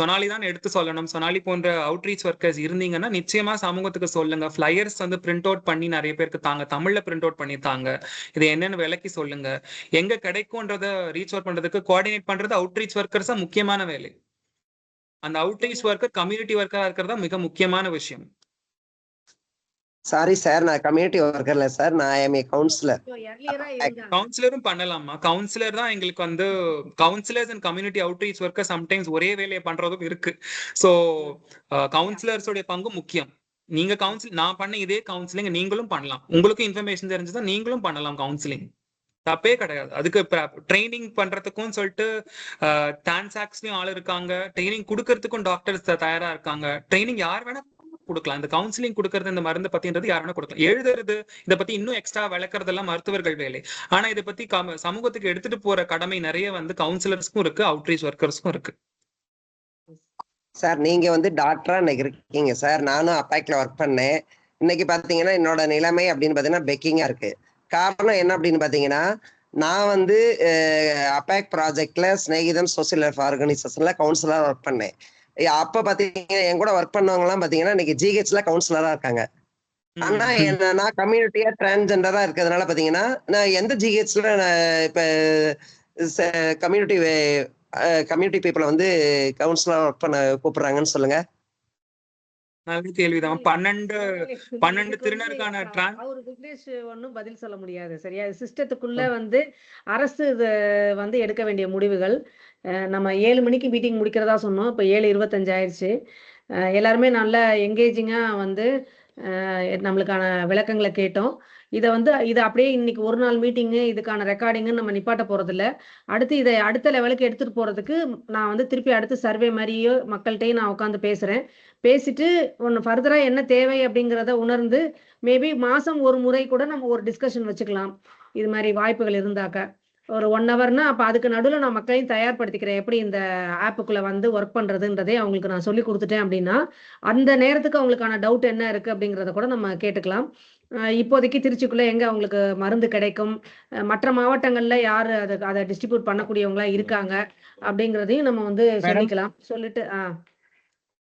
சொனாலி தான் எடுத்து சொல்லணும். சொனாலி போன்ற அவுட்ரீச் ஒர்க்கர்ஸ் இருந்தீங்கன்னா நிச்சயமா சமூகத்துக்கு சொல்லுங்க. ஃபிளையர்ஸ் வந்து பிரிண்ட் அவுட் பண்ணி நிறைய பேருக்கு தாங்க, தமிழ்ல பிரிண்ட் அவுட் பண்ணி தாங்க. இது என்னன்னு விலைக்கு சொல்லுங்க. எங்க கிடைக்கும்ன்றத ரீச் அவுட் பண்றதுக்கு கோஆர்டினேட் பண்றது அவுட்ரீச் ஒர்க்கர்ஸ் தான் முக்கியமான வேலை. அந்த அவுட்ரீச் ஒர்க்கர் கம்யூனிட்டி ஒர்க்கரா இருக்கிறதா மிக முக்கியமான விஷயம். சாரி சார், நான் கம்யூனிட்டி ஒர்க்கர் இல்ல சார், நான் எம்ஏ கவுன்சிலர். கவுன்சிலரும் பண்ணலாமா? கவுன்சிலர் தான் எங்களுக்கு வந்து counsellors and community outreach worker sometimes ஒரே வேலையை பண்றதும் இருக்கு. சோ கவுன்சிலர்ஸோட பங்கு முக்கியம். நீங்க நான் பண்ண இதே கவுன்சிலிங் நீங்களும் பண்ணலாம். உங்களுக்கு இன்ஃபர்மேஷன் தெரிஞ்சதா நீங்களும் பண்ணலாம் கவுன்சிலிங். தப்பே கிடையாது. அதுக்கு ட்ரைனிங் பண்றதுக்கும் சொல்லிட்டு டான்சாக்ஸ்லயும் ஆள் இருக்காங்க, ட்ரைனிங் கொடுக்கறதுக்கும் டாக்டர்ஸ் தயாரா இருக்காங்க. ட்ரைனிங் யார் வேணா கொடுக்கலாம். இந்த கவுன்சிலிங் கொடுக்கறது, இந்த மருந்து பத்தின்றது யார் வேணா கொடுக்கலாம். எழுதுறது, இதை பத்தி இன்னும் எக்ஸ்ட்ரா விளக்குறதெல்லாம் மருத்துவர்கள் வேலை. ஆனா இதை பத்தி சமூகத்துக்கு எடுத்துட்டு போற கடமை நிறைய வந்து கவுன்சிலர்ஸ்க்கும் இருக்கு, அவுட்ரீச் ஒர்க்கர்ஸ்க்கும் இருக்கு. சார் நீங்க வந்து டாக்டரா இன்னைக்கு இருக்கீங்க சார். நானும் அப்பாக்ல ஒர்க் பண்ணேன். இன்னைக்கு பாத்தீங்கன்னா என்னோட நிலைமை அப்படின்னு பாத்தீங்கன்னா பெக்கிங்கா இருக்கு. காரணம் என்ன அப்படின்னு பாத்தீங்கன்னா, நான் வந்து அப்பாக் ப்ராஜெக்ட்ல ஸ்நேகிதம் சோசியல் வெல்ஃபேர் ஆர்கனைசேஷன்ல கவுன்சிலரா ஒர்க் பண்ணேன். அப்ப பாத்தீங்கன்னா என் கூட ஒர்க் பண்ணவங்க எல்லாம் பாத்தீங்கன்னா இன்னைக்கு ஜிஹெச்ல கவுன்சிலரா இருக்காங்க. ஆனா நான் கம்யூனிட்டியா டிரான்ஸ்ஜெண்டரா இருக்கிறதுனால பாத்தீங்கன்னா நான் எந்த ஜிஹெச்ல இப்ப கம்யூனிட்டி பீப்புளை வந்து கவுன்சிலர் ஒர்க் பண்ண கூப்பிடுறாங்கன்னு சொல்லுங்க. நல்ல கேள்விதான். 12 திருநருக்கான அவரு விக்னேஷ் ஒன்னும் பதில் சொல்ல முடியாது. சரியா, சிஸ்டத்துக்குள்ள வந்து அரசு இது வந்து எடுக்க வேண்டிய முடிவுகள். நம்ம 7 மணிக்கு மீட்டிங் முடிக்கிறதா சொன்னோம். இப்போ 7:25 ஆயிடுச்சு. எல்லாருமே நல்ல என்கேஜிங்கா வந்து நம்மளுக்கான விளக்கங்களை கேட்டோம். இதை அப்படியே இன்னைக்கு ஒரு நாள் மீட்டிங்கு, இதுக்கான ரெக்கார்டிங்கு நம்ம நிப்பாட்ட போறதில்ல. அடுத்து இதை அடுத்த லெவலுக்கு எடுத்துட்டு போறதுக்கு நான் வந்து திருப்பி அடுத்து சர்வே மாதிரியோ மக்கள்கிட்டையும் நான் உட்காந்து பேசுறேன். பேசிட்டு ஒன்று ஃபர்தரா என்ன தேவை அப்படிங்கிறத உணர்ந்து மேபி மாசம் ஒரு முறை கூட நம்ம ஒரு டிஸ்கஷன் வச்சுக்கலாம். இது மாதிரி வாய்ப்புகள் இருந்தாக்க ஒரு 1 ஹவர்னா அப்போ அதுக்கு நடுவில் நான் மக்களையும் தயார்படுத்திக்கிறேன். எப்படி இந்த ஆப்புக்குள்ள வந்து ஒர்க் பண்றதுன்றதே அவங்களுக்கு நான் சொல்லி கொடுத்துட்டேன் அப்படின்னா அந்த நேரத்துக்கு அவங்களுக்கான டவுட் என்ன இருக்கு அப்படிங்கிறத கூட நம்ம கேட்டுக்கலாம். இப்போதைக்கு திருச்சிக்குள்ள எங்க அவங்களுக்கு மருந்து கிடைக்கும், மற்ற மாவட்டங்கள்ல யாரு அதை டிஸ்ட்ரிபியூட் பண்ணக்கூடியவங்களா இருக்காங்க அப்படிங்கிறதையும் நம்ம வந்து சொல்லிக்கலாம். சொல்லிட்டு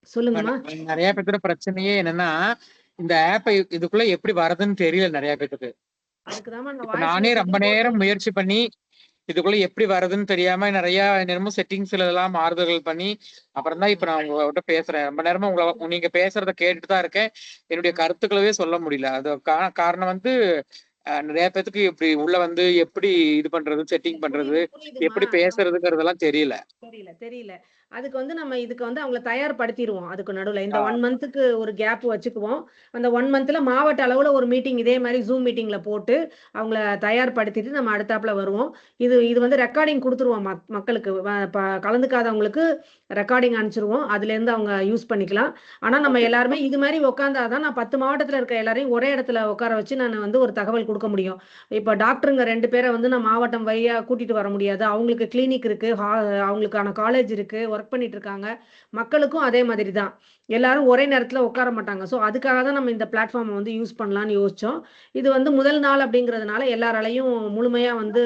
சொல்லுங்கம்மா. நிறைய பேர்த்தோட பிரச்சனையே என்னன்னா, இந்த ஆப்பை இதுக்குள்ள எப்படி வரதுன்னு தெரியல நிறைய பேருக்கு. நானே ரொம்ப நேரம் முயற்சி பண்ணி இதுக்குள்ள எப்படி வருதுன்னு தெரியாம நிறைய நேரமும் செட்டிங்ஸ்ல எல்லாம் மாறுதல்கள் பண்ணி அப்புறம் தான் இப்ப நான் உங்ககிட்ட பேசுறேன். ரொம்ப நேரமா நீங்க பேசுறத கேட்டுட்டு தான் இருக்கேன். என்னுடைய கருத்துக்களவே சொல்ல முடியல. அது காரணம் வந்து நிறைய பேத்துக்கு இப்படி உள்ள வந்து எப்படி இது பண்றது, செட்டிங் பண்றது, எப்படி பேசுறதுங்கிறதெல்லாம் தெரியல. அதுக்கு வந்து நம்ம இதுக்கு வந்து அவங்களை தயார்படுத்திடுவோம். அதுக்கு நடுவில் இந்த 1 மந்த்துக்கு ஒரு கேப் வச்சுக்குவோம். அந்த 1 மந்த்ல மாவட்ட அளவுல ஒரு மீட்டிங் இதே மாதிரி ஜூம் மீட்டிங்ல போட்டு அவங்கள தயார்படுத்திட்டு நம்ம அடுத்தாப்புல வருவோம். இது வந்து ரெக்கார்டிங் கொடுத்துருவோம் மக்களுக்கு. கலந்துக்காதவங்களுக்கு ரெக்கார்டிங் அனுப்பிச்சிருவோம். அதுல இருந்து அவங்க யூஸ் பண்ணிக்கலாம். ஆனா நம்ம எல்லாருமே இது மாதிரி உட்காந்தாதான் நான் 10 மாவட்டத்துல இருக்க எல்லாரையும் ஒரே இடத்துல உட்கார வச்சு நான் வந்து ஒரு தகவல் கொடுக்க முடியும். இப்ப டாக்டருங்க 2 பேரை வந்து நான் மாவட்டம் வழியா கூட்டிட்டு வர முடியாது. அவங்களுக்கு கிளினிக் இருக்கு, அவங்களுக்கான காலேஜ் இருக்கு, ஒர்க் பண்ணிட்டு இருக்காங்க. மக்களுக்கும் அதே மாதிரி தான். எல்லாரும் ஒரே நேரத்துல உட்கார மாட்டாங்க. ஸோ அதுக்காக தான் நம்ம இந்த பிளாட்ஃபார்மை வந்து யூஸ் பண்ணலாம்னு யோசிச்சோம். இது வந்து முதல் நாள் அப்படிங்கிறதுனால எல்லாராலையும் முழுமையா வந்து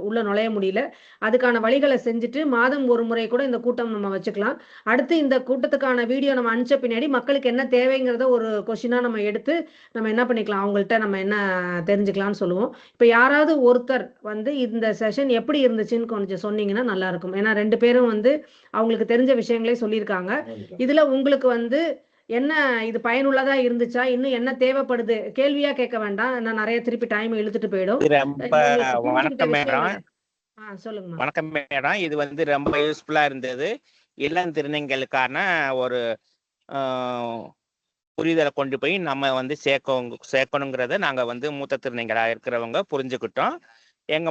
உள்ள நுழைய முடியல. அதுக்கான வழிகளை செஞ்சுட்டு மாதம் ஒரு முறை கூட இந்த கூட்டம் நம்ம வச்சுக்கலாம். அடுத்து இந்த கூட்டத்துக்கான வீடியோ நம்ம அனுப்பிச்ச பின்னாடி மக்களுக்கு என்ன தேவைங்கிறத ஒரு கொஸ்டினா நம்ம எடுத்து நம்ம என்ன பண்ணிக்கலாம், அவங்கள்ட்ட நம்ம என்ன தெரிஞ்சுக்கலாம்னு சொல்லுவோம். இப்போ யாராவது ஒருத்தர் வந்து இந்த செஷன் எப்படி இருந்துச்சுன்னு கொஞ்சம் சொன்னீங்கன்னா நல்லா இருக்கும். ஏன்னா 2 பேரும் வந்து அவங்களுக்கு தெரிஞ்ச விஷயங்களே சொல்லியிருக்காங்க. இதுல உங்களுக்கு வந்து என்ன இது பயனுள்ளதா இருந்துச்சா, இன்னும் என்ன தேவைப்படுது, கேள்வியா கேட்க வேண்டாம். நான் நிறைய திருப்பி டைம் இழுத்துட்டு போயிடும். வணக்கம் மேடம். சொல்லுங்க. வணக்கம் மேடம். இது வந்து ரொம்ப யூஸ்ஃபுல்லா இருந்தது. இளம் திருநங்கைகளுக்கான ஒரு புரிதலை கொண்டு போய் நம்ம வந்து சேர்க்கணுங்கிறத நாங்க வந்து மூத்த திருநங்கைகளா இருக்கிறவங்க புரிஞ்சுக்கிட்டோம். எங்க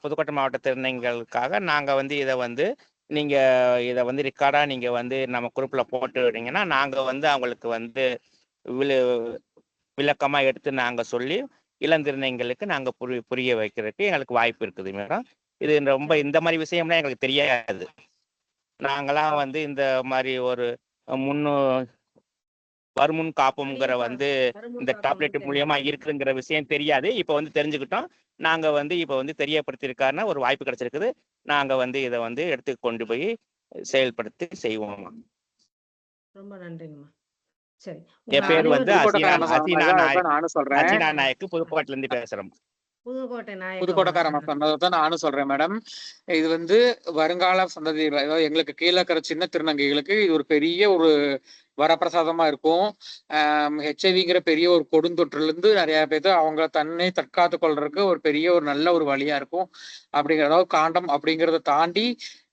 புதுக்கோட்டை மாவட்ட திருநங்கைகளுக்காக நாங்க வந்து இதை வந்து நீங்க இதை வந்து ரெக்கார்டா நீங்க வந்து நம்ம குரூப்ல போட்டு விட்டீங்கன்னா நாங்க வந்து அவங்களுக்கு வந்து விளக்கமா எடுத்து நாங்க சொல்லி இளந்திருநங்கைகளுக்கு நாங்க புரிய வைக்கிறதுக்கு எங்களுக்கு வாய்ப்பு இருக்குது மேடம். இது ரொம்ப இந்த மாதிரி விஷயம்லாம் எங்களுக்கு தெரியாது. நாங்களாம் வந்து இந்த மாதிரி ஒரு வருமுன் காப்போம்ங்கிற வந்து இந்த டாப்லெட் மூலியமா இருக்குங்கிற விஷயம் தெரியாது. இப்ப வந்து தெரிஞ்சுக்கிட்டோம். நாங்க வந்து இப்ப வந்து தெரியப்படுத்திருக்காருன்னா ஒரு வாய்ப்பு கிடைச்சிருக்குது. நாங்க வந்து இதை வந்து எடுத்து கொண்டு போய் செயல்படுத்தி செய்வோம். ரொம்ப நன்றிங்கம்மா. சரி, என் பேர் வந்து அசீனா நாயக்கு, புதுக்கோட்டையில இருந்து பேசுறோம். புதுக்கோட்டைக்காரன் சொன்னதான் நானும் சொல்றேன் மேடம். இது வந்து வருங்கால சந்ததிகள், அதாவது எங்களுக்கு கீழே இருக்கிற சின்ன திருநங்கைகளுக்கு இது ஒரு பெரிய ஒரு வரப்பிரசாதமா இருக்கும். ஹெச்ஐவிங்கிற பெரிய ஒரு கொடுந்தொற்றுல இருந்து நிறைய பேர் அவங்க தன்னை தற்காத்து கொள்றதுக்கு ஒரு பெரிய ஒரு நல்ல ஒரு வழியா இருக்கும் அப்படிங்கிற, அதாவது காண்டம் அப்படிங்கிறத தாண்டி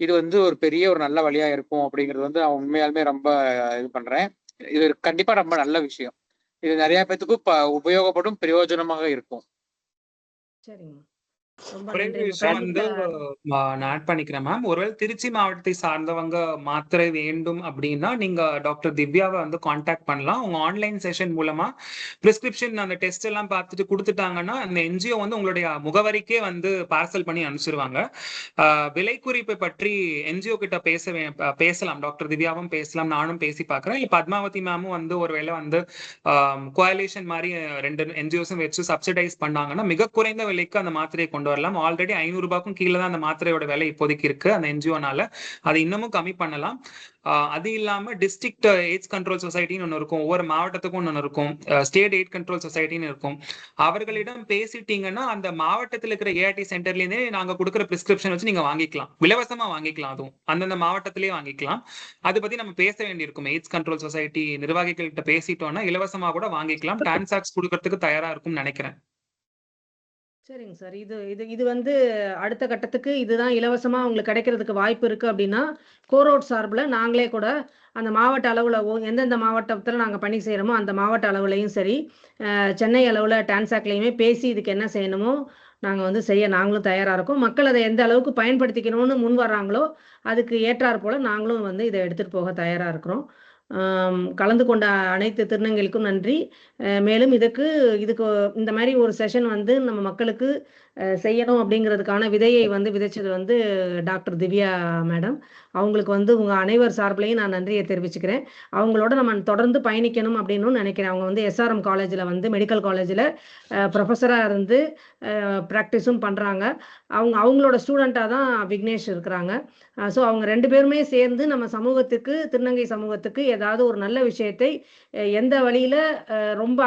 இது வந்து ஒரு பெரிய ஒரு நல்ல வழியா இருக்கும் அப்படிங்கிறது வந்து நான் உண்மையாலுமே ரொம்ப இது பண்றேன். இது கண்டிப்பா ரொம்ப நல்ல விஷயம். இது நிறைய பேத்துக்கும் உபயோகப்படும், பிரயோஜனமாக இருக்கும். சரிங்க. ரொம்ப ஒரே நன்றி. ஒரு உங்க விஷயம் கருத்தை நான் ஆட் பண்ணிக்கிறேன் மேம். ஒருவேளை திருச்சி மாவட்டத்தை சார்ந்தவங்க மாத்திரை வேண்டும் அப்படின்னா நீங்க டாக்டர் திவ்யாவை வந்து காண்டாக்ட் பண்ணலாம். உங்க ஆன்லைன் செஷன் மூலமா பிரிஸ்கிரிப்ஷன் அந்த டெஸ்ட் எல்லாம் பார்த்துட்டு கொடுத்துட்டாங்கன்னா அந்த என்ஜிஓ வந்து உங்களுடைய முகவரிக்கே வந்து பார்சல் பண்ணி அனுப்பிச்சிருவாங்க. விலை குறிப்பை பற்றி என்ஜிஓ கிட்ட பேசலாம். டாக்டர் திவ்யாவும் பேசலாம், நானும் பேசி பார்க்குறேன். இல்லை பத்மாவதி மேமும் வந்து ஒருவேளை வந்து கோயலேஷன் மாதிரி 2 என்ஜிஓஸும் வச்சு சப்சிடைஸ் பண்ணாங்கன்னா மிக குறைந்த விலைக்கு அந்த மாத்திரையை கொண்டு வரலாம். ஆல்ரெடி 500 ரூபாய்க்கும் கீழே தான் அந்த மாத்திரையோட விலை இப்போதைக்கு இருக்கு அந்த என்ஜிஓனால. அதை இன்னமும் கம்மி பண்ணலாம். அது இல்லாம டிஸ்ட்ரிக்ட் எய்ட்ஸ் கண்ட்ரோல் சொசைட்டின்னு ஒன்று இருக்கும், ஒவ்வொரு மாவட்டத்துக்கும் ஒன்று இருக்கும், ஸ்டேட் எய்ட் கண்ட்ரோல் சொசைட்டின்னு இருக்கும். அவர்களிடம் பேசிட்டீங்கன்னா அந்த மாவட்டத்தில் இருக்கிற ஏஆர்டி சென்டர்லேருந்தே நாங்க கொடுக்குற பிரிஸ்கிரிப்ஷன் வச்சு நீங்க வாங்கிக்கலாம், இலவசமா வாங்கிக்கலாம். அதுவும் அந்தந்த மாவட்டத்திலேயே வாங்கிக்கலாம். அதை பத்தி நம்ம பேச வேண்டியிருக்கும். எய்ட்ஸ் கண்ட்ரோல் சொசைட்டி நிர்வாகிகள்கிட்ட பேசிட்டோம்னா இலவசமா கூட வாங்கிக்கலாம். டிரான்சாக்ஸ் கொடுக்கறதுக்கு தயாரா இருக்கும்னு நினைக்கிறேன். சரிங்க சார். இது இது இது வந்து அடுத்த கட்டத்துக்கு இதுதான் இலவசமா உங்களுக்கு கிடைக்கிறதுக்கு வாய்ப்பு இருக்கு அப்படின்னா, கோரோட் சார்பில் நாங்களே கூட அந்த மாவட்ட அளவில் எந்தெந்த மாவட்டத்தில் நாங்கள் பணி செய்கிறோமோ அந்த மாவட்ட அளவுலையும் சரி, சென்னை அளவில் டான்சாக்லையுமே பேசி இதுக்கு என்ன செய்யணுமோ நாங்கள் வந்து செய்ய நாங்களும் தயாராக இருக்கோம். மக்கள் அதை எந்த அளவுக்கு பயன்படுத்திக்கணும்னு முன் வர்றாங்களோ அதுக்கு ஏற்றாற் போல் நாங்களும் வந்து இதை எடுத்துகிட்டு போக தயாராக இருக்கிறோம். கலந்து கொண்ட அனைத்து திருநங்கைகளுக்கும் நன்றி. மேலும் இதுக்கு இந்த மாதிரி ஒரு செஷன் வந்து நம்ம மக்களுக்கு செய்யணும் அப்படிங்கிறதுக்கான விதையை வந்து விதைச்சது வந்து டாக்டர் திவ்யா மேடம். அவங்களுக்கு வந்து உங்கள் அனைவர் சார்பிலையும் நான் நன்றியை தெரிவிச்சுக்கிறேன். அவங்களோட நம்ம தொடர்ந்து பயணிக்கணும் அப்படின்னு நினைக்கிறேன். அவங்க வந்து எஸ்ஆர்எம் காலேஜில் வந்து மெடிக்கல் காலேஜில் ப்ரொஃபஸராக இருந்து ப்ராக்டிஸும் பண்ணுறாங்க. அவங்களோட ஸ்டூடெண்ட்டாக தான் விக்னேஷ் இருக்கிறாங்க. ஸோ அவங்க 2 பேருமே சேர்ந்து நம்ம சமூகத்துக்கு, திருநங்கை சமூகத்துக்கு ஏதாவது ஒரு நல்ல விஷயத்தை எந்த வழியில் ரொம்ப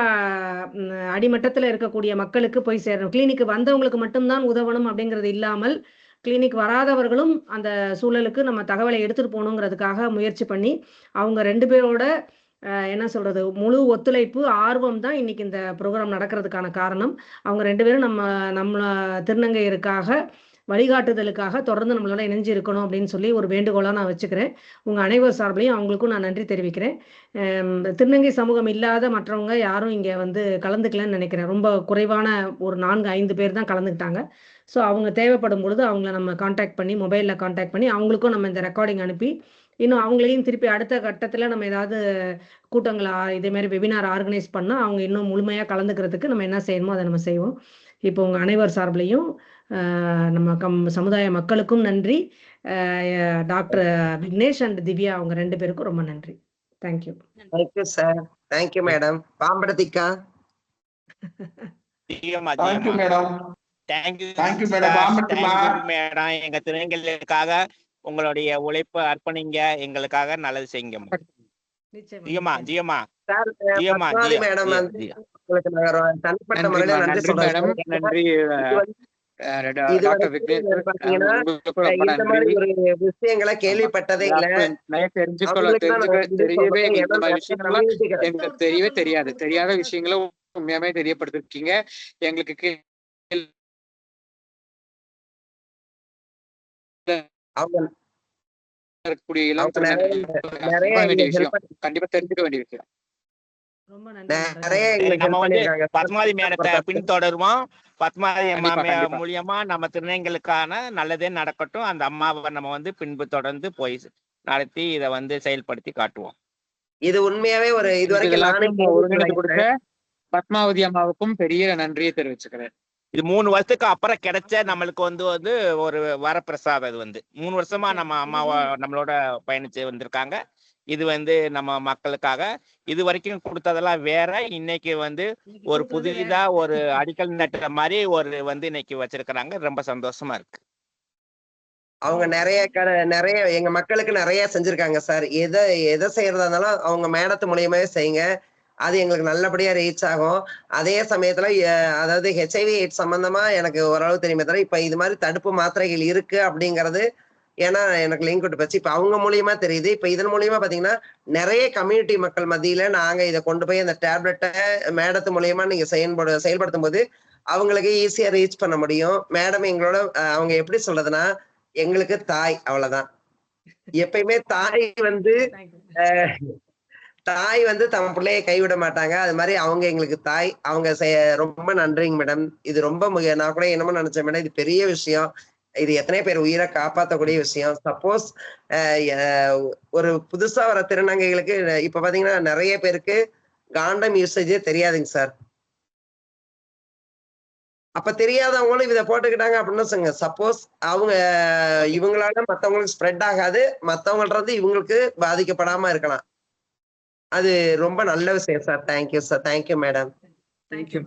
அடிமட்டத்தில் இருக்கக்கூடிய மக்களுக்கு போய் சேரணும், கிளினிக்கு வந்தவங்களுக்கு மட்டும்தான் உதவணும் அப்படிங்கிறது இல்லாமல் கிளினிக் வராதவர்களும் அந்த சூழலுக்கு நம்ம தகவலை எடுத்துகிட்டு போகணுங்கிறதுக்காக முயற்சி பண்ணி அவங்க 2 பேரோட என்ன சொல்கிறது முழு ஒத்துழைப்பு, ஆர்வம் தான் இன்னைக்கு இந்த ப்ரோக்ராம் நடக்கிறதுக்கான காரணம். அவங்க 2 பேரும் நம்ம திருநங்கையருக்காக வழிகாட்டுதலுக்காக தொடர்ந்து நம்மளோட இணைஞ்சு இருக்கணும் அப்படின்னு சொல்லி ஒரு வேண்டுகோளாக நான் வச்சுக்கிறேன். உங்கள் அனைவர் சார்பிலையும் அவங்களுக்கும் நான் நன்றி தெரிவிக்கிறேன். திருநங்கை சமூகம் இல்லாத மற்றவங்க யாரும் இங்கே வந்து கலந்துக்கலன்னு நினைக்கிறேன். ரொம்ப குறைவான ஒரு 4-5 பேர் தான் கலந்துக்கிட்டாங்க. ஸோ அவங்க தேவைப்படும் பொழுது அவங்கள நம்ம காண்டாக்ட் பண்ணி, மொபைலில் காண்டாக்ட் பண்ணி அவங்களுக்கும் நம்ம இந்த ரெக்கார்டிங் அனுப்பி இன்னும் அவங்களையும் திருப்பி அடுத்த கட்டத்தில் நம்ம ஏதாவது கூட்டங்களை இதேமாதிரி வெபினார் ஆர்கனைஸ் பண்ணால் அவங்க இன்னும் முழுமையாக கலந்துக்கிறதுக்கு நம்ம என்ன செய்யணுமோ அதை நம்ம செய்வோம். இப்போ உங்கள் அனைவர் சார்பிலையும் நம்ம சமுதாய மக்களுக்கும் நன்றி. டாக்டர் விக்னேஷ் அண்ட் திவ்யா அவங்க 2 பேருக்கும் ரொம்ப நன்றி. Thank you. Thank you sir. Thank you madam. பாம்படத்திக்கா. Thank you madam. Thank you madam. எங்க திருநங்கைகளுக்காக உங்களுடைய உழைப்பு அர்ப்பணிங்க, எங்களுக்காக நல்லது செய்யுங்க. ஜியம்மா ஜியம்மா ஜியம்மா மேடம் வந்து உங்களுக்கு நான் தனிப்பட்ட முறையில நன்றி சொல்றேன். நன்றி. இந்த மாதிரி ஒரு விஷயங்களை கேள்விப்பட்டதே இல்ல. தெரியவே தெரியாத விஷயங்களை உண்மையாவே தெரியப்படுத்திருக்கீங்க எங்களுக்கு. இருக்கக்கூடிய இளம் வேண்டிய விஷயம், கண்டிப்பா தெரிஞ்சுக்க வேண்டிய விஷயம். நம்ம வந்து பத்மாவதி மேடத்தை பின்தொடருவோம். பத்மாவதி அம்மா மூலியமா நம்ம திருநங்கைகளுக்கான நல்லதே நடக்கட்டும். அந்த அம்மாவை நம்ம வந்து பின்பு தொடர்ந்து போய் நடத்தி இதை வந்து செயல்படுத்தி காட்டுவோம். இது உண்மையாவே ஒரு இதுவரைக்கும் ஒருங்கிணைத்து கொடுத்த பத்மாவதி அம்மாவுக்கும் பெரிய நன்றியை தெரிவிச்சுக்கிறேன். இது 3 வருஷத்துக்கு அப்புறம் கிடைச்ச நம்மளுக்கு வந்து ஒரு வரப்பிரசாதம். இது வந்து 3 வருஷமா நம்ம அம்மாவை நம்மளோட பயணிச்சு வந்திருக்காங்க. இது வந்து நம்ம மக்களுக்காக இது வரைக்கும் கொடுத்ததெல்லாம் வேற. இன்னைக்கு வந்து ஒரு புதிதா ஒரு அடிக்கல் நட்டுற மாதிரி ஒரு வந்து இன்னைக்கு வச்சிருக்கிறாங்க. ரொம்ப சந்தோஷமா இருக்கு. அவங்க நிறைய எங்க மக்களுக்கு நிறைய செஞ்சிருக்காங்க சார். எதை செய்யறதா இருந்தாலும் அவங்க மேடத்து மூலியமாவே செய்யுங்க. அது எங்களுக்கு நல்லபடியா ரீச் ஆகும். அதே சமயத்துல அதாவது ஹெச்ஐவி எய்ட்ஸ் சம்பந்தமா எனக்கு ஓரளவு தெரியுமே தவிர இப்ப இது மாதிரி தடுப்பு மாத்திரைகள் இருக்கு அப்படிங்கிறது ஏன்னா எனக்கு லிங்க் விட்டு போச்சு. இப்ப அவங்க மூலியமா தெரியுது. இப்ப இதன் மூலியமா பாத்தீங்கன்னா நிறைய கம்யூனிட்டி மக்கள் மத்தியில நாங்க இதை கொண்டு போய் அந்த டேப்லெட்டை மேடத்து மூலியமா நீங்க செயல்படுத்தும் போது அவங்களுக்கு ஈஸியா ரீச் பண்ண முடியும். மேடம் எங்களோட அவங்க எப்படி சொல்றதுன்னா எங்களுக்கு தாய், அவ்வளவுதான். எப்பயுமே தாய் வந்து தாய் வந்து தம் பிள்ளைய கைவிட மாட்டாங்க. அது மாதிரி அவங்க எங்களுக்கு தாய். அவங்க ரொம்ப நன்றிங்க மேடம். இது ரொம்ப நான் கூட என்னமோ நினைச்சேன் மேடம், இது பெரிய விஷயம். இது எத்தனை பேர் உயிரை காப்பாற்றக்கூடிய விஷயம். சப்போஸ் ஒரு புதுசா வர திருநங்கைகளுக்கு இப்ப பாத்தீங்கன்னா நிறைய பேருக்கு காண்டம் யூசேஜே தெரியாதுங்க சார். அப்ப தெரியாதவங்களும் இதை போட்டுக்கிட்டாங்க அப்படின்னு சொல்லுங்க. சப்போஸ் அவங்க இவங்களால மத்தவங்களுக்கு ஸ்ப்ரெட் ஆகாது, மத்தவங்கள்ட்ட இருந்து இவங்களுக்கு பாதிக்கப்படாம இருக்கலாம். அது ரொம்ப நல்ல விஷயம் sir. Thank you sir. Thank you madam. Thank you.